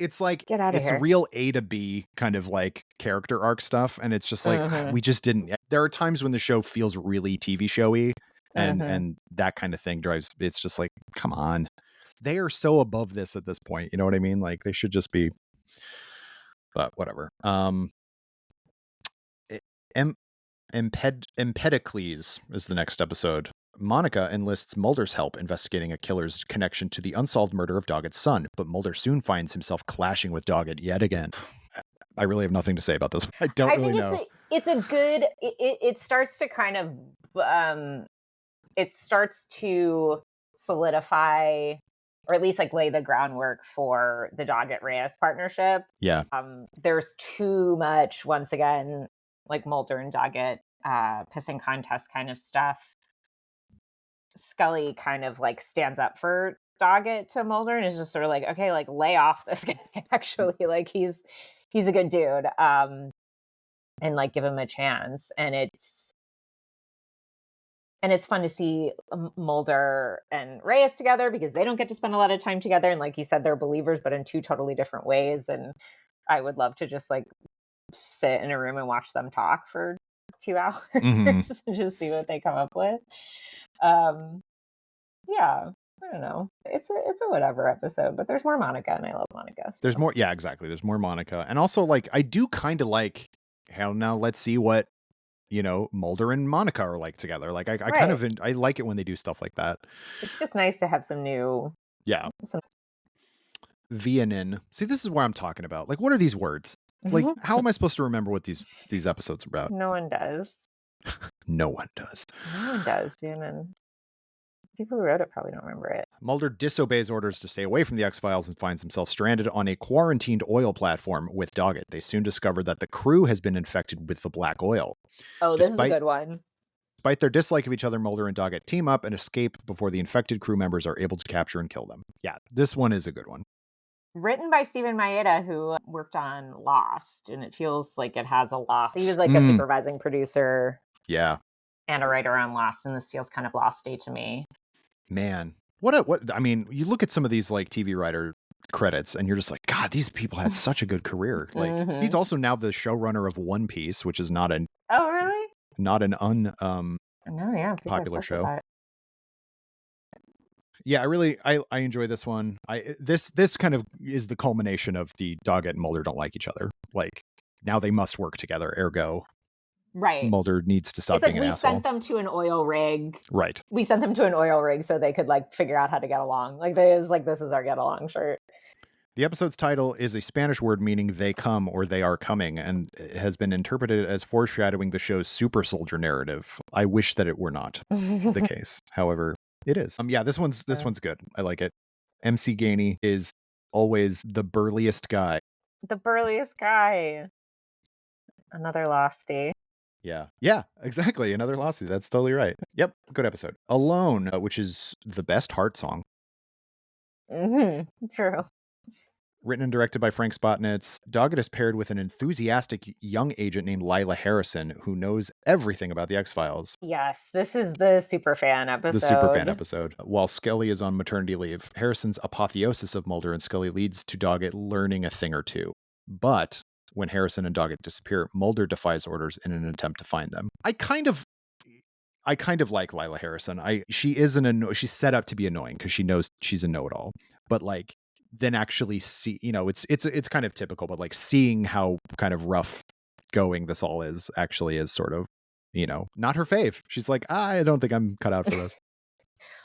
it's like, get out of it's here. Real A to B kind of like character arc stuff. And it's just like, we just didn't, there are times when the show feels really TV showy and that kind of thing it's just like, come on. They are so above this at this point. You know what I mean? Like they should just be, but whatever. Empedocles is the next episode. Monica enlists Mulder's help investigating a killer's connection to the unsolved murder of Doggett's son, but Mulder soon finds himself clashing with Doggett yet again. I really have nothing to say about this. I think know. It's a good, it starts to kind of, it starts to solidify, or at least like lay the groundwork for the Doggett-Reyes partnership. Yeah. There's too much, once again, like Mulder and Doggett pissing contest kind of stuff. Scully kind of like stands up for Doggett to Mulder and is just sort of like, okay, like lay off this guy. Actually, like he's a good dude, and like give him a chance. And it's fun to see Mulder and Reyes together because they don't get to spend a lot of time together. And like you said, they're believers, but in 2 totally different ways. And I would love to just like sit in a room and watch them talk for 2 hours Mhm. and just see what they come up with. Um, yeah, I don't know. It's a whatever episode, but there's more Monica, and I love Monica. There's So. more, yeah, exactly. There's more Monica. And also, like, I do kind of like, hell, now let's see what, Mulder and Monica are like together. Like, I kind Right. of, I like it when they do stuff like that. It's just nice to have some new Yeah. some Vianin. See, this is where I'm talking about. Like, what are these words? Like, how am I supposed to remember what these episodes are about? No one does. No one does. No one does, June, and people who wrote it probably don't remember it. Mulder disobeys orders to stay away from the X-Files and finds himself stranded on a quarantined oil platform with Doggett. They soon discover that the crew has been infected with the black oil. Oh, this is a good one. Despite their dislike of each other, Mulder and Doggett team up and escape before the infected crew members are able to capture and kill them. Yeah, this one is a good one. Written by Stephen Maeda, who worked on Lost, and it feels like it has a Lost. He was like a supervising producer. Yeah. And a writer on Lost, and this feels kind of Losty to me. Man, what I mean, you look at some of these like TV writer credits and you're just like, God, these people had such a good career. Like he's also now the showrunner of One Piece, which is not an Oh, really? Not an No, yeah, popular show. Yeah, I enjoy this one. This kind of is the culmination of the Doggett and Mulder don't like each other. Like now they must work together, ergo right. Mulder needs to stop it's like being an we asshole. sent them to an oil rig. Right. We sent them to an oil rig so they could like figure out how to get along. Like this is our get along shirt. The episode's title is a Spanish word meaning they come or they are coming, and has been interpreted as foreshadowing the show's super soldier narrative. I wish that it were not the case. However, it is. Yeah, this one's good. I like it. MC Gainey is always the burliest guy. The burliest guy. Another Losty. Yeah, exactly. Another Losty. That's totally right. Yep, good episode. Alone, which is the best Heart song. True. Written and directed by Frank Spotnitz, Doggett is paired with an enthusiastic young agent named Lila Harrison, who knows everything about the X-Files. Yes, this is the Superfan episode. While Scully is on maternity leave, Harrison's apotheosis of Mulder and Scully leads to Doggett learning a thing or two. But when Harrison and Doggett disappear, Mulder defies orders in an attempt to find them. I kind of like Lila Harrison. She's set up to be annoying because she knows she's a know-it-all. But like, then actually see, it's kind of typical, but like seeing how kind of rough going this all is actually is sort of, not her fave. She's like, I don't think I'm cut out for this.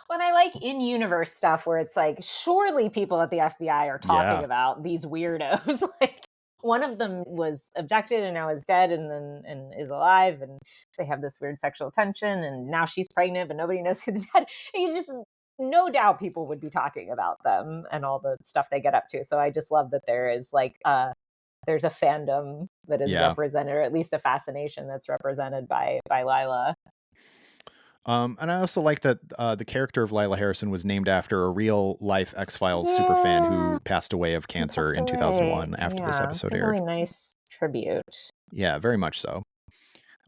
When I like in-universe stuff where it's like, surely people at the FBI are talking about these weirdos. Like one of them was abducted and now is dead and is alive, and they have this weird sexual tension, and now she's pregnant, but nobody knows who the dead. And you just, no doubt people would be talking about them and all the stuff they get up to. So I just love that there is like there's a fandom that is represented, or at least a fascination that's represented by Lila. And I also like that the character of Lila Harrison was named after a real life X-Files superfan who passed away of cancer in 2001 after this episode aired. Really nice tribute. Yeah, very much so.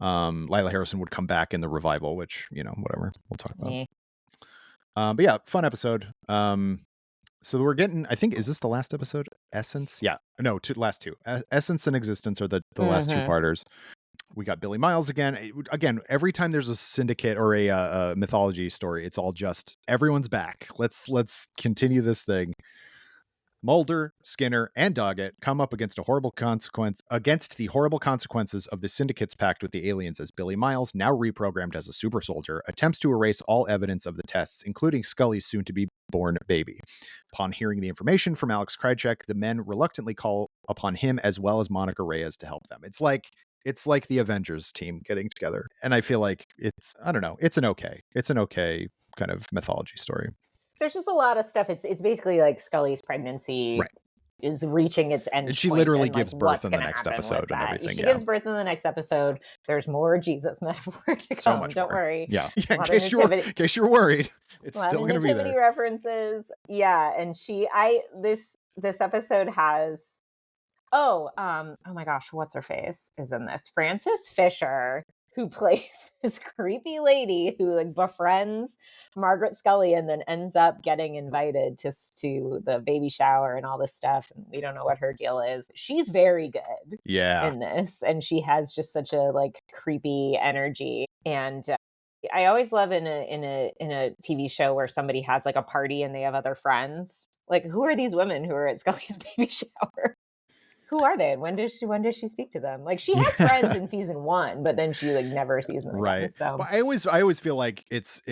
Lila Harrison would come back in the revival, which, whatever, we'll talk about. But yeah, fun episode. So we're getting, I think, is this the last episode? Essence? Yeah. No, last two. Essence and Existence are the last two-parters. We got Billy Miles again. Again, every time there's a syndicate or a mythology story, it's all just everyone's back. Let's continue this thing. Mulder, Skinner, and Doggett come up against the horrible consequences of the Syndicate's pact with the aliens as Billy Miles, now reprogrammed as a super soldier, attempts to erase all evidence of the tests, including Scully's soon-to-be-born baby. Upon hearing the information from Alex Krycek, the men reluctantly call upon him as well as Monica Reyes to help them. It's like the Avengers team getting together. And I feel like it's an okay kind of mythology story. There's just a lot of stuff. It's basically like Scully's pregnancy is reaching its end. And she literally gives birth in the next episode and everything. She gives birth in the next episode. There's more Jesus metaphor to come. Much Don't more. worry. Yeah. In case you're worried, it's still going to be there. References. Yeah. And this episode has, oh my gosh, what's her face is in this? Frances Fisher, who plays this creepy lady who like befriends Margaret Scully and then ends up getting invited to the baby shower and all this stuff. And we don't know what her deal is. She's very good in this, and she has just such a like creepy energy. And I always love in a TV show where somebody has like a party and they have other friends. Like, who are these women who are at Scully's baby shower? Who are they? And when does she speak to them? Like, she has friends in season 1, but then she like never sees them again. So But I always feel like it's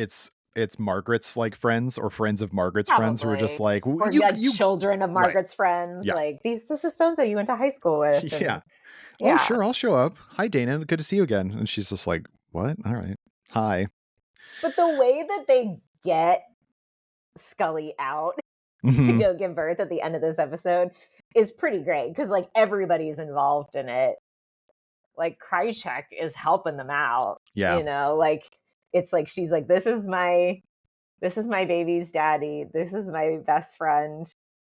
Margaret's like friends or friends of Margaret's friends who are just like, or you children of Margaret's friends. Yeah. Like, this is so-and-so you went to high school with. And, yeah. Oh, sure, I'll show up. Hi, Dana. Good to see you again. And she's just like, what? All right. Hi. But the way that they get Scully out to go give birth at the end of this episode is pretty great, because like everybody's involved in it. Like, Krychek is helping them out. Yeah. You know, like it's like she's like, this is my baby's daddy. This is my best friend.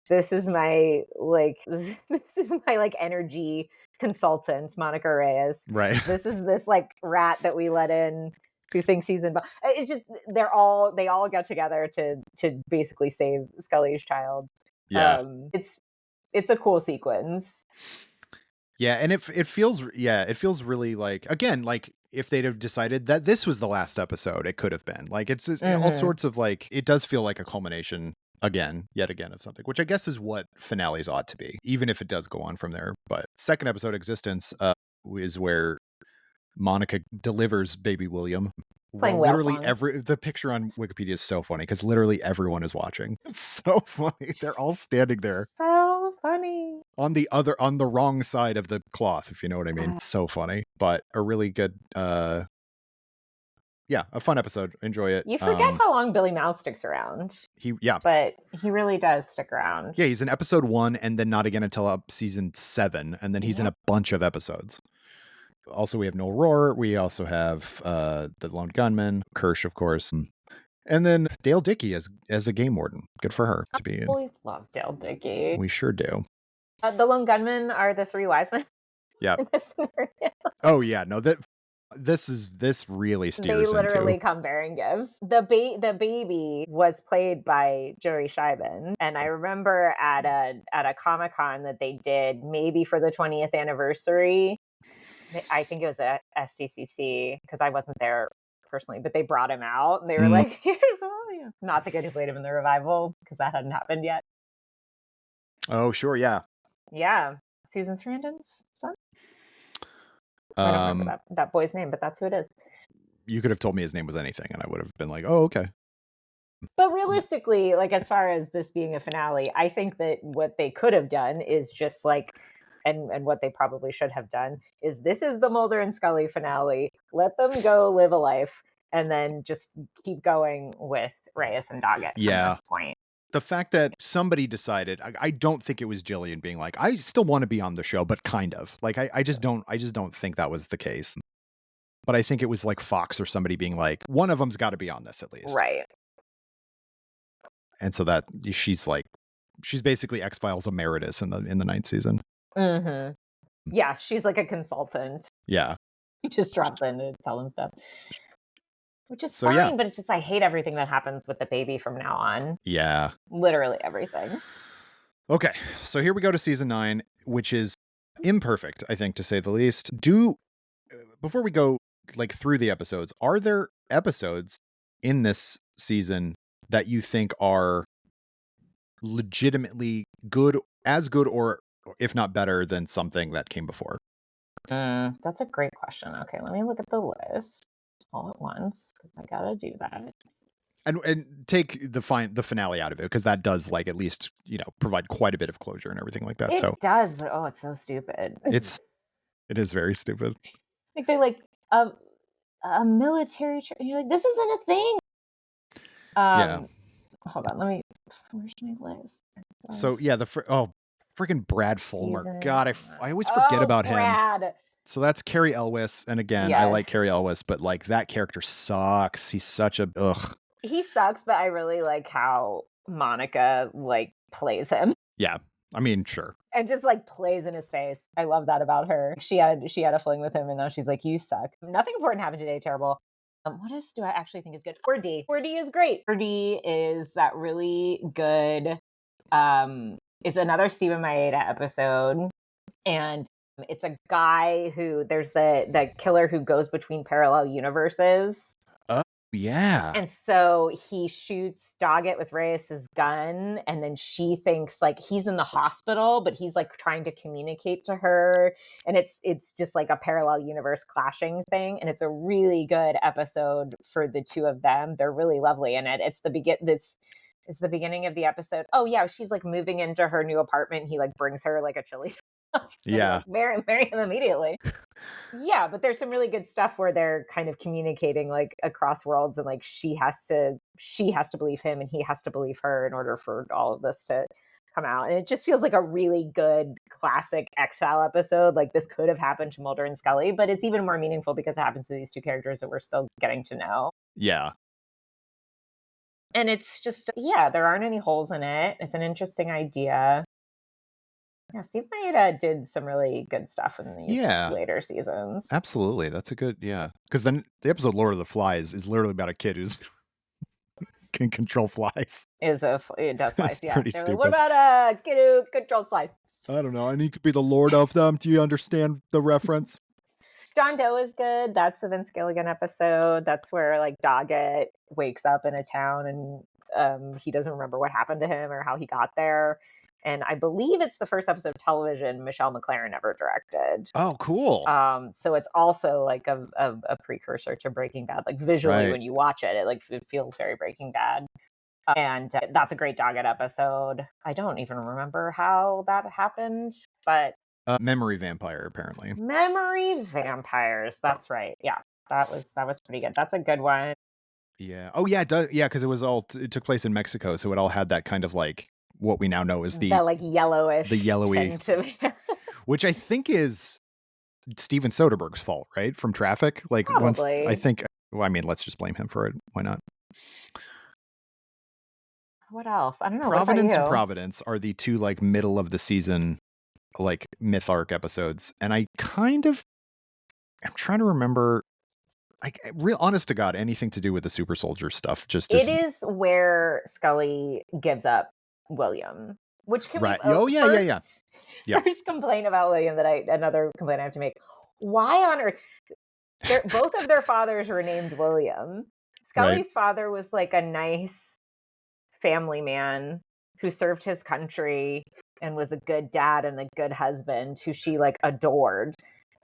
This is my like energy consultant, Monica Reyes. Right. This is this like rat that we let in who thinks he's in. It's just they all get together to basically save Scully's child. Yeah. It's a cool sequence. Yeah, and it feels really like, again, like if they'd have decided that this was the last episode, it could have been. Like it's all sorts of like, it does feel like a culmination yet again of something, which I guess is what finales ought to be, even if it does go on from there. But second episode, Existence, is where Monica delivers baby William. Playing literally the picture on Wikipedia is so funny because literally everyone is watching. It's so funny. They're all standing there. So funny. On the wrong side of the cloth, if you know what I mean. So funny. But a really good a fun episode. Enjoy it. You forget how long Billy Mouth sticks around. But he really does stick around. Yeah, he's in episode 1 and then not again until season 7, and then he's in a bunch of episodes. Also, we have Noel Rohr. We also have the Lone Gunman, Kirsch, of course. And then Dale Dickey as a game warden. Good for her to be in. We love Dale Dickey. We sure do. The Lone Gunmen are the 3 wise men. Yeah. Oh yeah, no, this really steers They literally into... come bearing gifts. The baby was played by Joey Scheiben, and I remember at a Comic-Con that they did maybe for the 20th anniversary. I think it was at SDCC, because I wasn't there personally, but they brought him out and they were like, here's William. Not the kid who played him in the revival, because that hadn't happened yet. Oh, sure, yeah. Yeah. Susan Sarandon's son? I don't remember that boy's name, but that's who it is. You could have told me his name was anything and I would have been like, oh, okay. But realistically, like as far as this being a finale, I think that what they could have done is just like, and what they probably should have done is, this is the Mulder and Scully finale. Let them go live a life and then just keep going with Reyes and Doggett from this point. The fact that somebody decided, I don't think it was Jillian being like, I still want to be on the show, but kind of. Like I just don't think that was the case. But I think it was like Fox or somebody being like, one of them's got to be on this at least. Right. And so that she's basically X-Files emeritus in the 9th season. Mm-hmm. Yeah, she's like a consultant. Yeah. He just drops in to tell them stuff. Which is fine, but it's just, I hate everything that happens with the baby from now on. Yeah. Literally everything. Okay, so here we go to season 9, which is imperfect, I think, to say the least. Before we go like through the episodes, are there episodes in this season that you think are legitimately good, as good, or if not better than something that came before? That's a great question. Okay, let me look at the list all at once, because I gotta do that. And take the finale out of it, because that does like at least, provide quite a bit of closure and everything like that. It does, but it's so stupid. It is very stupid. Like they like a military. You're like, this isn't a thing. Yeah. Hold on. Where's my list? So yeah, freaking Brad Fulmer. God, I always forget about Brad. him. So that's Carrie Elwes, and again, yes. I like Carrie Elwes, but like that character sucks. He's such a ugh. He sucks, but I really like how Monica like plays him. Yeah, I mean, sure. and just like plays in his face. I love that about her. She had a fling with him, and now she's like, "You suck." Nothing important happened today. Terrible. What else do I actually think is good? 4D. 4D is great. 4D is that really good. It's another Stephen Maeda episode, and it's a guy who there's the killer who goes between parallel universes. Yeah. And so he shoots Doggett with Reyes's gun, and then she thinks like he's in the hospital, but he's like trying to communicate to her, and it's just like a parallel universe clashing thing, and it's a really good episode for the two of them. They're really lovely in it. It's the beginning of the episode. Oh yeah, she's like moving into her new apartment. He like brings her like a chili. Yeah. Like, marry him immediately. Yeah, but there's some really good stuff where they're kind of communicating like across worlds, and like she has to believe him and he has to believe her in order for all of this to come out. And it just feels like a really good classic X-File episode. Like this could have happened to Mulder and Scully, but it's even more meaningful because it happens to these two characters that we're still getting to know. Yeah. And it's just, yeah, there aren't any holes in it. It's an interesting idea. Yeah, Steve Maeda did some really good stuff in these later seasons. Absolutely. That's a good, because then the episode Lord of the Flies is literally about a kid who's can control flies. It does flies, yeah. Pretty stupid. Like, what about a kid who controls flies? I don't know. I need to be the lord of them. Do you understand the reference? John Doe is good. That's the Vince Gilligan episode. That's where like Doggett wakes up in a town and he doesn't remember what happened to him or how he got there. And I believe it's the first episode of television Michelle MacLaren ever directed. Oh, cool. So it's also like a precursor to Breaking Bad. Like visually, when you watch it, it feels very Breaking Bad. And that's a great Doggett episode. I don't even remember how that happened, but memory vampire, apparently. Memory vampires. That's right. Yeah, that was pretty good. That's a good one. Yeah. Oh, yeah. It does. Yeah, because it took place in Mexico, so it all had that kind of like what we now know as the like yellowish, the yellowy, which I think is Steven Soderbergh's fault, right? From Traffic. Like Probably. Once I think. Well, I mean, let's just blame him for it. Why not? What else? I don't know. Providence and Providence are the two like middle of the season like myth arc episodes, and I'm trying to remember. Real honest to God, anything to do with the super soldier stuff just it is where Scully gives up William, which can right. First complaint about William another complaint I have to make. Why on earth? Both of their fathers were named William. Scully's father was like a nice family man who served his country and was a good dad and a good husband who she like adored.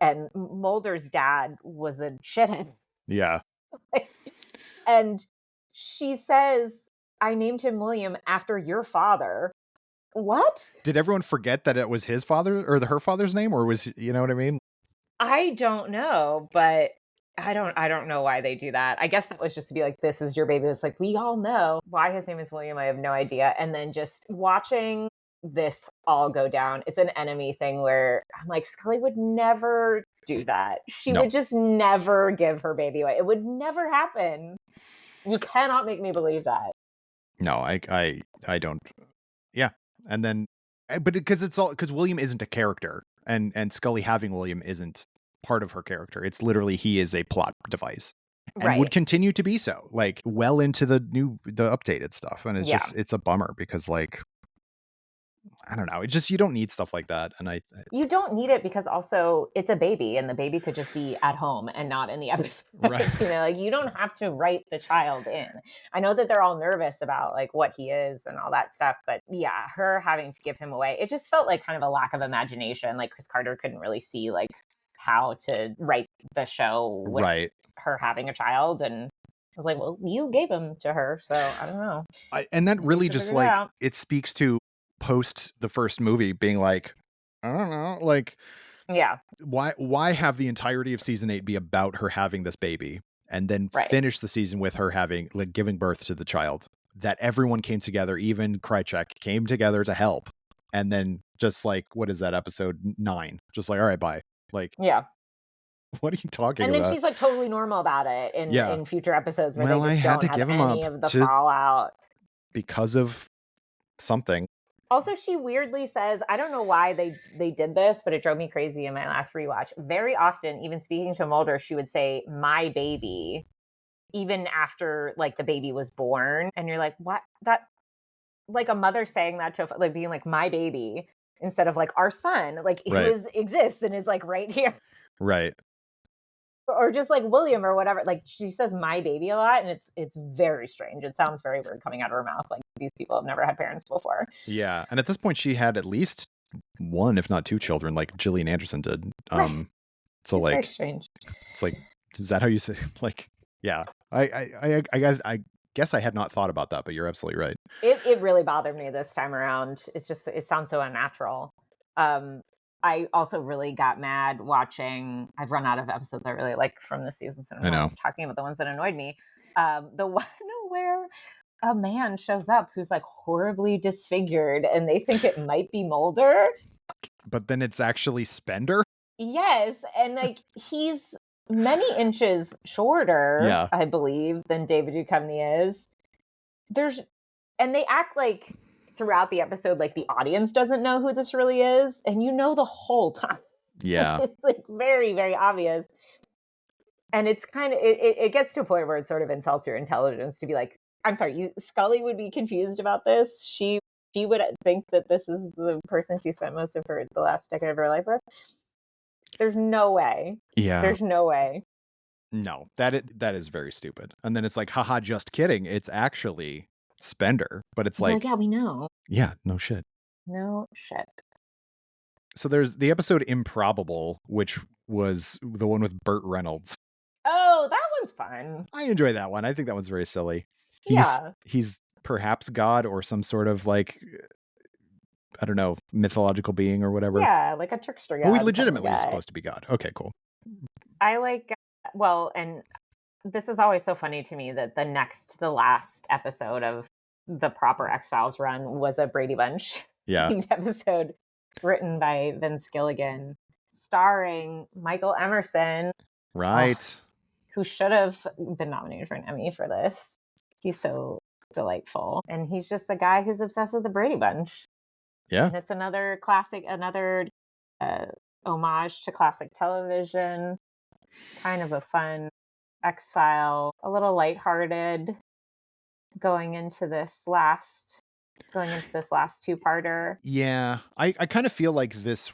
And Mulder's dad was a shithead. Yeah. And she says, I named him William after your father. What? Did everyone forget that it was his father or her father's name, or was, you know what I mean? I don't know, but I don't know why they do that. I guess that was just to be like, this is your baby. It's like, we all know why his name is William. I have no idea. And then just watching this all go down, it's an enemy thing where I'm like, Scully would never do that. She would just never give her baby away. It would never happen. You cannot make me believe that. No, I don't. Yeah. And then, but because William isn't a character, and Scully having William isn't part of her character. It's literally he is a plot device, and would continue to be so, like well into the updated stuff. And it's just it's a bummer because like I don't know, it just you don't need stuff like that. And you don't need it because also it's a baby, and the baby could just be at home and not in the episode. Right. You know, like you don't have to write the child in. I know that they're all nervous about like what he is and all that stuff, but yeah, her having to give him away, it just felt like kind of a lack of imagination. Like Chris Carter couldn't really see like how to write the show with her having a child, and I was like, well, you gave him to her, so I don't know. And that really just like it speaks to post the first movie being like, I don't know, like, why have the entirety of season 8 be about her having this baby, and then finish the season with her having like giving birth to the child that everyone came together, even Krychek came together to help, and then just like, what is that, episode 9, just like, all right, bye. Like, what are you talking about? And then she's like totally normal about it in future episodes where they just don't have any of the fallout because of something. Also, she weirdly says, I don't know why they did this, but it drove me crazy in my last rewatch. Very often, even speaking to Mulder, she would say, my baby, even after like the baby was born. And you're like, what? That, like a mother saying that to, like being like, my baby, instead of like our son, like who Right. exists and is like right here. Right. Or just like William or whatever. Like she says my baby a lot, and it's very strange. It sounds very weird coming out of her mouth. Like these people have never had parents before. Yeah. And at this point, she had at least one, if not two children, like Gillian Anderson did. Right. So It's very like, strange. it's like, is that how you say? Like, yeah. I guess I had not thought about that, but you're absolutely right. It really bothered me this time around. It's just it sounds so unnatural. I also really got mad watching. I've run out of episodes I really like from this season, so I know. I'm talking about the ones that annoyed me. The one where a man shows up who's like horribly disfigured, and they think it might be Mulder. But then it's actually Spender. Yes, and like he's many inches shorter, Yeah. I believe, than David Duchovny is. And they act like throughout the episode, like the audience doesn't know who this really is, and you know the whole time. Yeah. It's like very, very obvious. And it's kind of it gets to a point where it sort of insults your intelligence to be like, I'm sorry, Scully would be confused about this. She would think that this is the person she spent most of the last decade of her life with. There's no way. Yeah. There's no way. No, that is very stupid. And then it's like, haha, just kidding. It's actually Spender. But it's like, yeah, we know. Yeah, no shit. No shit. So there's the episode Improbable, which was the one with Burt Reynolds. Oh, that one's fun. I enjoy that one. I think that one's very silly. Yeah. He's perhaps God or some sort of like, I don't know, mythological being or whatever. Yeah, like a trickster god. Oh, he legitimately is supposed to be God. Okay, cool. I like, well, and this is always so funny to me that the last episode of the proper X-Files run was a Brady Bunch themed episode written by Vince Gilligan, starring Michael Emerson. Right. Who should have been nominated for an Emmy for this. He's so delightful. And he's just a guy who's obsessed with the Brady Bunch. Yeah. And it's another classic, homage to classic television. Kind of a fun X-File, a little lighthearted going into this last two-parter. Yeah. I kind of feel like this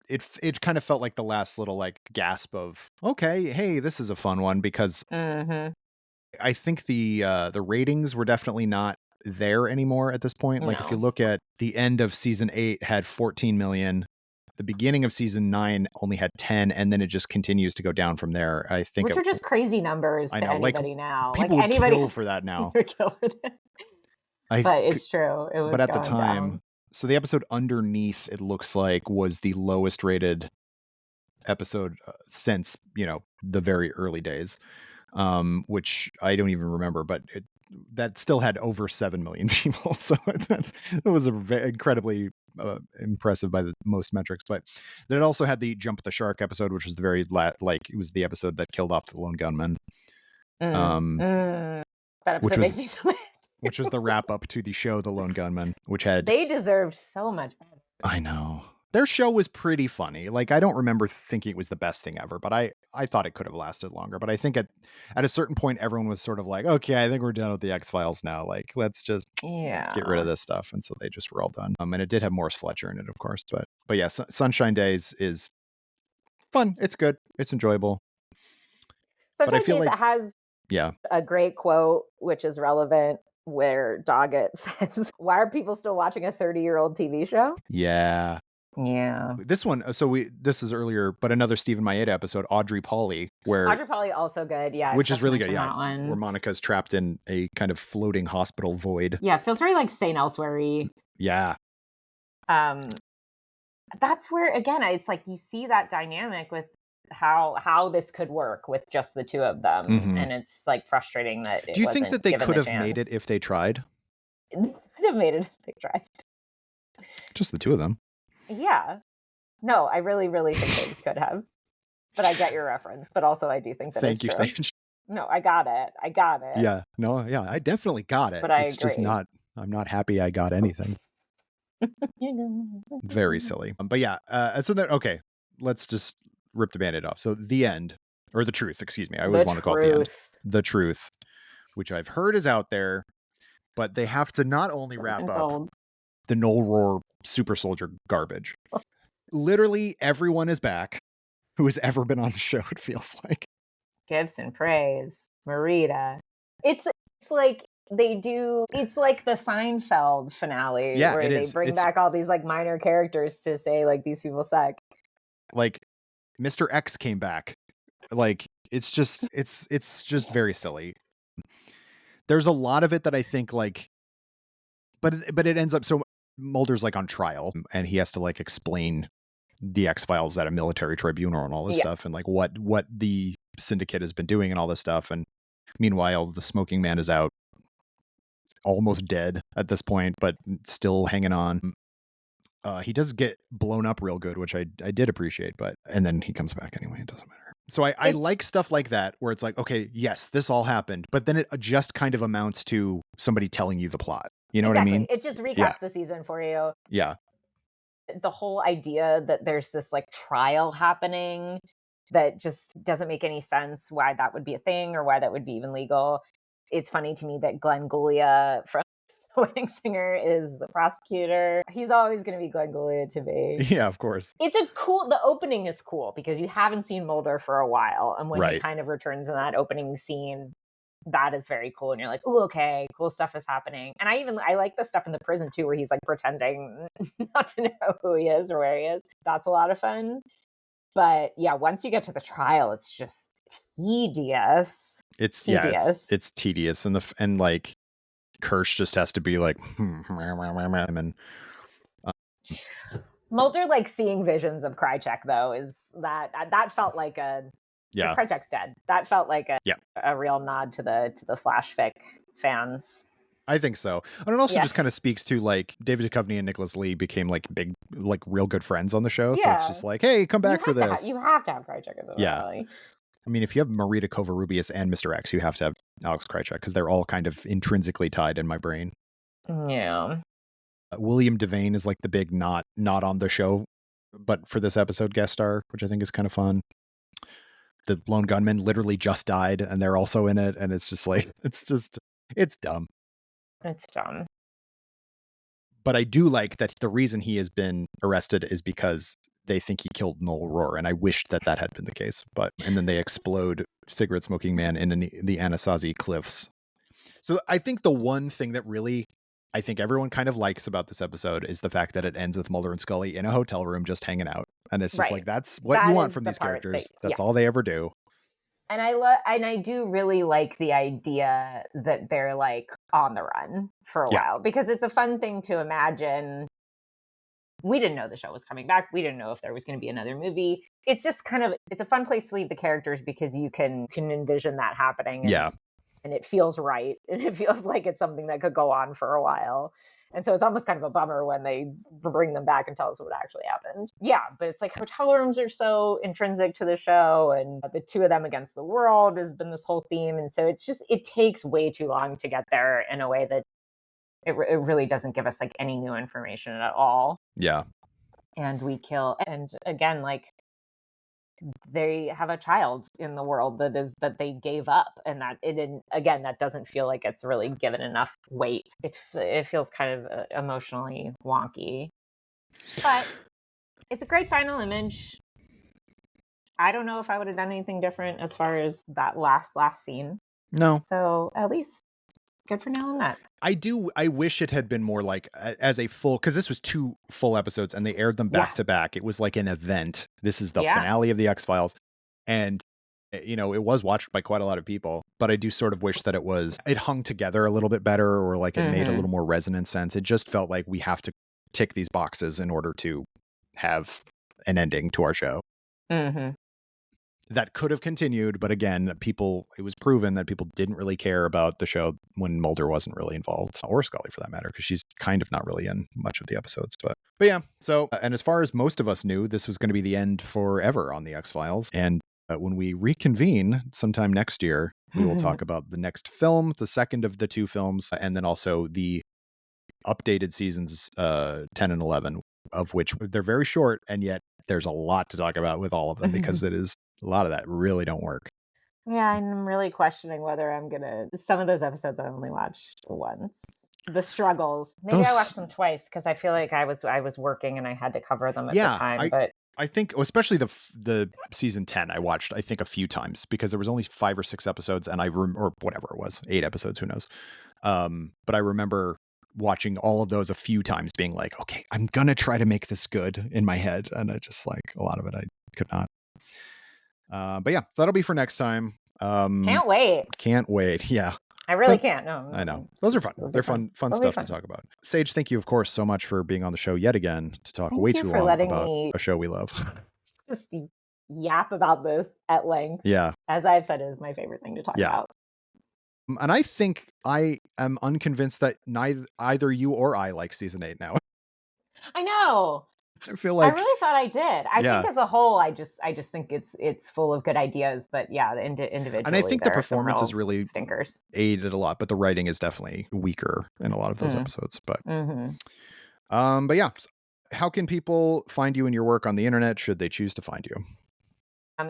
it kind of felt like the last little like gasp of, okay, hey, this is a fun one, because I think the ratings were definitely not there anymore at this point. Like if you look at the end of season 8 had 14 million, the beginning of season 9 only had 10, and then it just continues to go down from there. I think which are just crazy numbers to anybody now. People like anybody would kill for that now. But it's true. It was but at the time down. So the episode Underneath, it looks like, was the lowest rated episode since, the very early days, which I don't even remember, but that still had over 7 million people. So it was incredibly impressive by the most metrics. But then it also had the Jump the Shark episode, which was the very it was the episode that killed off the lone gunman. That episode makes me so mad. Which was the wrap up to the show The Lone Gunman, which they deserved so much better. I know. Their show was pretty funny. Like, I don't remember thinking it was the best thing ever, but I thought it could have lasted longer. But I think at a certain point, everyone was sort of like, okay, I think we're done with the X-Files now. Like, let's just let's get rid of this stuff. And so they just were all done. And it did have Morris Fletcher in it, of course. But yeah, Sunshine Days is fun. It's good. It's enjoyable. But I feel like it has a great quote, which is relevant, where Doggett says, why are people still watching a 30-year-old TV show? Yeah. Yeah. This one, this is earlier, but another Stephen Maeda episode, Audrey Pauly, Audrey Pauly also good, yeah. Which is really good, yeah. Where Monica's trapped in a kind of floating hospital void. Yeah, it feels very like St. Elsewhere-y. Yeah. That's where, again, it's like you see that dynamic with how this could work with just the two of them, and it's like frustrating that do you think that they could have made it if they tried? They could have made it if they tried. Just the two of them. Yeah. No, I really, really think they could have. But I get your reference. But also I do think that Thank you, true. No, I got it. Yeah. No, yeah, I definitely got it. But I agree. Just I'm not happy I got anything. Very silly. But yeah, so then, okay, let's just rip the Band-Aid off. So the end, or the truth, excuse me. I always The want to call it the end. truth. The truth, which I've heard is out there, but they have to not only wrap It's up old. the Noel Roar super soldier garbage. Literally everyone is back who has ever been on the show, it feels like. Gibson praise. Marita. It's like they do it's like the Seinfeld finale Yeah, where it they is. bring It's back all these like minor characters to say like these people suck. like Mr. X came back. Like it's just very silly. There's a lot of it that I think like but it ends up so Mulder's like on trial and he has to like explain the X-Files at a military tribunal and all this Yeah. stuff and like what the syndicate has been doing and all this stuff. And meanwhile, the smoking man is out almost dead at this point, but still hanging on. He does get blown up real good, which I did appreciate, and then he comes back anyway. It doesn't matter. So I It's like stuff like that where it's like, okay, yes, this all happened, but then it just kind of amounts to somebody telling you the plot. You know what I mean? exactly. It just Yeah. recaps the season for you. Yeah. The whole idea that there's this like trial happening that just doesn't make any sense why that would be a thing or why that would be even legal. It's funny to me that Glenn Guglia from Wedding Singer is the prosecutor. He's always going to be Glenn Guglia to me. Yeah, of course. The opening is cool because you haven't seen Mulder for a while. And when he Right. kind of returns in that opening scene, that is very cool. And you're like, oh, okay, cool stuff is happening. And I like the stuff in the prison too, where he's like pretending not to know who he is or where he is. That's a lot of fun. But yeah, once you get to the trial, it's just tedious. It's Tedious. it's tedious and like Kirsch just has to be like and Mulder like seeing visions of Krychek though is that felt like yeah. Krychek's dead. That felt like Yeah. a real nod to the slash fic fans. I think so. And it also Yeah. just kind of speaks to like David Duchovny and Nicholas Lee became like big, like real good friends on the show. So it's Yeah. just like, hey, come back for this. You have to have Krychek in the Yeah. finale. I mean, if you have Marita Kovarubius and Mr. X, you have to have Alex Krychek because they're all kind of intrinsically tied in my brain. Yeah. William Devane is like the big not on the show, but for this episode guest star, which I think is kind of fun. The lone gunman literally just died and they're also in it. And it's just like, it's dumb. It's dumb. But I do like that the reason he has been arrested is because they think he killed Noel Roar. And I wished that had been the case. And then they explode cigarette smoking man in the Anasazi cliffs. So I think the one thing that really I think everyone kind of likes about this episode is the fact that it ends with Mulder and Scully in a hotel room just hanging out. And it's just Right. like, that's what you want is from the these part characters. that- That's all they ever do. And I do really like the idea that they're like on the run for a Yeah. while because it's a fun thing to imagine. We didn't know the show was coming back. We didn't know if there was going to be another movie. It's just it's a fun place to leave the characters because you can envision that happening. Yeah. And it feels right. And it feels like it's something that could go on for a while. And so it's almost kind of a bummer when they bring them back and tell us what actually happened. Yeah, but it's like hotel rooms are so intrinsic to the show, and the two of them against the world has been this whole theme. And so it takes way too long to get there in a way that it really doesn't give us like any new information at all. Yeah. And and again, like they have a child in the world that they gave up, and that that doesn't feel like it's really given enough weight. It feels kind of emotionally wonky, but it's a great final image. I don't know if I would have done anything different as far as that last scene. No. So at least good for nailing that. I wish it had been more like as a full, because this was 2 full episodes and they aired them back to back. It was like an event. This is the finale of the X-Files. And, you know, it was watched by quite a lot of people, but I do sort of wish that it hung together a little bit better, or like it made a little more resonant sense. It just felt like we have to tick these boxes in order to have an ending to our show. Mm-hmm. That could have continued, but again, it was proven that people didn't really care about the show when Mulder wasn't really involved, or Scully for that matter, because she's kind of not really in much of the episodes. But yeah, so, and as far as most of us knew, this was going to be the end forever on the X-Files. And when we reconvene sometime next year, we will talk about the next film, the second of the 2 films, and then also the updated seasons 10 and 11, of which they're very short, and yet there's a lot to talk about with all of them because it is a lot of that really don't work. Yeah, I'm really questioning whether I'm gonna some of those episodes I only watched once. The struggles. Maybe I watched them twice because I feel like I was working and I had to cover them at the time, but I think especially the season 10 I watched I think a few times because there was only 5 or 6 episodes and or whatever it was, 8 episodes, who knows. But I remember watching all of those a few times being like, okay, I'm going to try to make this good in my head. And I just like a lot of it, I could not. But yeah, that'll be for next time. can't wait. Can't wait. Yeah. I really can't. No, I know. Those are fun. They're fun stuff to talk about. Sage, thank you, of course, so much for being on the show yet again to talk way too long about a show we love. Just yap about this at length. Yeah. As I've said, is my favorite thing to talk about. And I think I am unconvinced that either you or I like season 8 now. I know. I feel like I really thought I did. I think as a whole, I just think it's full of good ideas. But yeah, individually, and I think the performance is really stinkers. Aided a lot, but the writing is definitely weaker in a lot of those episodes. But but yeah, how can people find you and your work on the internet? Should they choose to find you?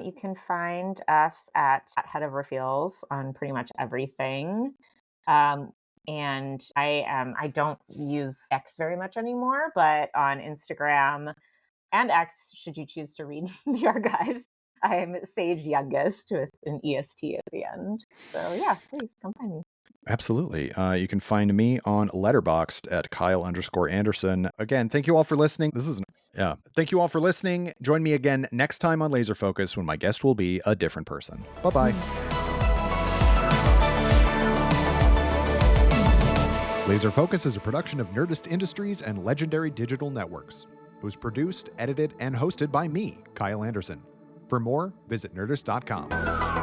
You can find us at Head Over Heels on pretty much everything. And I don't use X very much anymore, but on Instagram and X, should you choose to read the archives, I'm Sage Youngest with an EST at the end. So yeah, please come find me. Absolutely. You can find me on Letterboxd at Kyle_Anderson. Again, thank you all for listening. Thank you all for listening. Join me again next time on Laser Focus when my guest will be a different person. Bye-bye. Laser Focus is a production of Nerdist Industries and Legendary Digital Networks. It was produced, edited, and hosted by me, Kyle Anderson. For more, visit Nerdist.com.